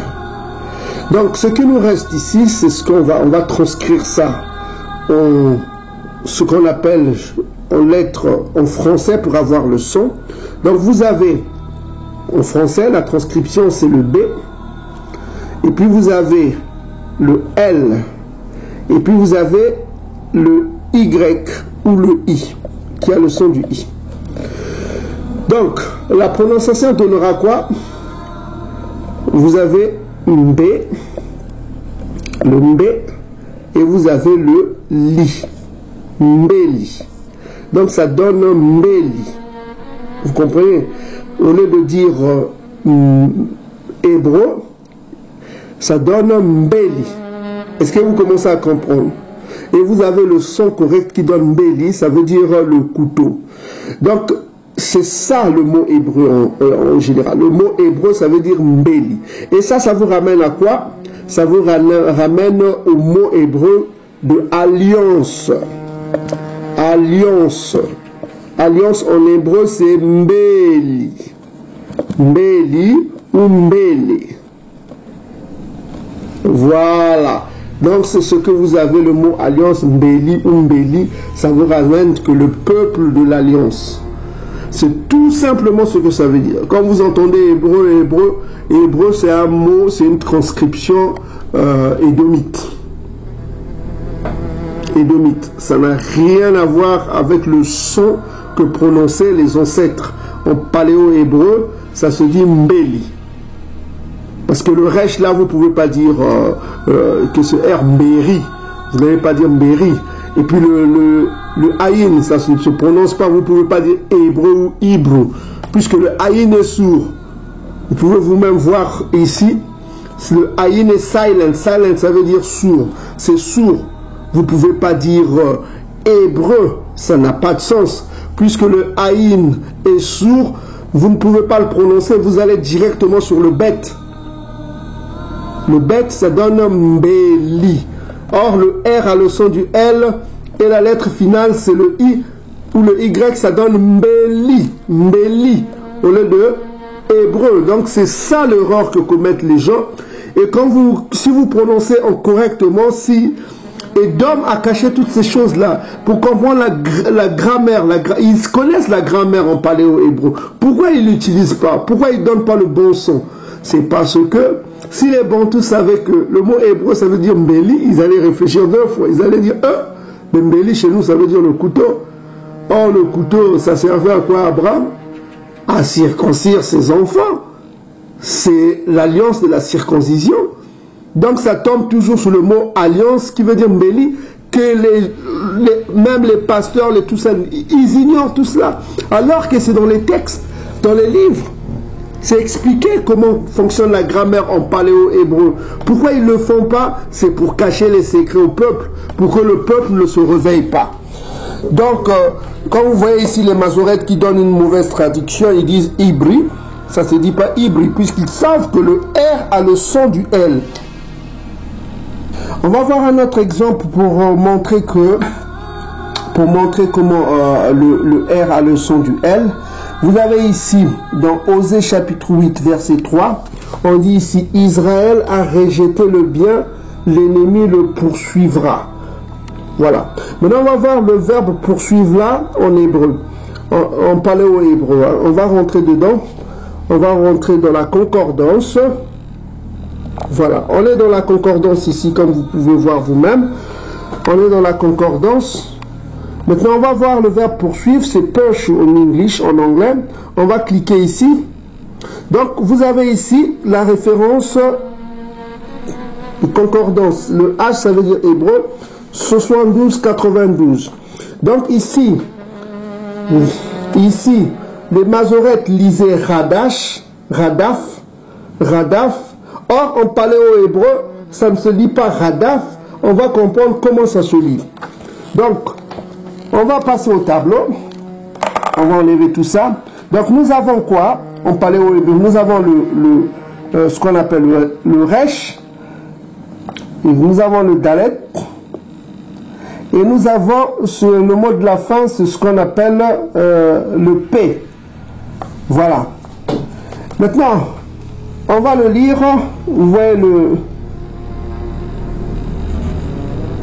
Donc, ce qui nous reste ici, c'est ce qu'on va transcrire ça en ce qu'on appelle en lettres en français pour avoir le son. Donc, vous avez en français, la transcription c'est le B, et puis vous avez le L, et puis vous avez le Y ou le I, qui a le son du I. Donc, la prononciation donnera quoi? Vous avez B, le B, et vous avez le Li, Mbeli. Donc, ça donne Mbeli. Vous comprenez? Au lieu de dire hébreu, ça donne Mbeli. Est-ce que vous commencez à comprendre? Et vous avez le son correct qui donne Mbeli, ça veut dire le couteau. Donc, c'est ça le mot hébreu en général. Le mot hébreu, ça veut dire Mbeli. Et ça vous ramène à quoi? Ça vous ramène au mot hébreu de alliance. Alliance. Alliance en hébreu, c'est Mbeli. Mbeli ou Mbele. Voilà. Donc c'est ce que vous avez, le mot alliance, Mbeli ou Mbeli, ça vous ramène que le peuple de l'alliance. C'est tout simplement ce que ça veut dire. Quand vous entendez hébreu c'est un mot, c'est une transcription édomite. Édomite. Ça n'a rien à voir avec le son que prononçaient les ancêtres. En paléo-hébreu, ça se dit Mbeli. Parce que le Resh, là, vous ne pouvez pas dire que ce R, Mberi. Vous n'allez pas dire Mberi. Et puis le Aïn, ça ne se prononce pas. Vous ne pouvez pas dire hébreu ou hébreu. Puisque le Aïn est sourd. Vous pouvez vous-même voir ici. Le Aïn est silent. Silent, ça veut dire sourd. C'est sourd. Vous ne pouvez pas dire hébreu. Ça n'a pas de sens. Puisque le Aïn est sourd, vous ne pouvez pas le prononcer. Vous allez directement sur le Bet. Le Bet, ça donne Mbeli. Or, le R a le son du L et la lettre finale, c'est le I ou le Y, ça donne Mbeli, Mbeli, au lieu de hébreu. Donc c'est ça l'erreur que commettent les gens. Et quand si vous prononcez correctement, si Edom a caché toutes ces choses-là pour comprendre la grammaire, ils connaissent la grammaire en paléo-hébreu. Pourquoi ils l'utilisent pas? Pourquoi ils donnent pas le bon son? C'est parce que si les Bantous savaient que le mot hébreu ça veut dire Mbeli, ils allaient réfléchir 2 fois. Ils allaient dire mais Mbeli chez nous ça veut dire le couteau. Or le couteau ça servait à quoi, Abraham? À circoncire ses enfants. C'est l'alliance de la circoncision. Donc ça tombe toujours sous le mot alliance qui veut dire Mbeli, que même les pasteurs, tout ça, ils ignorent tout cela. Alors que c'est dans les textes, dans les livres. C'est expliqué comment fonctionne la grammaire en paléo-hébreu. Pourquoi ils ne le font pas? C'est pour cacher les secrets au peuple, pour que le peuple ne se réveille pas. Donc, quand vous voyez ici les masorettes qui donnent une mauvaise traduction, ils disent Ibri. Ça ne se dit pas Ibri, puisqu'ils savent que le R a le son du L. On va voir un autre exemple pour montrer comment le R a le son du L. Vous avez ici, dans Osée chapitre 8, verset 3, on dit ici, Israël a rejeté le bien, l'ennemi le poursuivra. Voilà. Maintenant, on va voir le verbe poursuivre là, en hébreu, en paléo-hébreu. Hein. On va rentrer dedans. On va rentrer dans la concordance. Voilà, on est dans la concordance ici, comme vous pouvez voir vous-même. On est dans la concordance. Maintenant, on va voir le verbe poursuivre, c'est push en anglais. On va cliquer ici. Donc, vous avez ici la référence concordance. Le H, ça veut dire hébreu, 72-92. Donc, ici, les masorettes lisaient Radash, Radaf, Radaf. Or, en paléo-hébreu, ça ne se lit pas Radaf. On va comprendre comment ça se lit. Donc, on va passer au tableau. On va enlever tout ça. Donc, nous avons quoi en paléo-hébreu? Nous avons ce qu'on appelle le Resh. Et nous avons le Dalet. Et nous avons le mot de la fin, c'est ce qu'on appelle le P. Voilà. Maintenant, on va le lire. Vous voyez le...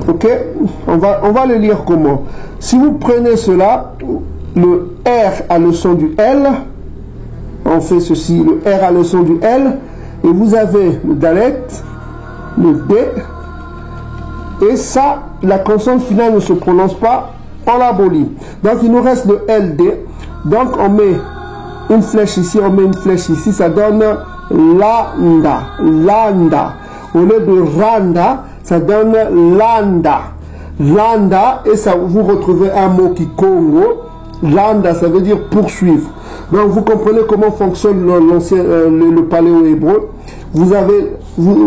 Ok, on va le lire comment? Si vous prenez cela, le R a le son du L. On fait ceci, le R a le son du L. Et vous avez le Dalet, le D. Et ça, la consonne finale ne se prononce pas, on l'abolit. Donc il nous reste le LD. Donc on met une flèche ici, on met une flèche ici, ça donne landa, landa. Au lieu de randa, ça donne landa. Landa, et ça vous retrouvez un mot qui Congo. Landa, ça veut dire poursuivre. Donc vous comprenez comment fonctionne le paléo-hébreu.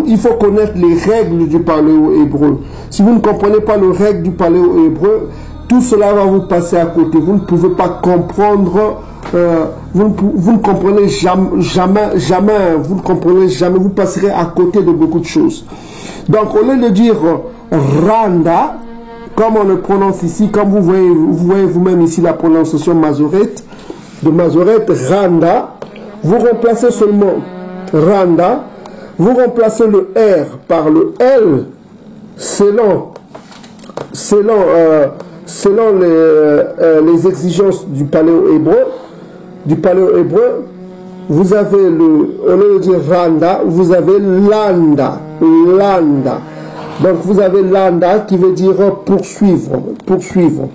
Il faut connaître les règles du paléo-hébreu. Si vous ne comprenez pas les règles du paléo-hébreu, tout cela va vous passer à côté. Vous ne pouvez pas comprendre, vous ne comprenez jamais, vous ne comprenez jamais, vous passerez à côté de beaucoup de choses. Donc au lieu de dire Randa, comme on le prononce ici, comme vous voyez vous-même ici la prononciation mazorette, de mazorette, Randa, vous remplacez seulement Randa, vous remplacez le R par le L selon les exigences du paléo-hébreu. Vous avez au lieu de dire Randa, vous avez Landa. Landa. Donc vous avez Landa qui veut dire poursuivre. Poursuivre.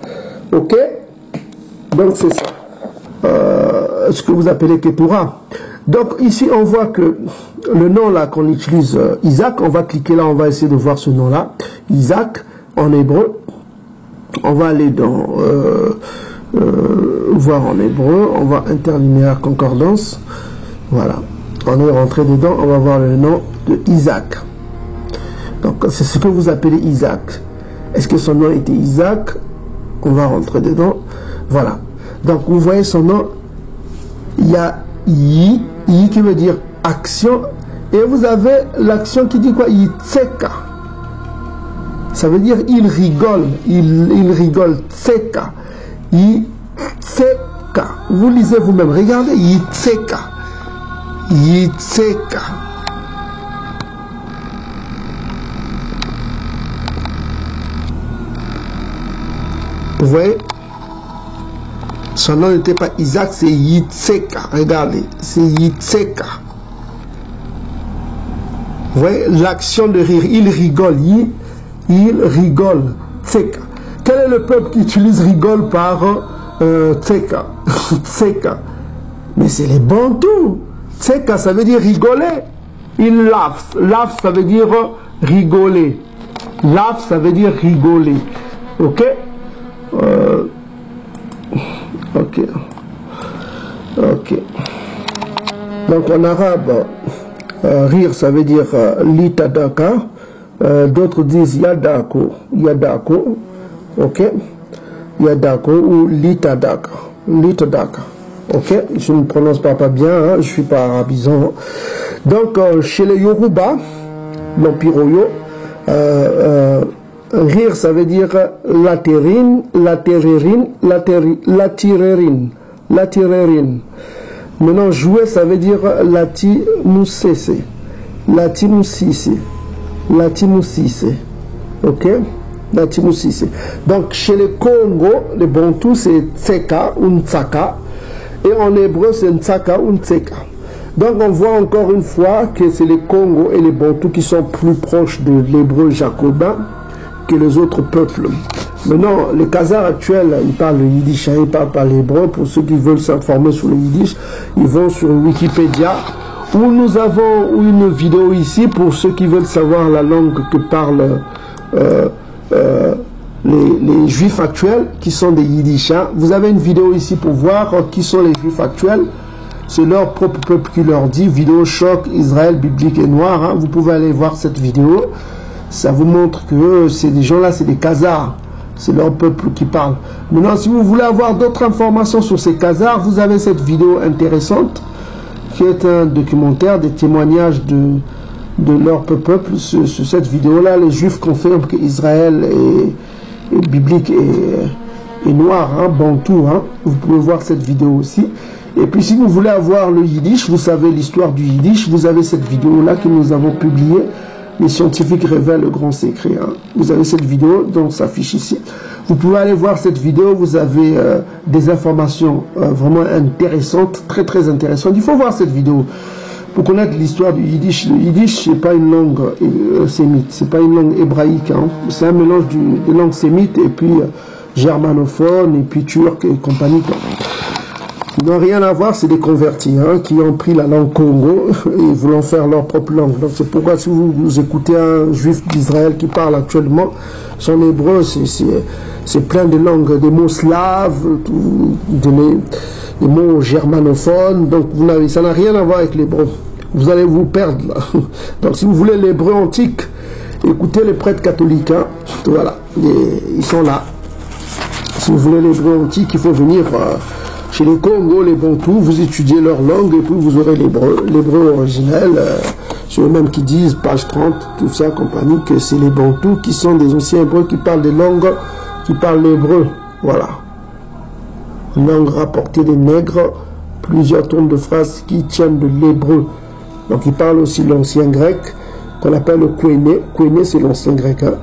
Ok? Donc c'est ça. Ce que vous appelez Ketura. Donc ici on voit que le nom là qu'on utilise, Isaac, on va cliquer là, on va essayer de voir ce nom là. Isaac en hébreu. On va aller dans voir en hébreu, on va interlinéaire concordance. Voilà. On est rentré dedans, on va voir le nom de Isaac. Donc c'est ce que vous appelez Isaac. Est-ce que son nom était Isaac? On va rentrer dedans. Voilà. Donc vous voyez son nom, il y a I qui veut dire action, et vous avez l'action qui dit quoi? Tseka. Ça veut dire il rigole, il rigole, tseka. Yitseka. Vous lisez vous-même. Regardez, Yitseka. Yitseka. Vous voyez? Son nom n'était pas Isaac, c'est Yitseka. Regardez, c'est Yitseka. Vous voyez l'action de rire. Il rigole. Il rigole. Tseka. Quel est le peuple qui utilise rigole par Tseka? Tseka. Mais c'est les Bantous. Tseka, ça veut dire rigoler. Il laugh. Laugh, ça veut dire rigoler. Laugh, ça veut dire rigoler. Ok? Ok. Ok. Donc en arabe, rire, ça veut dire litadaka. D'autres disent yadako. Yadako. Ok. Yadako ou litadaka. Litadaka. Ok. Je ne prononce pas bien. Hein, je suis pas arabisant. Donc chez les Yoruba, l'Empire Oyo, rire, ça veut dire latérine, latérérine, latirérine, latirérine. Maintenant, jouer, ça veut dire latimoussese, latimoussise, latimoussise. Ok? Latimoussise. Donc, chez les Congo, les Bantous, c'est tseka ou ntsaka. Et en hébreu, c'est ntsaka ou ntseka. Donc, on voit encore une fois que c'est les Congo et les Bantous qui sont plus proches de l'hébreu jacobin que les autres peuples. Maintenant, les Khazars actuels, ils parlent le yiddish, ils parlent pas l'hébreu. Pour ceux qui veulent s'informer sur le yiddish, ils vont sur Wikipédia, où nous avons une vidéo ici pour ceux qui veulent savoir la langue que parlent les juifs actuels, qui sont des yiddishiens. Vous avez une vidéo ici pour voir qui sont les juifs actuels. C'est leur propre peuple qui leur dit, vidéo choc, Israël, biblique et noir. Hein. Vous pouvez aller voir cette vidéo. Ça vous montre que ces gens-là, c'est des Khazars. C'est leur peuple qui parle. Maintenant, si vous voulez avoir d'autres informations sur ces Khazars, vous avez cette vidéo intéressante qui est un documentaire, des témoignages de leur peuple. Sur cette vidéo-là, les Juifs confirment qu'Israël est biblique et noir, hein, bantou. Hein. Vous pouvez voir cette vidéo aussi. Et puis, si vous voulez avoir le yiddish, vous savez l'histoire du yiddish, vous avez cette vidéo-là que nous avons publiée. Les scientifiques révèlent le grand secret. Hein. Vous avez cette vidéo, donc ça s'affiche ici. Vous pouvez aller voir cette vidéo, vous avez des informations vraiment intéressantes, très très intéressantes. Il faut voir cette vidéo pour connaître l'histoire du yiddish. Le yiddish, c'est pas une langue sémite, c'est pas une langue hébraïque. Hein. C'est un mélange des langues sémites et puis germanophone et puis turc et compagnie. Ils n'ont rien à voir, c'est des convertis hein, qui ont pris la langue Congo et voulant faire leur propre langue. Donc c'est pourquoi si vous écoutez un juif d'Israël qui parle actuellement, son hébreu c'est plein de langues, des mots slaves, des mots germanophones. Donc ça n'a rien à voir avec l'hébreu. Vous allez vous perdre là. Donc si vous voulez l'hébreu antique, écoutez les prêtres catholiques. Hein. Voilà, ils sont là. Si vous voulez l'hébreu antique, il faut venir... chez les Congo, les Bantous, vous étudiez leur langue et puis vous aurez l'hébreu originel. C'est eux-mêmes qui disent, page 30, tout ça, compagnie, que c'est les Bantous qui sont des anciens hébreux qui parlent des langues, qui parlent l'hébreu. Voilà. Une langue rapportée des nègres, plusieurs tours de phrases qui tiennent de l'hébreu. Donc ils parlent aussi l'ancien grec, qu'on appelle le Kouéné. Kouéné, c'est l'ancien grec. Hein.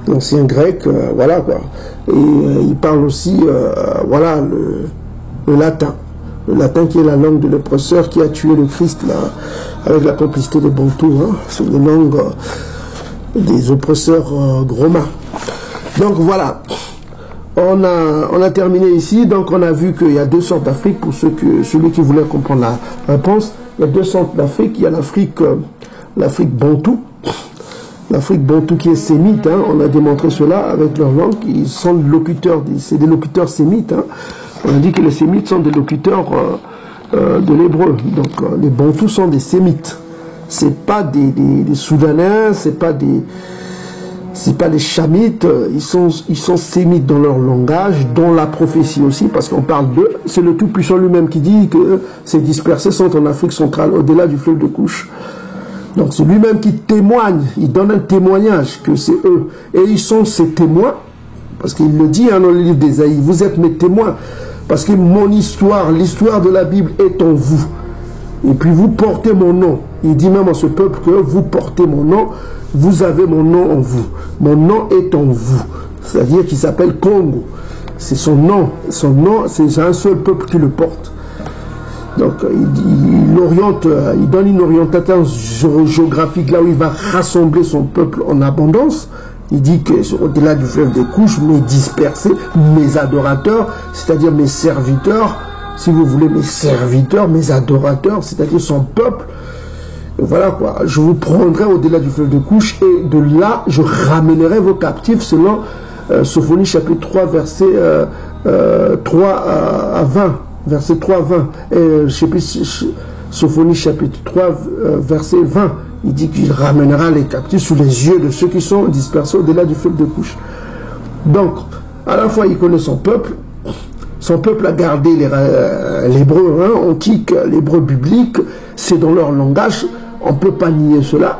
L'ancien grec, voilà quoi. Et ils parlent aussi, voilà, le latin. Le latin qui est la langue de l'oppresseur qui a tué le Christ là, avec la complicité des Bantous. Hein, c'est une langue des oppresseurs romains. Donc voilà. On a terminé ici. Donc on a vu qu'il y a deux sortes d'Afrique pour celui qui voulait comprendre la réponse. Il y a deux sortes d'Afrique. Il y a l'Afrique bantou. L'Afrique bantou qui est sémite. Hein, on a démontré cela avec leur langue. Ils sont locuteurs. C'est des locuteurs sémites. Hein. On a dit que les sémites sont des locuteurs de l'hébreu. Donc les bantous sont des sémites. C'est pas des Soudanais, c'est pas des chamites. Ils sont sémites dans leur langage, dans la prophétie aussi, parce qu'on parle d'eux. C'est le Tout-Puissant lui-même qui dit que ces dispersés sont en Afrique centrale, au-delà du fleuve de Couche. Donc c'est lui-même qui témoigne, il donne un témoignage que c'est eux. Et ils sont ces témoins, parce qu'il le dit dans le livre d'Ésaïe, vous êtes mes témoins. Parce que mon histoire, l'histoire de la Bible est en vous. Et puis vous portez mon nom. Il dit même à ce peuple que vous portez mon nom, vous avez mon nom en vous. Mon nom est en vous. C'est-à-dire qu'il s'appelle Congo. C'est son nom. Son nom, c'est un seul peuple qui le porte. Donc il oriente, il donne une orientation géographique là où il va rassembler son peuple en abondance. Il dit que au-delà du fleuve des couches, mes dispersés, mes adorateurs, c'est-à-dire mes serviteurs, si vous voulez, mes serviteurs, mes adorateurs, c'est-à-dire son peuple. Et voilà quoi, je vous prendrai au-delà du fleuve des couches et de là, je ramènerai vos captifs selon Sophonie chapitre 3, verset 3 à 20. Verset 3 à 20. Sophonie chapitre 3, verset 20. Il dit qu'il ramènera les captifs sous les yeux de ceux qui sont dispersés au-delà du fleuve de couche. Donc, à la fois, il connaît son peuple. Son peuple a gardé l'hébreu antique, l'hébreu biblique. C'est dans leur langage. On ne peut pas nier cela.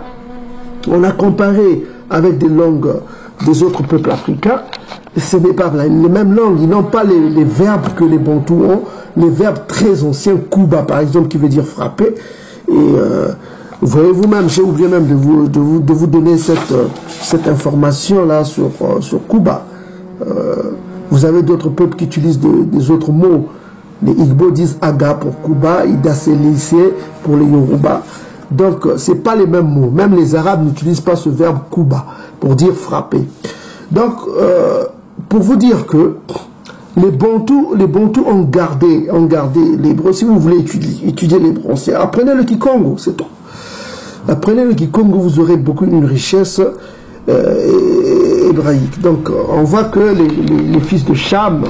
On a comparé avec des langues des autres peuples africains. Ce n'est pas les mêmes langues. Ils n'ont pas les verbes que les Bantous ont. Les verbes très anciens, Kuba par exemple, qui veut dire frapper. Et vous voyez vous-même, j'ai oublié même de vous donner cette information-là sur Kuba. Vous avez d'autres peuples qui utilisent des autres mots. Les Igbo disent Aga pour Kuba, Idaselise pour les Yoruba. Donc, ce n'est pas les mêmes mots. Même les Arabes n'utilisent pas ce verbe Kuba pour dire frapper. Donc, pour vous dire que les Bantous ont gardé l'hébreu. Si vous voulez étudier l'hébreu, apprenez le Kikongo, c'est tout. Apprenez le Kikongo, vous aurez une richesse hébraïque. Donc, on voit que les fils de Cham,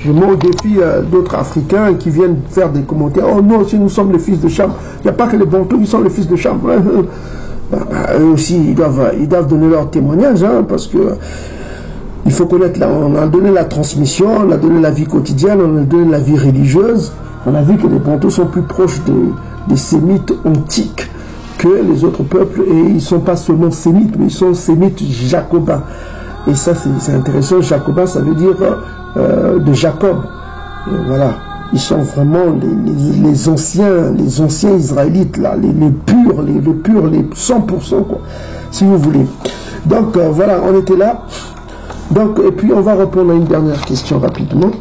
je mets au défi d'autres Africains qui viennent faire des commentaires. Oh non, si nous sommes les fils de Cham, il n'y a pas que les Bantous qui sont les fils de Cham. Eux aussi, ils doivent donner leur témoignage, parce que il faut connaître, on a donné la transmission, on a donné la vie quotidienne, on a donné la vie religieuse. On a vu que les Bantous sont plus proches des Sémites antiques que les autres peuples. Et ils ne sont pas seulement Sémites, mais ils sont Sémites jacobins. Et ça, c'est intéressant. Jacobin, ça veut dire de Jacob. Et voilà. Ils sont vraiment les anciens Israélites, là, les purs, les 100%, quoi, si vous voulez. Donc, voilà, on était là. Donc, et puis on va répondre à une dernière question rapidement.